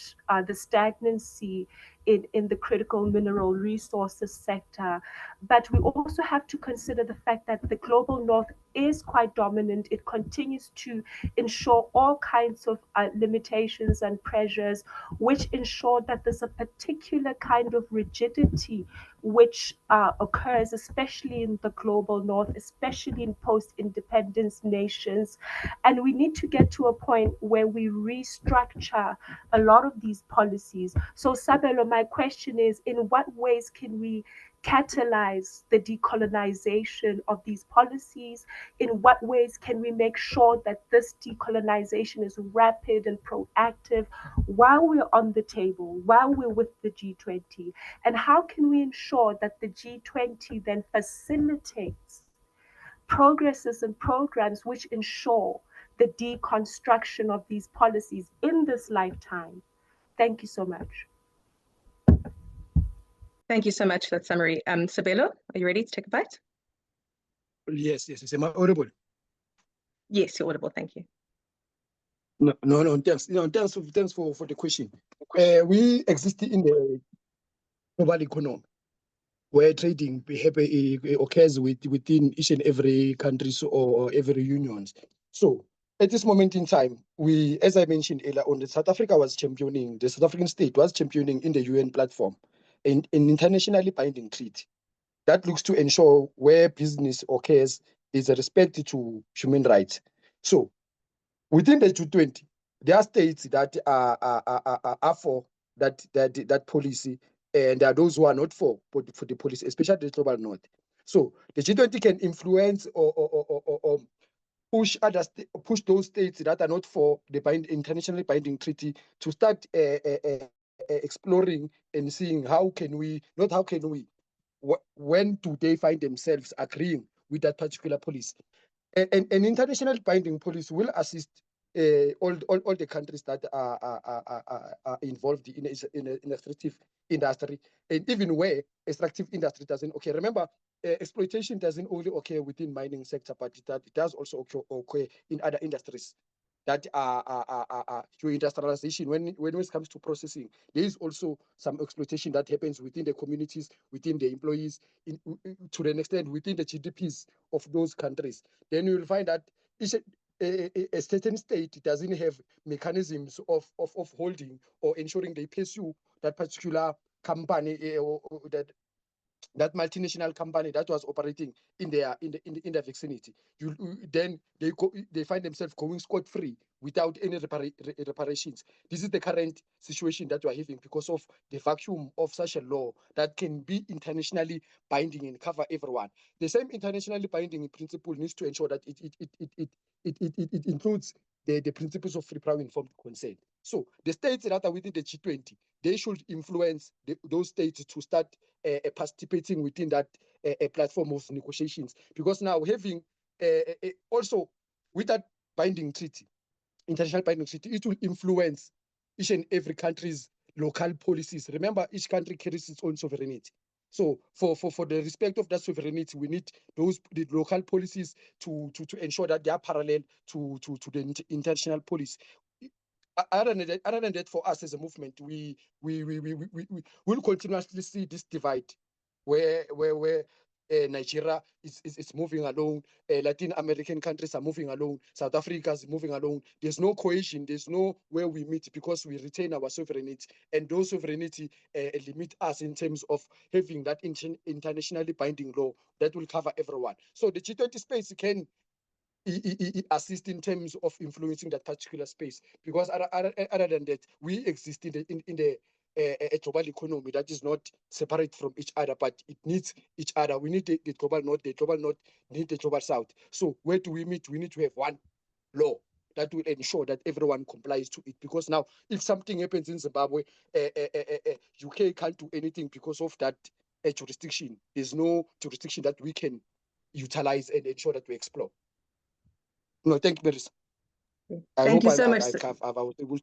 the stagnancy in the critical mineral resources sector. But we also have to consider the fact that the Global North is quite dominant. It continues to ensure all kinds of limitations and pressures, which ensure that there's a particular kind of rigidity which occurs, especially in the Global North, especially in post-independence nations. And we need to get to a point where we restructure a lot of these policies. So Sabelo, my question is, in what ways can we catalyze the decolonization of these policies? In what ways can we make sure that this decolonization is rapid and proactive while we're on the table, while we're with the G20? And how can we ensure that the G20 then facilitates progresses and programs which ensure the deconstruction of these policies in this lifetime? Thank you so much. Thank you so much for that summary. Sabelo, are you ready to take a bite? Yes. Am I audible? Yes, you're audible. Thank you. No, thanks. Thanks for the question. We exist in the global economy, where trading occurs within each and every country or every unions. So at this moment in time, we, as I mentioned earlier on, South Africa was championing, the South African state was championing in the UN platform, an internationally binding treaty that looks to ensure where business occurs is a respect to human rights. So within the G20, there are states that are for that policy, and there are those who are not for the policy, especially the global north. So the G20 can influence or push those states that are not for the internationally binding treaty to start exploring and seeing when do they find themselves agreeing with that particular policy. An international binding policy will assist all the countries that are involved in extractive industry, and even where extractive industry doesn't occur. Remember, exploitation doesn't only occur within mining sector, but it does also occur in other industries that are through industrialization. When it comes to processing, there is also some exploitation that happens within the communities, within the employees, to an extent within the GDPs of those countries. Then you will find that a certain state doesn't have mechanisms of holding or ensuring they pursue that particular company or that multinational company that was operating in their vicinity. Then they find themselves going scot-free without any reparations. This is the current situation that we're having because of the vacuum of such a law that can be internationally binding and cover everyone. The same internationally binding principle needs to ensure that it includes the principles of free, prior, informed consent. So the states that are within the G20, they should influence those states to start participating within that platform of negotiations. Because now having also with that binding treaty, international binding treaty, it will influence each and every country's local policies. Remember, each country carries its own sovereignty. So for the respect of that sovereignty, we need the local policies to ensure that they are parallel to the international policy. Other than that, for us as a movement, we will continuously see this divide where Nigeria is moving alone, Latin American countries are moving alone, South Africa is moving alone. There's no cohesion, there's no where we meet because we retain our sovereignty, and those sovereignty limit us in terms of having that internationally binding law that will cover everyone. So the G20 space can assist in terms of influencing that particular space, because other than that, we exist in the a global economy that is not separate from each other, but it needs each other. We need the global north need the global south. So where do we meet? We need to have one law that will ensure that everyone complies to it, because now if something happens in Zimbabwe, UK can't do anything because of that jurisdiction. There's no jurisdiction that we can utilize and ensure that we explore. No, thank you, Marissa. Thank you so much. I was able.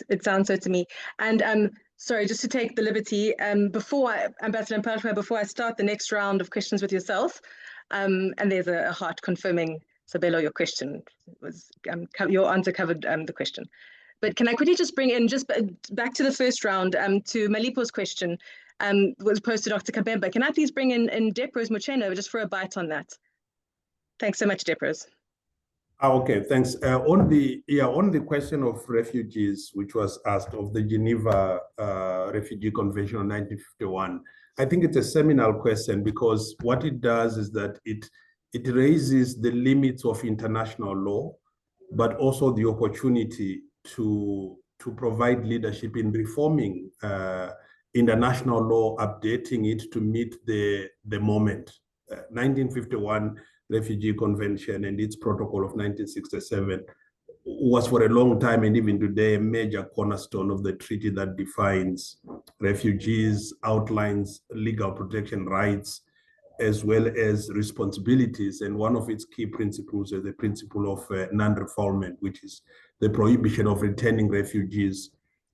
It sounds so to me. And sorry, just to take the liberty, Ambassador Mphahlwa, before I start the next round of questions with yourself, and there's a heart confirming, Sabelo, your question was your answer covered the question. But can I quickly just bring in, just back to the first round, to Malipo's question, was posed to Dr. Kabemba. Can I please bring in Deprose Mucheno just for a bite on that? Thanks so much, Deprose. Okay, thanks. On the question of refugees, which was asked of the Geneva Refugee Convention of 1951, I think it's a seminal question, because what it does is that it raises the limits of international law, but also the opportunity to provide leadership in reforming international law, updating it to meet the moment. 1951 Refugee Convention and its protocol of 1967 was for a long time, and even today, a major cornerstone of the treaty that defines refugees, outlines legal protection rights, as well as responsibilities. And one of its key principles is the principle of non-refoulement, which is the prohibition of returning refugees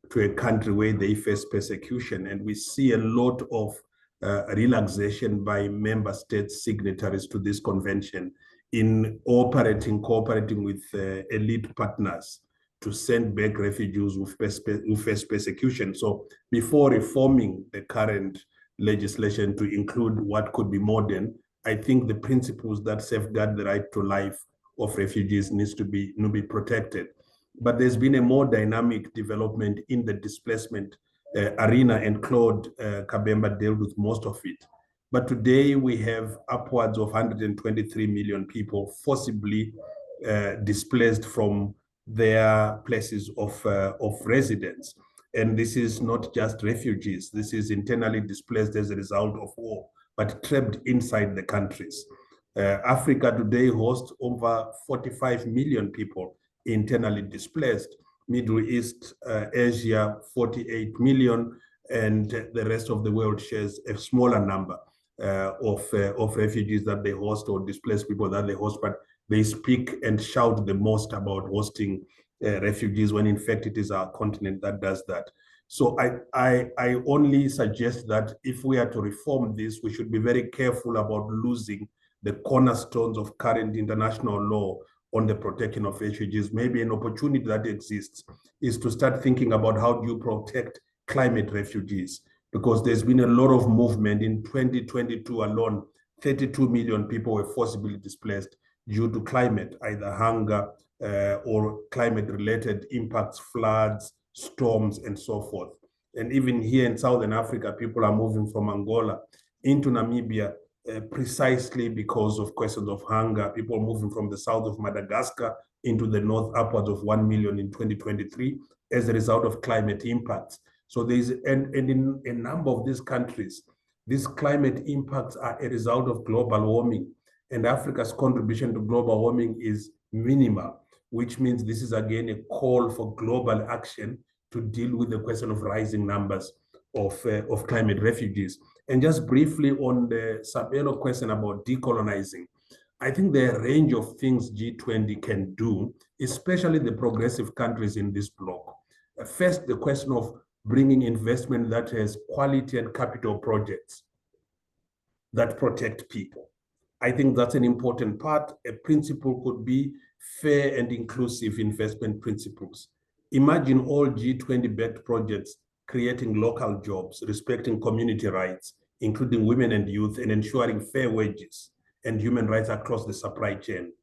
to a country where they face persecution. And we see a lot of relaxation by member states signatories to this convention in cooperating with elite partners to send back refugees who face persecution. So before reforming the current legislation to include what could be modern, I think the principles that safeguard the right to life of refugees needs to be protected. But there's been a more dynamic development in the displacement arena, and Claude Kabemba dealt with most of it. But today we have upwards of 123 million people forcibly displaced from their places of residence. And this is not just refugees. This is internally displaced as a result of war, but trapped inside the countries. Africa today hosts over 45 million people internally displaced. Middle East, Asia, 48 million, and the rest of the world shares a smaller number of refugees that they host, or displaced people that they host, but they speak and shout the most about hosting refugees, when in fact it is our continent that does that. So I only suggest that if we are to reform this, we should be very careful about losing the cornerstones of current international law on the protection of refugees. Maybe an opportunity that exists is to start thinking about how do you protect climate refugees, because there's been a lot of movement. In 2022 alone, 32 million people were forcibly displaced due to climate, either hunger or climate-related impacts, floods, storms, and so forth. And even here in Southern Africa, people are moving from Angola into Namibia precisely because of questions of hunger. People moving from the south of Madagascar into the north, upwards of 1 million in 2023 as a result of climate impacts. So there's, and in a number of these countries, these climate impacts are a result of global warming, and Africa's contribution to global warming is minimal, which means this is again a call for global action to deal with the question of rising numbers of climate refugees. And just briefly on the Sabelo question about decolonizing, I think there are a range of things G20 can do, especially the progressive countries in this bloc. First, the question of bringing investment that has quality and capital projects that protect people. I think that's an important part. A principle could be fair and inclusive investment principles. Imagine all G20-backed projects creating local jobs, respecting community rights, including women and youth, and ensuring fair wages and human rights across the supply chain.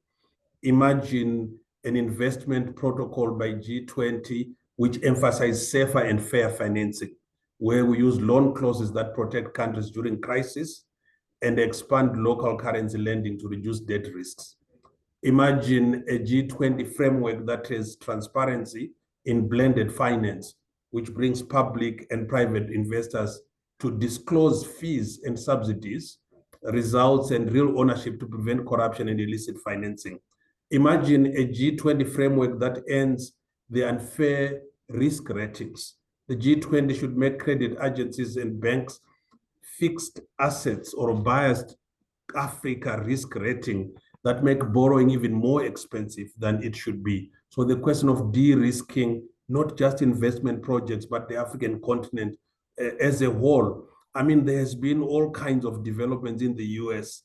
Imagine an investment protocol by G20 which emphasizes safer and fair financing, where we use loan clauses that protect countries during crisis and expand local currency lending to reduce debt risks. Imagine a G20 framework that has transparency in blended finance, which brings public and private investors to disclose fees and subsidies, results, and real ownership to prevent corruption and illicit financing. Imagine a G20 framework that ends the unfair risk ratings. The G20 should make credit agencies and banks fixed assets or biased Africa risk rating that make borrowing even more expensive than it should be. So the question of de-risking not just investment projects, but the African continent as a whole. I mean, there has been all kinds of developments in the US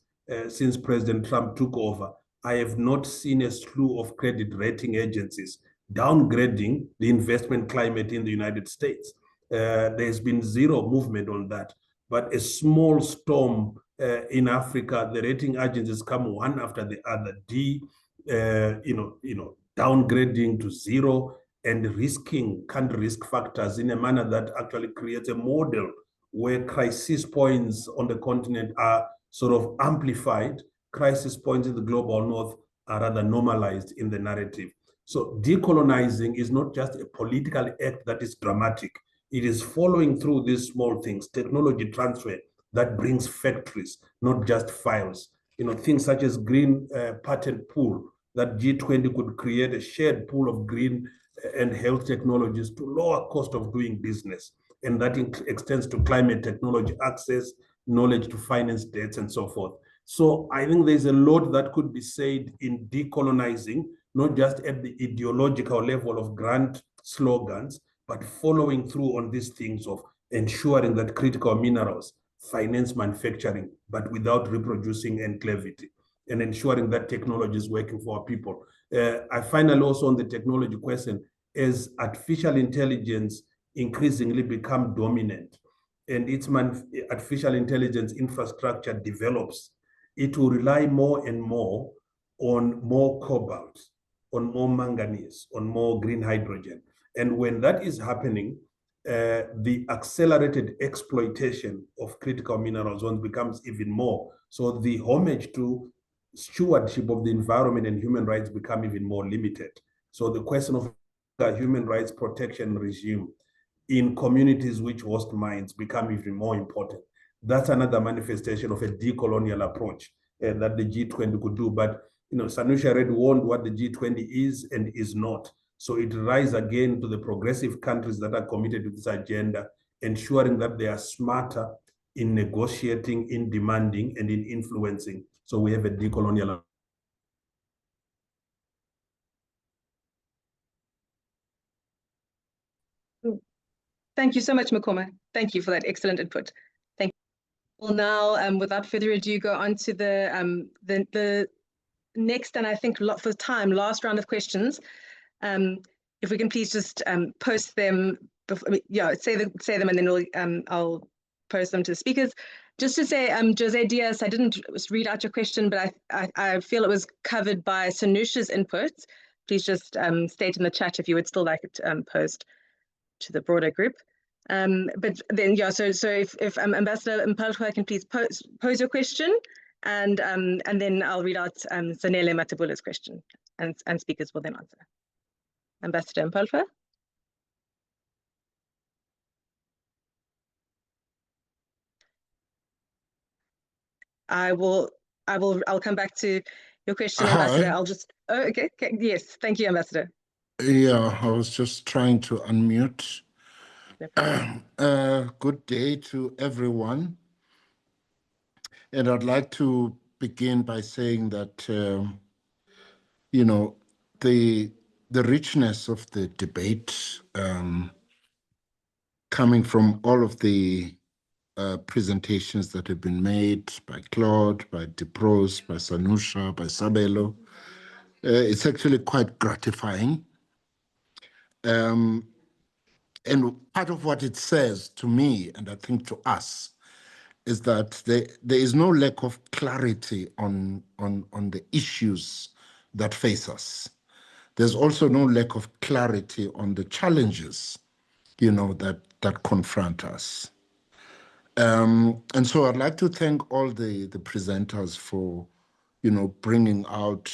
since President Trump took over. I have not seen a slew of credit rating agencies downgrading the investment climate in the United States. There's been zero movement on that. But a small storm in Africa, the rating agencies come one after the other, downgrading to zero and risking country risk factors in a manner that actually creates a model where crisis points on the continent are sort of amplified, crisis points in the global north are rather normalized in the narrative. So decolonizing is not just a political act that is dramatic. It is following through these small things, technology transfer that brings factories, not just files. Things such as green patent pool, that G20 could create a shared pool of green and health technologies to lower cost of doing business. And that extends to climate technology access, knowledge to finance debts, and so forth. So I think there's a lot that could be said in decolonizing, not just at the ideological level of grand slogans, but following through on these things of ensuring that critical minerals finance manufacturing, but without reproducing enclavity, and ensuring that technology is working for our people. I finally also on the technology question, as artificial intelligence increasingly become dominant and its artificial intelligence infrastructure develops, it will rely more and more on more cobalt, on more manganese, on more green hydrogen. And when that is happening, the accelerated exploitation of critical minerals becomes even more. So the homage to stewardship of the environment and human rights become even more limited. So the question of the human rights protection regime in communities which host mines become even more important. That's another manifestation of a decolonial approach that the G20 could do. But Sanusha already warned what the G20 is and is not. So it rises again to the progressive countries that are committed to this agenda, ensuring that they are smarter in negotiating, in demanding, and in influencing. So we have a decolonial. Thank you so much, Makoma. Thank you for that excellent input. Thank you. We'll now, without further ado, go on to the next, and I think for time, last round of questions. If we can please just post them, say them, and then I'll post them to the speakers. Just to say, Jose Diaz, I didn't read out your question, but I feel it was covered by Sanusha's input. Please just state in the chat if you would still like it posed to the broader group. But then, so if Ambassador Mphalwa can please pose your question, and then I'll read out Zanele Matabula's question, and speakers will then answer. Ambassador Mphalwa. I'll come back to your question, Ambassador. Hi. I'll just, okay, yes, thank you, Ambassador. Yeah, I was just trying to unmute. Good day to everyone. And I'd like to begin by saying that, the richness of the debate coming from all of the presentations that have been made by Claude, by Diprose, by Sanusha, by Sabelo, it's actually quite gratifying. And part of what it says to me, and I think to us, is that there is no lack of clarity on the issues that face us. There's also no lack of clarity on the challenges, that confront us. And so I'd like to thank all the presenters for, bringing out,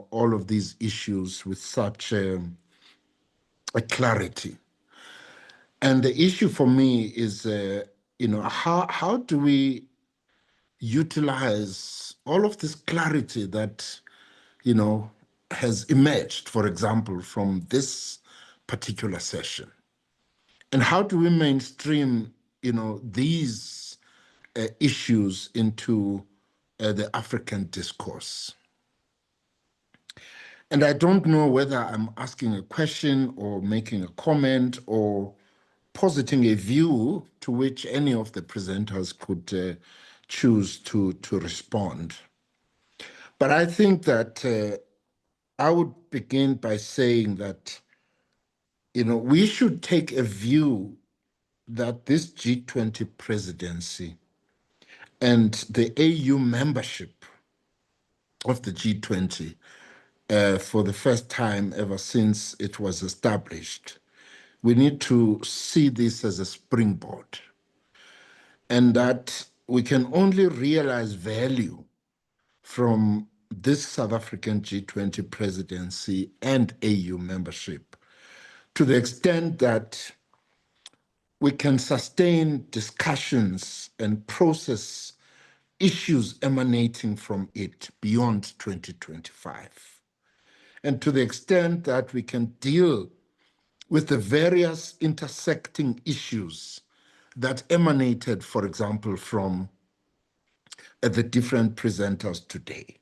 all of these issues with such a clarity. And the issue for me is, how do we utilize all of this clarity that, has emerged, for example, from this particular session? And how do we mainstream, these issues into the African discourse? And I don't know whether I'm asking a question or making a comment or positing a view to which any of the presenters could choose to respond. But I think that I would begin by saying that, we should take a view that this G20 presidency and the AU membership of the G20 for the first time ever since it was established, we need to see this as a springboard, and that we can only realize value from this South African G20 presidency and AU membership to the extent that we can sustain discussions and process issues emanating from it beyond 2025. And to the extent that we can deal with the various intersecting issues that emanated, for example, from the different presenters today.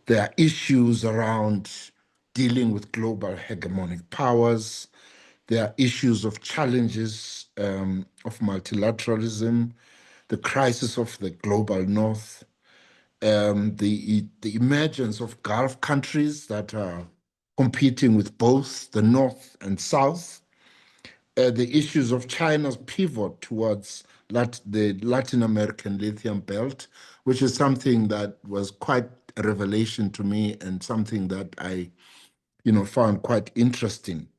There are issues around dealing with global hegemonic powers. There are issues of challenges of multilateralism, the crisis of the global north, the emergence of Gulf countries that are competing with both the North and South, the issues of China's pivot towards the Latin American lithium belt, which is something that was quite a revelation to me and something that I, found quite interesting.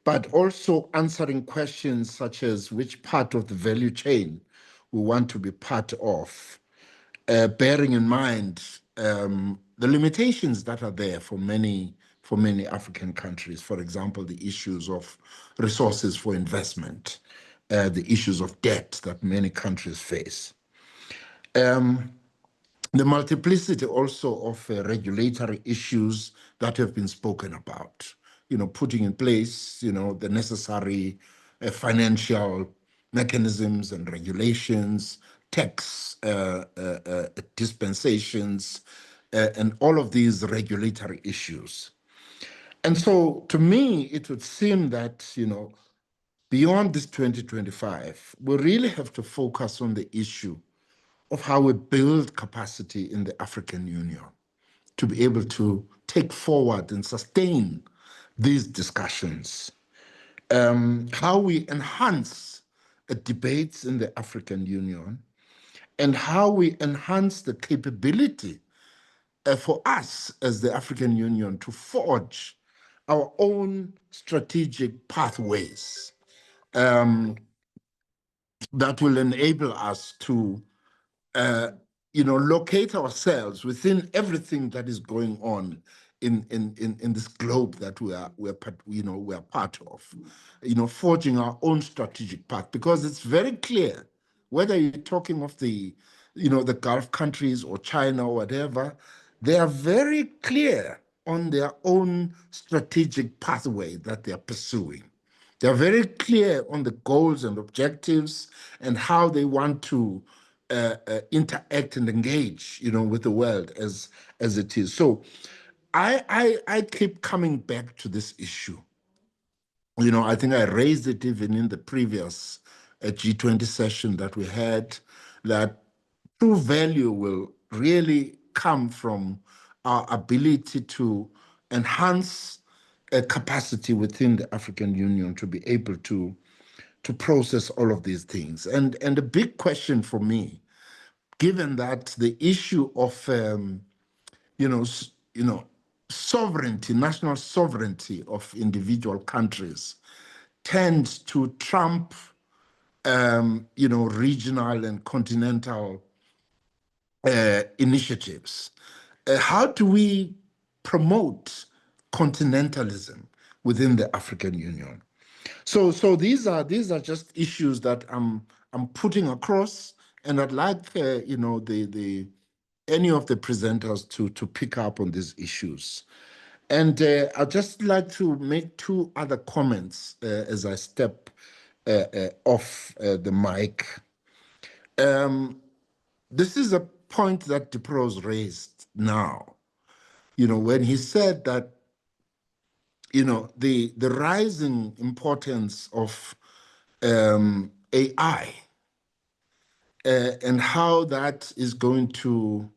But also answering questions such as which part of the value chain we want to be part of, bearing in mind the limitations that are there for many African countries. For example, the issues of resources for investment, the issues of debt that many countries face. The multiplicity also of regulatory issues that have been spoken about, putting in place, the necessary financial mechanisms and regulations, tax dispensations, and all of these regulatory issues. And so to me, it would seem that, beyond this 2025, we really have to focus on the issue of how we build capacity in the African Union to be able to take forward and sustain these discussions, how we enhance debates in the African Union, and how we enhance the capability for us as the African Union to forge our own strategic pathways that will enable us to locate ourselves within everything that is going on in this globe that we're part of, forging our own strategic path, because it's very clear, whether you're talking of the Gulf countries or China or whatever, they are very clear on their own strategic pathway that they are pursuing. They're very clear on the goals and objectives and how they want to interact and engage, with the world as it is. So I keep coming back to this issue. I think I raised it even in the previous G20 session that we had, that true value will really come from our ability to enhance a capacity within the African Union to be able to process all of these things. And the big question for me, given that the issue of sovereignty, national sovereignty of individual countries tends to trump regional and continental initiatives. How do we promote continentalism within the African Union? So these are just issues that I'm putting across, and I'd like any of the presenters to pick up on these issues. And I'd just like to make two other comments as I step off the mic. This is a point that Dipros raised now, when he said that the rising importance of AI and how that is going to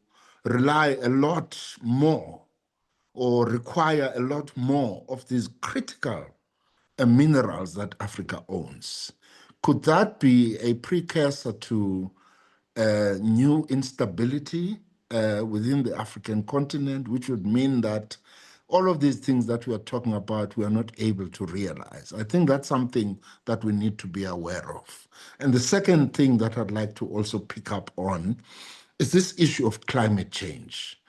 rely a lot more or require a lot more of these critical minerals that Africa owns. Could that be a precursor to new instability within the African continent, which would mean that all of these things that we are talking about, we are not able to realize? I think that's something that we need to be aware of. And the second thing that I'd like to also pick up on is this issue of climate change.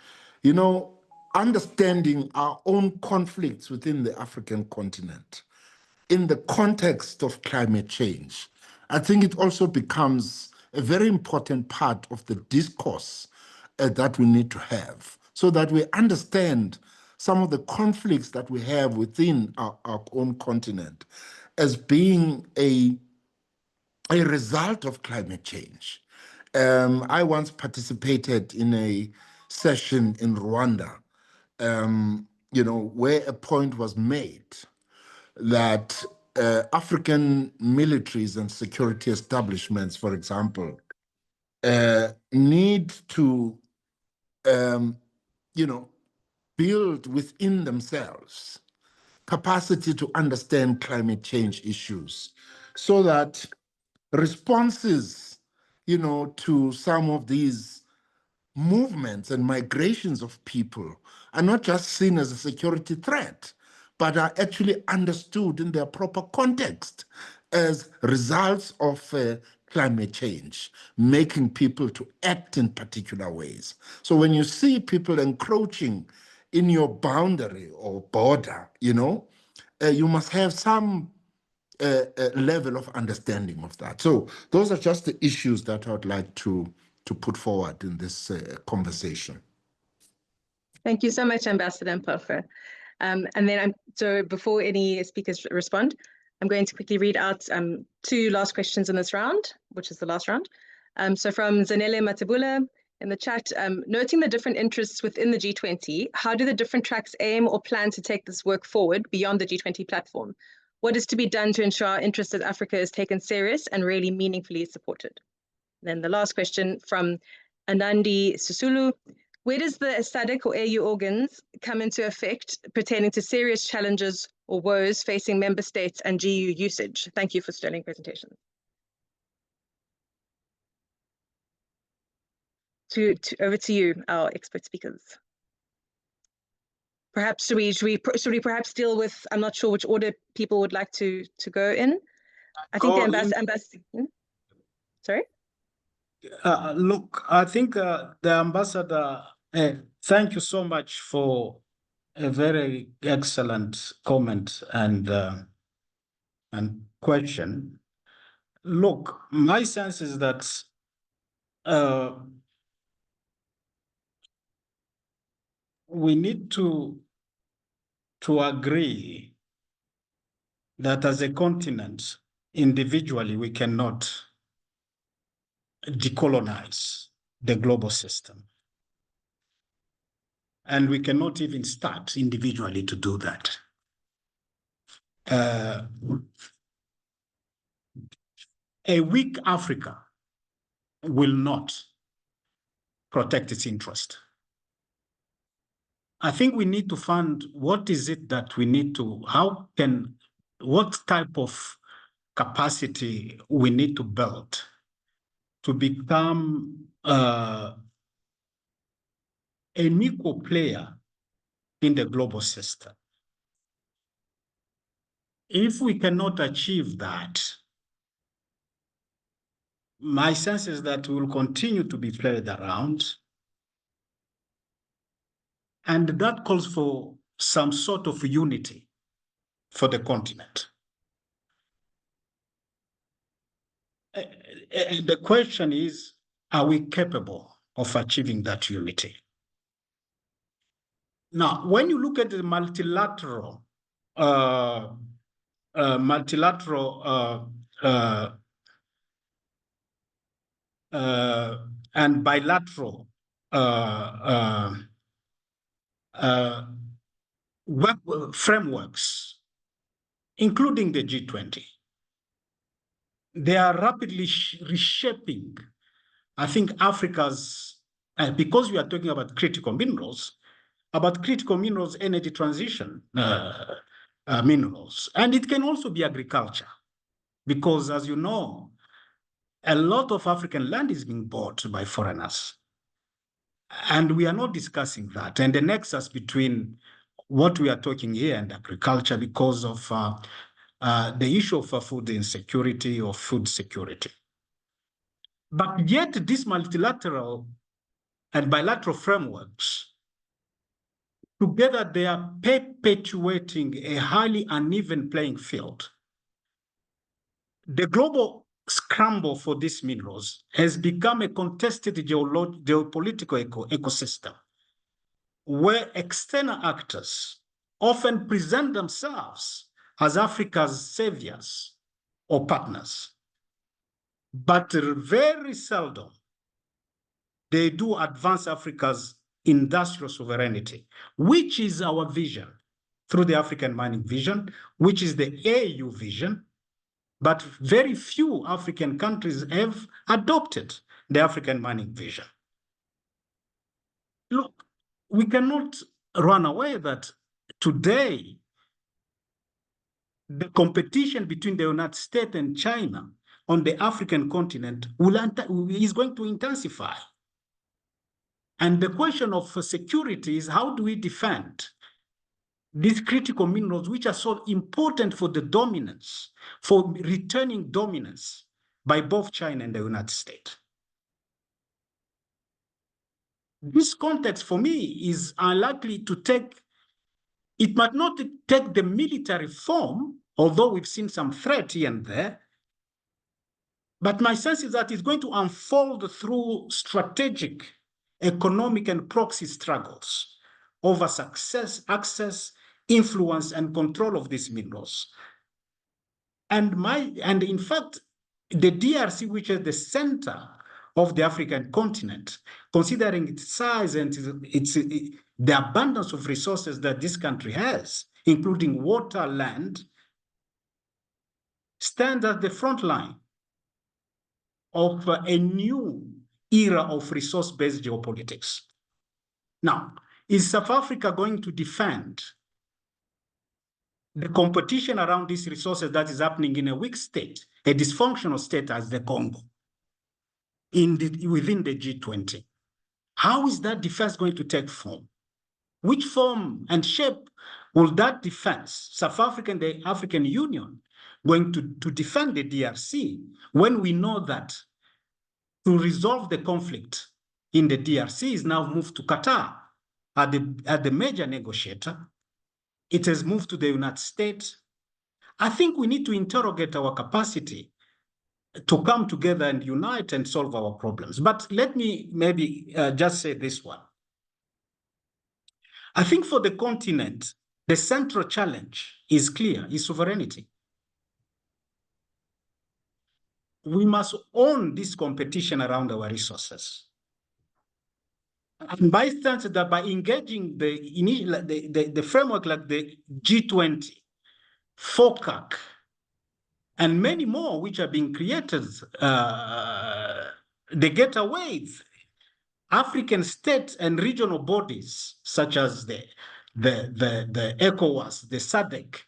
Understanding our own conflicts within the African continent in the context of climate change, I think it also becomes a very important part of the discourse that we need to have, so that we understand some of the conflicts that we have within our own continent as being a result of climate change. I once participated in a session in Rwanda, where a point was made that African militaries and security establishments, for example, need to, build within themselves capacity to understand climate change issues so that responses, to some of these movements and migrations of people are not just seen as a security threat, but are actually understood in their proper context as results of climate change, making people to act in particular ways. So when you see people encroaching in your boundary or border, you must have some level of understanding of that. So those are just the issues that I would like to put forward in this conversation. Thank you so much, Ambassador Mphofa. And then so before any speakers respond, I'm going to quickly read out 2 last questions in this round, which is the last round. So from Zanele Matabula in the chat, noting the different interests within the G20, how do the different tracks aim or plan to take this work forward beyond the G20 platform? What is to be done to ensure our interest as Africa is taken serious and really meaningfully supported? Then the last question from Anandi Susulu. Where does the SADC or AU organs come into effect pertaining to serious challenges or woes facing member states and GU usage? Thank you for sterling presentation. Over to you, our expert speakers. Perhaps should we perhaps deal with, I'm not sure which order people would like to go in. I think the ambassador. Sorry? Look, I think the ambassador, thank you so much for a very excellent comment and question. Look, my sense is that we need to agree that as a continent, individually, we cannot decolonize the global system. And we cannot even start individually to do that. A weak Africa will not protect its interest. I think we need to find what is it that we need to, what type of capacity we need to build to become an equal player in the global system. If we cannot achieve that, my sense is that we will continue to be played around. And that calls for some sort of unity for the continent. And the question is, are we capable of achieving that unity? Now, when you look at the multilateral and bilateral frameworks, including the G20, they are rapidly reshaping, I think, Africa's, because we are talking about critical minerals, energy transition minerals. And it can also be agriculture, because as you know, a lot of African land is being bought by foreigners. And we are not discussing that. And the nexus between what we are talking here and agriculture because of the issue of food insecurity or food security. But yet these multilateral and bilateral frameworks, together they are perpetuating a highly uneven playing field. The global scramble for these minerals has become a contested geopolitical ecosystem where external actors often present themselves as Africa's saviors or partners, but very seldom they do advance Africa's industrial sovereignty, which is our vision through the African Mining Vision, which is the AU vision, but very few African countries have adopted the African Mining Vision. Look, we cannot run away that today the competition between the United States and China on the African continent is going to intensify. And the question of security is, how do we defend these critical minerals, which are so important for the dominance, for returning dominance by both China and the United States? This context for me is unlikely to take, it might not take the military form, although we've seen some threat here and there, but my sense is that it's going to unfold through strategic, economic, and proxy struggles over success, access, influence, and control of these minerals. And in fact, the DRC, which is the center of the African continent, considering its size and the abundance of resources that this country has, including water, land, stands at the front line of a new era of resource-based geopolitics. Now, is South Africa going to defend the competition around these resources that is happening in a weak state, a dysfunctional state as the Congo, within the G20? How is that defense going to take form? Which form and shape will that defense, South Africa and the African Union, going to defend the DRC when we know that to resolve the conflict in the DRC is now moved to Qatar as the major negotiator? It has moved to the United States. I think we need to interrogate our capacity to come together and unite and solve our problems. But let me maybe just say this one. I think for the continent, the central challenge is clear, is sovereignty. We must own this competition around our resources. And by instance, that by engaging the framework like the G20, FOCAC, and many more which are being created, the getaways, African states and regional bodies such as the ECOWAS, the SADC,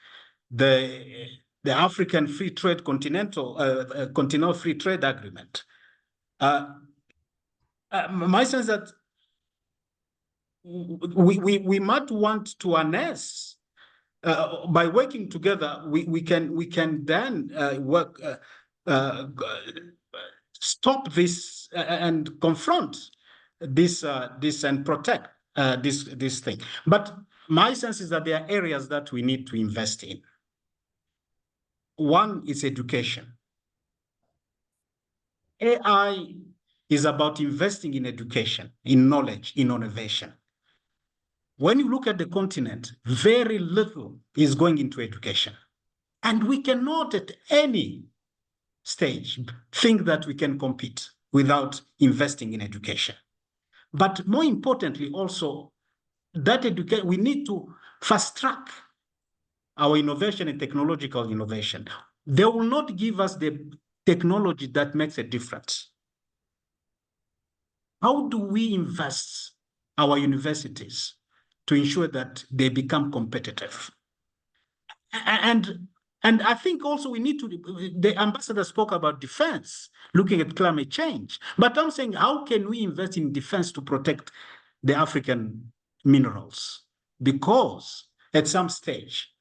the African Free Trade Continental Free Trade Agreement. My sense that we might want to harness, by working together, we can then stop this and confront this and protect this thing. But my sense is that there are areas that we need to invest in. One is education. AI is about investing in education, in knowledge, in innovation. When you look at the continent, very little is going into education. And we cannot at any stage think that we can compete without investing in education. But more importantly, also, that we need to fast track our innovation and technological innovation. They will not give us the technology that makes a difference. How do we invest our universities to ensure that they become competitive? And I think also we need to, the ambassador spoke about defense, looking at climate change. But I'm saying, how can we invest in defense to protect the African minerals? Because at some stage,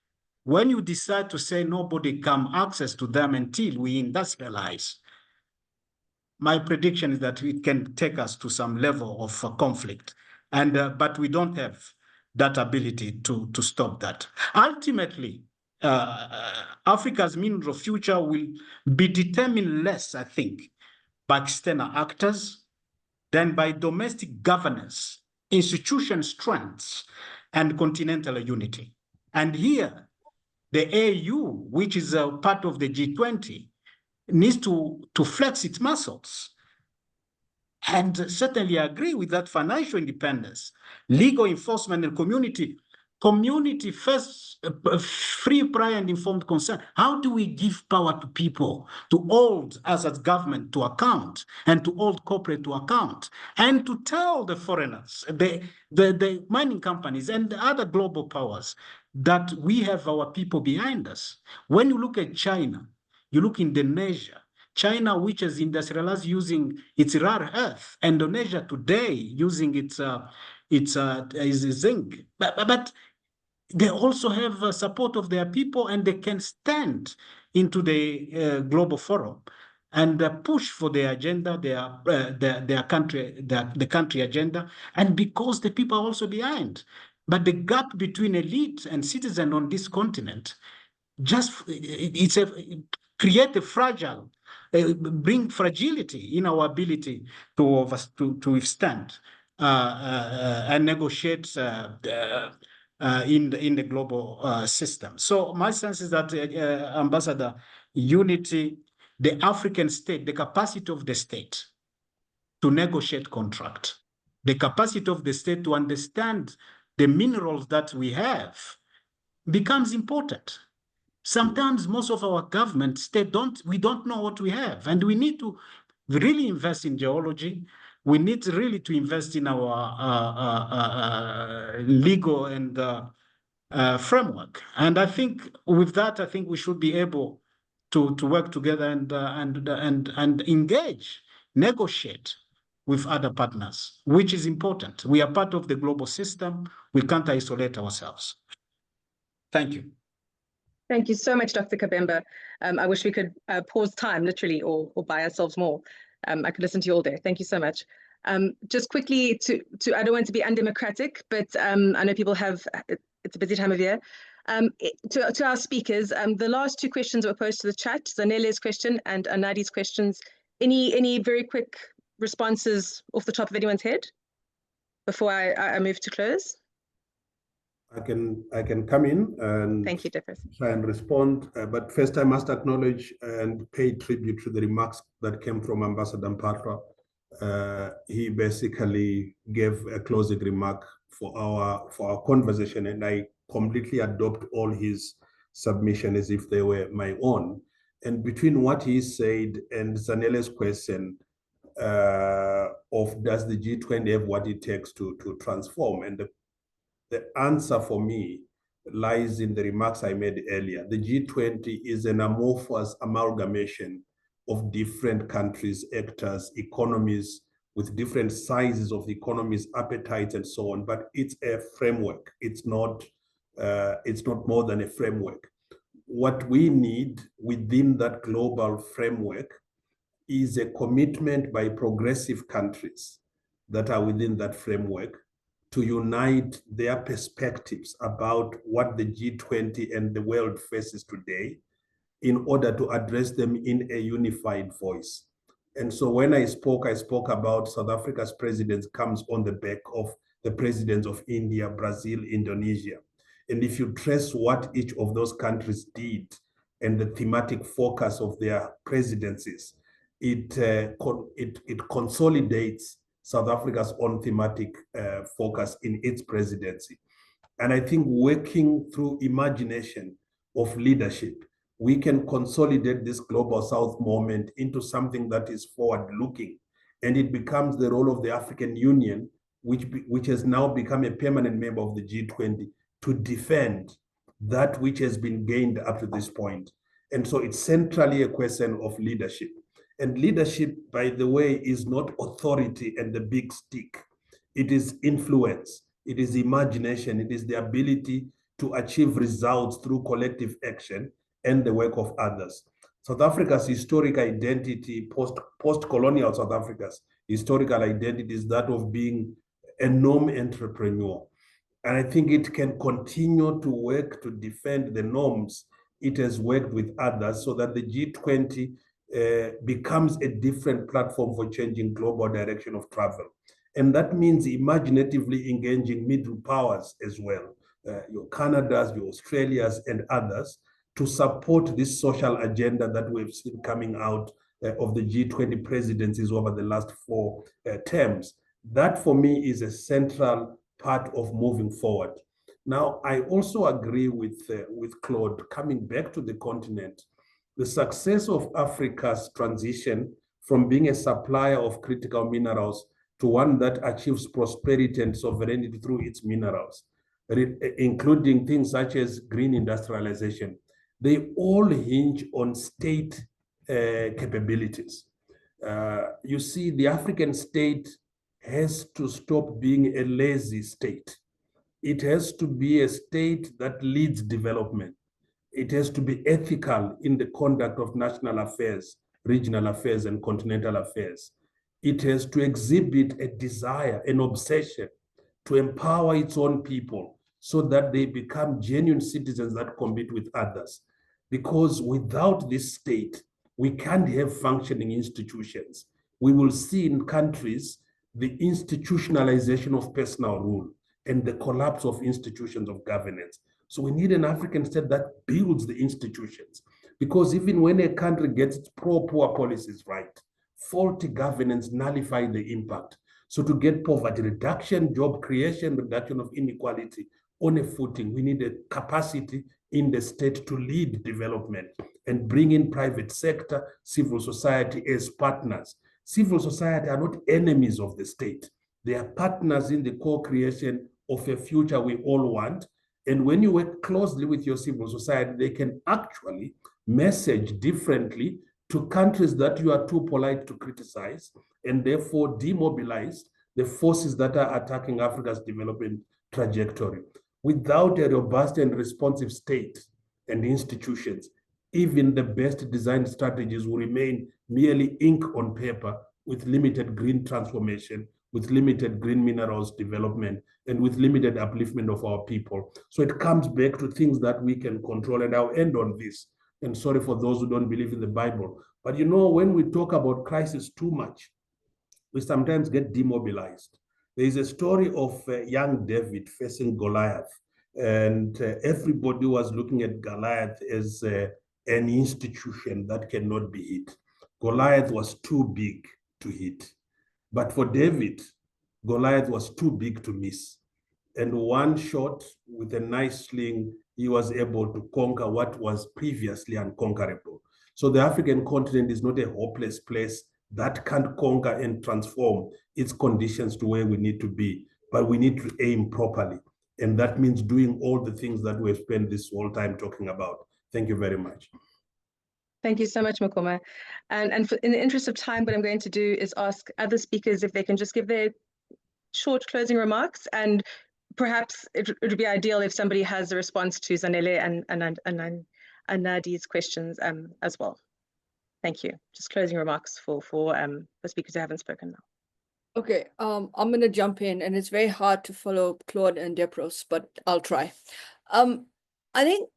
when you decide to say nobody can access to them until we industrialize, my prediction is that it can take us to some level of conflict. But we don't have that ability to stop that. Ultimately, Africa's mineral future will be determined less, I think, by external actors than by domestic governance, institution strengths, and continental unity. And here, the AU, which is a part of the G20, needs to flex its muscles. And certainly agree with that financial independence, legal enforcement, and community community first, free, prior, and informed consent. How do we give power to people, to hold us as government to account, and to hold corporate to account, and to tell the foreigners, the mining companies and the other global powers that we have our people behind us? When you look at China, you look Indonesia, China, which is industrialized using its rare earth, Indonesia today using its zinc, but they also have support of their people, and they can stand into the global forum and push for their agenda, their country, the country agenda, and because the people are also behind. But the gap between elite and citizen on this continent create a fragile, bring fragility in our ability to withstand and negotiate in the global system. So my sense is that, Ambassador, unity, the African state, the capacity of the state to negotiate contract, the capacity of the state to understand the minerals that we have becomes important. Sometimes most of our governments, we don't know what we have, and we need to really invest in geology. We need really to invest in our legal and framework. And I think with that, I think we should be able to work together and engage, negotiate with other partners, which is important. We are part of the global system. We can't isolate ourselves. Thank you. Thank you so much, Dr. Kabemba. I wish we could pause time, literally, or buy ourselves more. I could listen to you all day. Thank you so much. Just quickly, I don't want to be undemocratic, but I know people have, it's a busy time of year. To our speakers, the last two questions were posed to the chat, Zanele's question and Anadi's questions. Any very quick responses off the top of anyone's head before I move to close? I can come in and thank you, try and respond. But first, I must acknowledge and pay tribute to the remarks that came from Ambassador Mpatra. He basically gave a closing remark for our conversation, and I completely adopt all his submission as if they were my own. And between what he said and Zanele's question of does the G20 have what it takes to transform, and the answer for me lies in the remarks I made earlier. The G20 is an amorphous amalgamation of different countries, actors, economies, with different sizes of the economies, appetites, and so on. But it's a framework. It's not more than a framework. What we need within that global framework is a commitment by progressive countries that are within that framework to unite their perspectives about what the G20 and the world faces today in order to address them in a unified voice. And so when I spoke about South Africa's president comes on the back of the presidents of India, Brazil, Indonesia. And if you trace what each of those countries did and the thematic focus of their presidencies, it consolidates South Africa's own thematic focus in its presidency. And I think working through imagination of leadership, we can consolidate this Global South moment into something that is forward-looking. And it becomes the role of the African Union, which has now become a permanent member of the G20, to defend that which has been gained up to this point. And so it's centrally a question of leadership. And leadership, by the way, is not authority and the big stick. It is influence. It is imagination. It is the ability to achieve results through collective action and the work of others. South Africa's historic identity, post-colonial South Africa's historical identity is that of being a norm entrepreneur. And I think it can continue to work to defend the norms it has worked with others so that the G20 becomes a different platform for changing global direction of travel. And that means imaginatively engaging middle powers as well, your Canadas, your Australias, and others, to support this social agenda that we've seen coming out of the G20 presidencies over the last 4 terms. That, for me, is a central part of moving forward. Now, I also agree with Claude, coming back to the continent, the success of Africa's transition from being a supplier of critical minerals to one that achieves prosperity and sovereignty through its minerals, including things such as green industrialization, they all hinge on state capabilities. You see, the African state has to stop being a lazy state. It has to be a state that leads development. It has to be ethical in the conduct of national affairs, regional affairs, and continental affairs. It has to exhibit a desire, an obsession to empower its own people so that they become genuine citizens that compete with others. Because without this state, we can't have functioning institutions. We will see in countries the institutionalization of personal rule and the collapse of institutions of governance. So we need an African state that builds the institutions. Because even when a country gets its pro-poor policies right, faulty governance nullify the impact. So to get poverty reduction, job creation, reduction of inequality on a footing, we need a capacity in the state to lead development and bring in private sector, civil society as partners. Civil society are not enemies of the state. They are partners in the co-creation of a future we all want. And when you work closely with your civil society, they can actually message differently to countries that you are too polite to criticize, and therefore demobilize the forces that are attacking Africa's development trajectory. Without a robust and responsive state and institutions, even the best designed strategies will remain merely ink on paper with limited green transformation, with limited green minerals development, and with limited upliftment of our people. So it comes back to things that we can control. And I'll end on this. And sorry for those who don't believe in the Bible. But you know, when we talk about crisis too much, we sometimes get demobilized. There is a story of young David facing Goliath. And everybody was looking at Goliath as an institution that cannot be hit. Goliath was too big to hit. But for David, Goliath was too big to miss. And one shot with a nice sling, he was able to conquer what was previously unconquerable. So the African continent is not a hopeless place that can't conquer and transform its conditions to where we need to be, but we need to aim properly. And that means doing all the things that we've spent this whole time talking about. Thank you very much. Thank you so much, Makoma. And in the interest of time, what I'm going to do is ask other speakers if they can just give their short closing remarks, and perhaps it would be ideal if somebody has a response to Zanele and Nadi's questions as well. Thank you. Just closing remarks for speakers who haven't spoken now. Okay, I'm going to jump in, and it's very hard to follow Claude and Depros, but I'll try. I think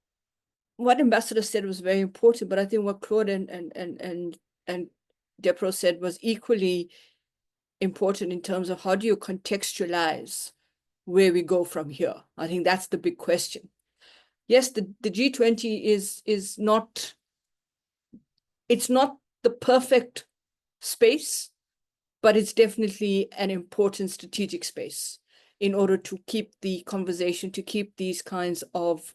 what Ambassador said was very important, but I think what Claude and Depros said was equally important in terms of how do you contextualize where we go from here. I think that's the big question. Yes, the G20 is not, it's not the perfect space, but it's definitely an important strategic space in order to keep the conversation, to keep these kinds of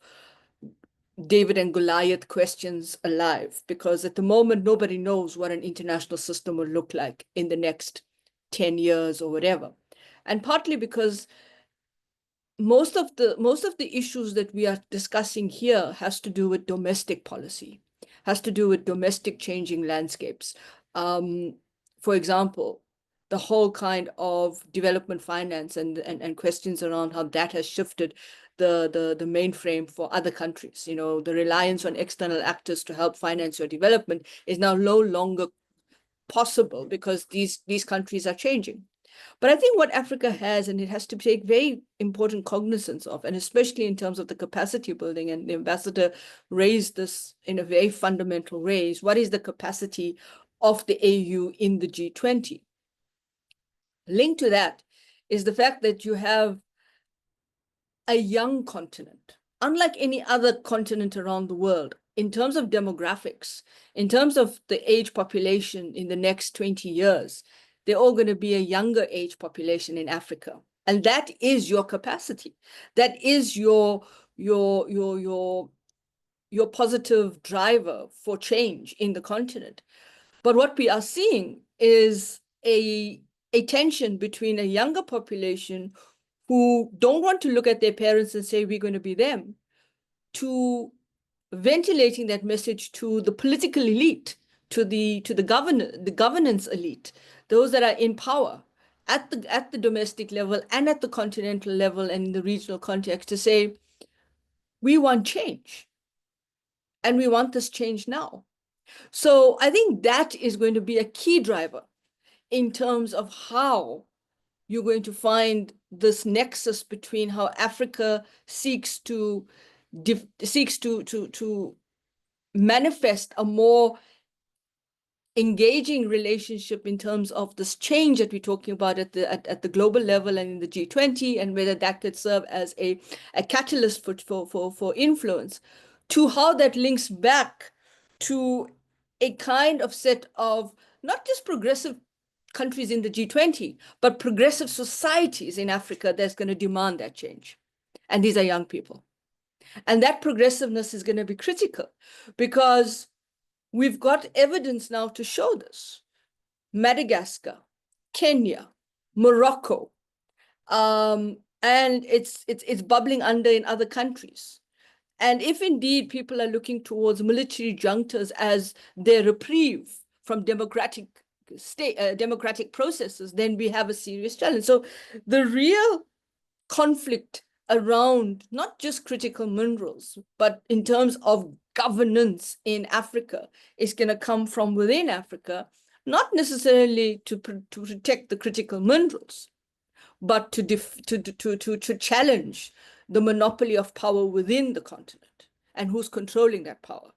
David and Goliath questions alive, because at the moment, nobody knows what an international system will look like in the next 10 years or whatever. And partly because most of the issues that we are discussing here has to do with domestic policy, has to do with domestic changing landscapes. For example, the whole kind of development finance and questions around how that has shifted the mainframe for other countries. You know, the reliance on external actors to help finance your development is now no longer possible because these countries are changing. But I think what Africa has, and it has to take very important cognizance of, and especially in terms of the capacity building, and the ambassador raised this in a very fundamental way, is what is the capacity of the AU in the G20? Linked to that is the fact that you have a young continent, unlike any other continent around the world, in terms of demographics, in terms of the age population in the next 20 years, they're all going to be a younger age population in Africa. And that is your capacity. That is your positive driver for change in the continent. But what we are seeing is a tension between a younger population who don't want to look at their parents and say, we're going to be them, to ventilating that message to the political elite, to the governance elite, those that are in power at the domestic level and at the continental level and in the regional context, to say, we want change. And we want this change now. So I think that is going to be a key driver in terms of how you're going to find this nexus between how Africa seeks to manifest a more engaging relationship in terms of this change that we're talking about at the global level and in the G20, and whether that could serve as a catalyst for influence, to how that links back to a kind of set of not just progressive countries in the G20, but progressive societies in Africa that's going to demand that change. And these are young people. And that progressiveness is going to be critical, because we've got evidence now to show this. Madagascar, Kenya, Morocco, and it's bubbling under in other countries. And if indeed people are looking towards military junctures as their reprieve from democratic processes, then we have a serious challenge. So the real conflict around not just critical minerals, but in terms of governance in Africa, is going to come from within Africa, not necessarily to protect the critical minerals, but to challenge the monopoly of power within the continent and who's controlling that power.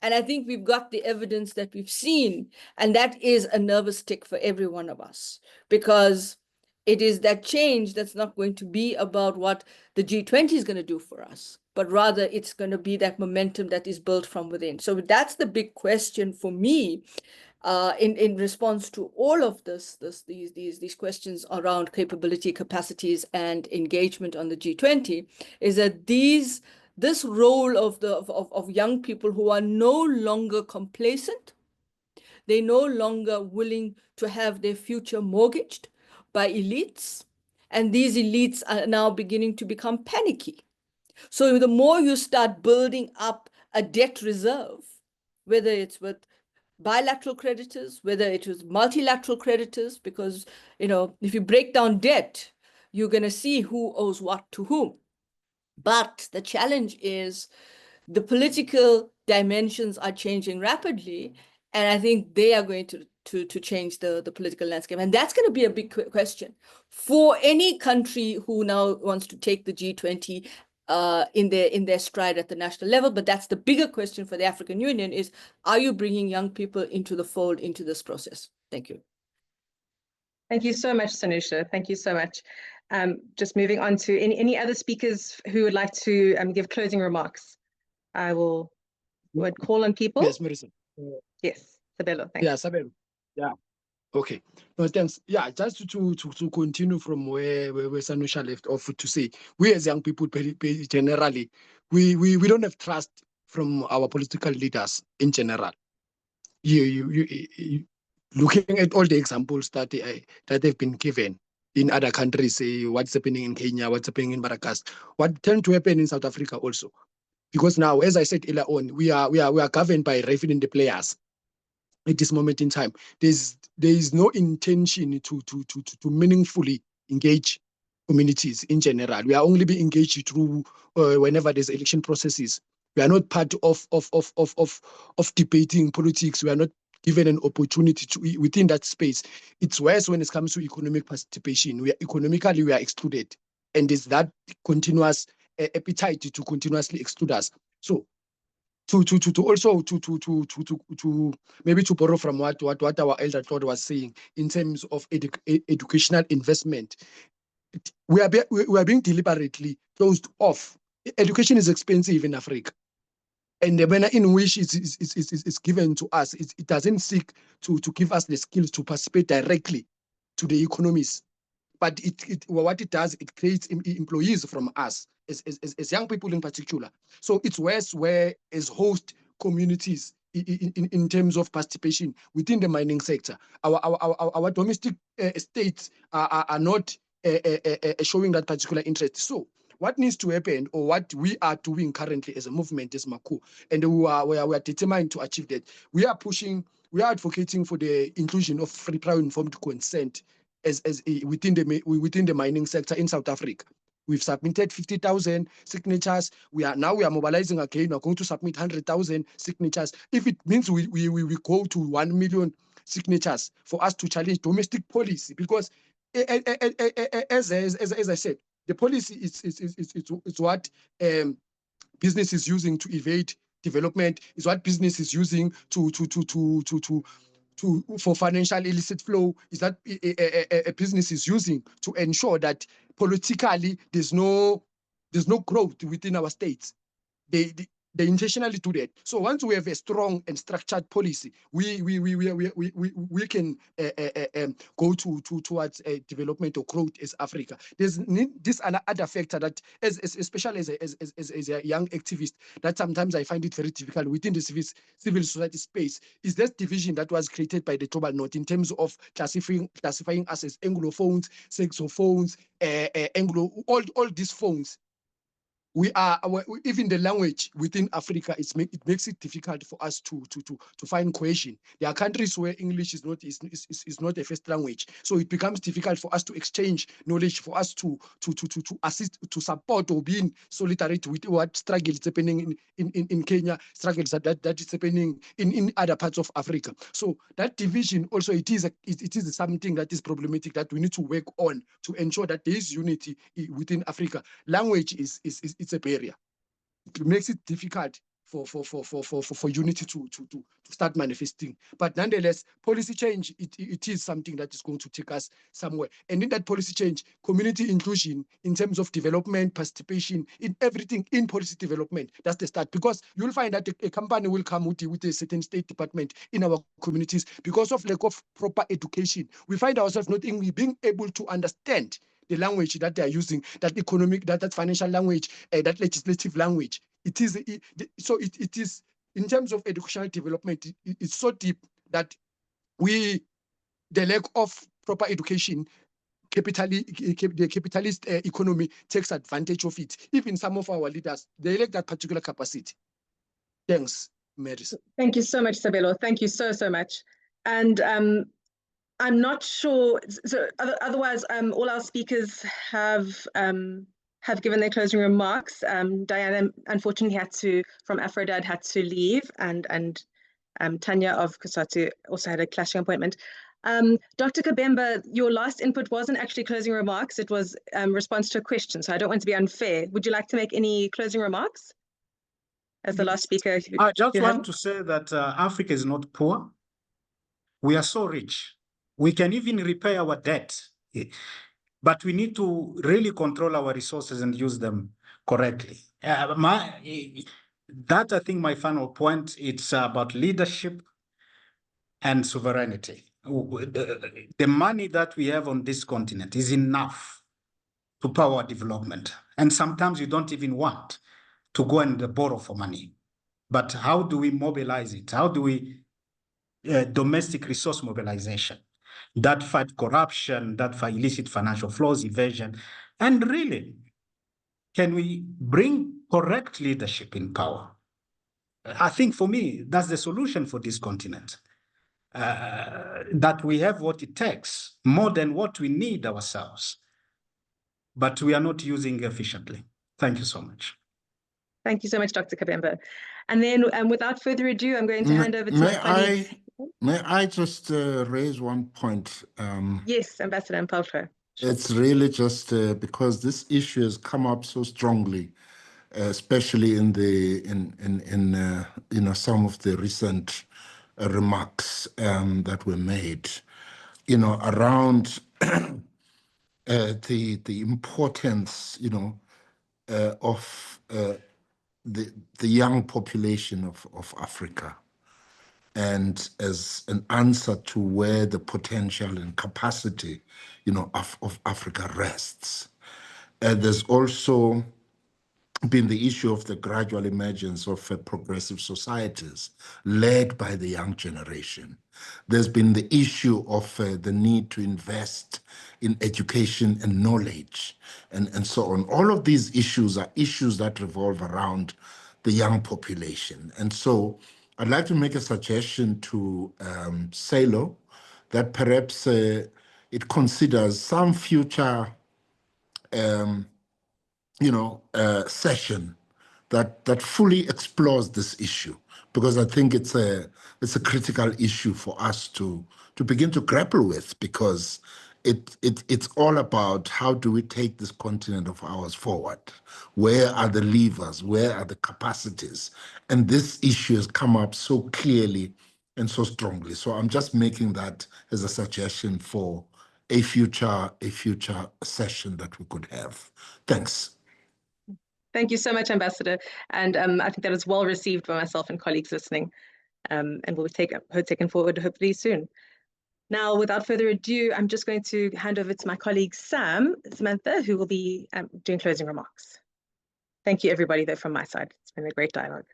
And I think we've got the evidence that we've seen, and that is a nervous tick for every one of us, because it is that change that's not going to be about what the G20 is going to do for us, but rather it's going to be that momentum that is built from within. So that's the big question for me, in response to all of these questions around capability, capacities, and engagement on the G20, is that this role of young people who are no longer complacent, they're no longer willing to have their future mortgaged by elites, and these elites are now beginning to become panicky. So the more you start building up a debt reserve, whether it's with bilateral creditors, whether it is multilateral creditors, because, if you break down debt, you're going to see who owes what to whom. But the challenge is the political dimensions are changing rapidly, and I think they are going to change the political landscape. And that's going to be a big question for any country who now wants to take the G20 in their stride at the national level. But that's the bigger question for the African Union, is, are you bringing young people into the fold, into this process? Thank you. Thank you so much, Sanusha. Thank you so much. Just moving on to any other speakers who would like to give closing remarks. I would call on people. Yes, Marisa. Yes, Sabelo, thanks. Yeah, Sabelo. Yeah. Okay. No, thanks. Yeah, just to continue from where Sanusha left off, to say, we as young people generally, we don't have trust from our political leaders in general. You looking at all the examples that have been given in other countries, what's happening in Kenya, what's happening in Madagascar, what tend to happen in South Africa also. Because now, as I said earlier on, we are governed by revenue players at this moment in time. There is no intention to meaningfully engage communities in general. We are only being engaged through whenever there's election processes. We are not part of debating politics. We are not given an opportunity to within that space. It's worse when it comes to economic participation. Economically we are excluded, and there's that continuous appetite to continuously exclude us. So to maybe to borrow from what our elder Claude was saying in terms of educational investment, we are being deliberately closed off. Education is expensive in Africa, and the manner in which it's given to us, it doesn't seek to give us the skills to participate directly to the economies. but what it does, it creates employees from us as young people in particular. So it's worse where as host communities in terms of participation within the mining sector. Our domestic states are not showing that particular interest. So what needs to happen, or what we are doing currently as a movement, as Maku, and we are determined to achieve that. We are advocating for the inclusion of free, prior, informed consent as within the mining sector in South Africa. We've submitted 50,000 signatures. We are mobilizing again. We're going to submit 100,000 signatures. If it means we go to 1 million signatures for us to challenge domestic policy, because as I said, the policy is what business is using to evade development, is what business is using for financial illicit flow, is that a business is using to ensure that politically there's no growth within our states. They intentionally do that. So once we have a strong and structured policy, we can go towards development or growth as Africa. There's this other factor that, especially as a young activist, that sometimes I find it very difficult within the civil society space, is this division that was created by the Global North in terms of classifying us as Anglophones, Saxophones, all these phones. Even the language within Africa, it makes it difficult for us to find cohesion. There are countries where English is not a first language, so it becomes difficult for us to exchange knowledge, for us to assist, to support, or be in solidarity with what struggle is happening in Kenya, struggles that is happening in other parts of Africa. So that division also, it is something that is problematic that we need to work on to ensure that there is unity within Africa. Language is a barrier. It makes it difficult for unity to start manifesting. But nonetheless, policy change, it is something that is going to take us somewhere. And in that policy change, community inclusion in terms of development, participation, in everything in policy development, that's the start. Because you'll find that a company will come with a certain state department in our communities because of lack of proper education. We find ourselves not being able to understand the language that they are using, that economic, that financial language, that legislative language. It is in terms of educational development, it's so deep that the lack of proper education, the capitalist economy takes advantage of it. Even some of our leaders, they lack that particular capacity. Thanks, Maris. Thank you so much, Sabelo. Thank you so much. And I'm not sure. So otherwise, all our speakers have given their closing remarks. Diana, unfortunately, from Aphrodite had to leave, and Tanya of Kusatu also had a clashing appointment. Dr. Kabemba, your last input wasn't actually closing remarks. It was response to a question. So I don't want to be unfair. Would you like to make any closing remarks as the last speaker? I just want to say that Africa is not poor. We are so rich. We can even repay our debt, but we need to really control our resources and use them correctly. That, I think, my final point, it's about leadership and sovereignty. The money that we have on this continent is enough to power development. And sometimes you don't even want to go and borrow for money. But how do we mobilize it? How do we domestic resource mobilization that fight corruption, that fight illicit financial flows, evasion, and really, can we bring correct leadership in power? I think for me, that's the solution for this continent. That we have what it takes, more than what we need ourselves, but we are not using efficiently. Thank you so much. Thank you so much, Dr. Kabemba. And then without further ado, I'm going to hand over to my colleagues. May I just raise one point? Yes, Ambassador Mpaltra. Sure. It's really just because this issue has come up so strongly, especially in some of the recent remarks that were made, around the importance, of the young population of Africa. and as an answer to where the potential and capacity, of Africa rests. There's also been the issue of the gradual emergence of progressive societies led by the young generation. There's been the issue of the need to invest in education and knowledge and so on. All of these issues are issues that revolve around the young population. And so I'd like to make a suggestion to SALO that perhaps it considers some future session that fully explores this issue, because I think it's a critical issue for us to begin to grapple with, because it's all about how do we take this continent of ours forward? Where are the levers? Where are the capacities? And this issue has come up so clearly and so strongly. So I'm just making that as a suggestion for a future session that we could have. Thanks. Thank you so much, Ambassador. And I think that is well received by myself and colleagues listening, and will be taken forward hopefully soon. Now, without further ado, I'm just going to hand over to my colleague Samantha, who will be doing closing remarks. Thank you, everybody, though, from my side. It's been a great dialogue.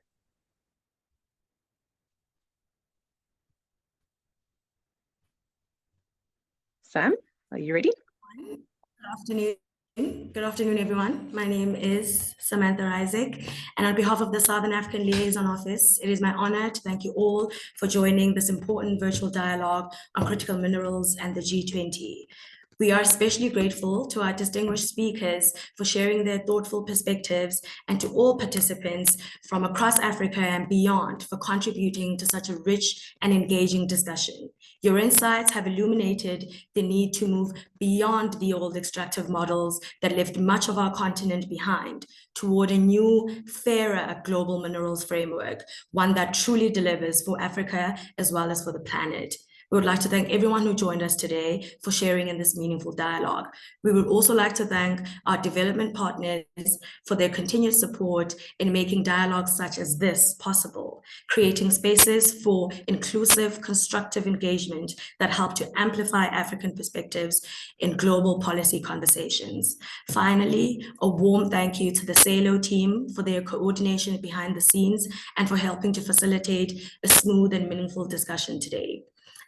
Sam, are you ready? Good afternoon. Good afternoon, everyone. My name is Samantha Isaac, and on behalf of the Southern African Liaison Office, it is my honor to thank you all for joining this important virtual dialogue on critical minerals and the G20. We are especially grateful to our distinguished speakers for sharing their thoughtful perspectives, and to all participants from across Africa and beyond for contributing to such a rich and engaging discussion. Your insights have illuminated the need to move beyond the old extractive models that left much of our continent behind toward a new, fairer global minerals framework, one that truly delivers for Africa as well as for the planet. We would like to thank everyone who joined us today for sharing in this meaningful dialogue. We would also like to thank our development partners for their continued support in making dialogues such as this possible, creating spaces for inclusive, constructive engagement that help to amplify African perspectives in global policy conversations. Finally, a warm thank you to the SALO team for their coordination behind the scenes and for helping to facilitate a smooth and meaningful discussion today.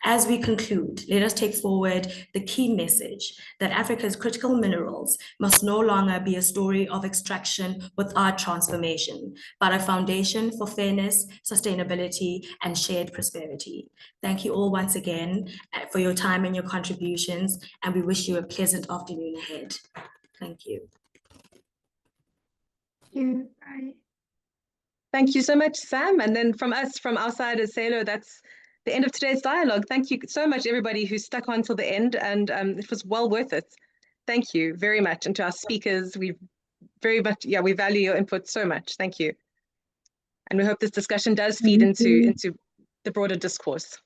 As we conclude, let us take forward the key message that Africa's critical minerals must no longer be a story of extraction without transformation, but a foundation for fairness, sustainability, and shared prosperity. Thank you all once again for your time and your contributions, and we wish you a pleasant afternoon ahead. Thank you. Bye. Thank you so much, Sam. And then from us, from our side as SALO, that's the end of today's dialogue. Thank you so much, everybody who stuck on till the end, and it was well worth it. Thank you very much. And to our speakers, we value your input so much. Thank you. And we hope this discussion does feed into the broader discourse.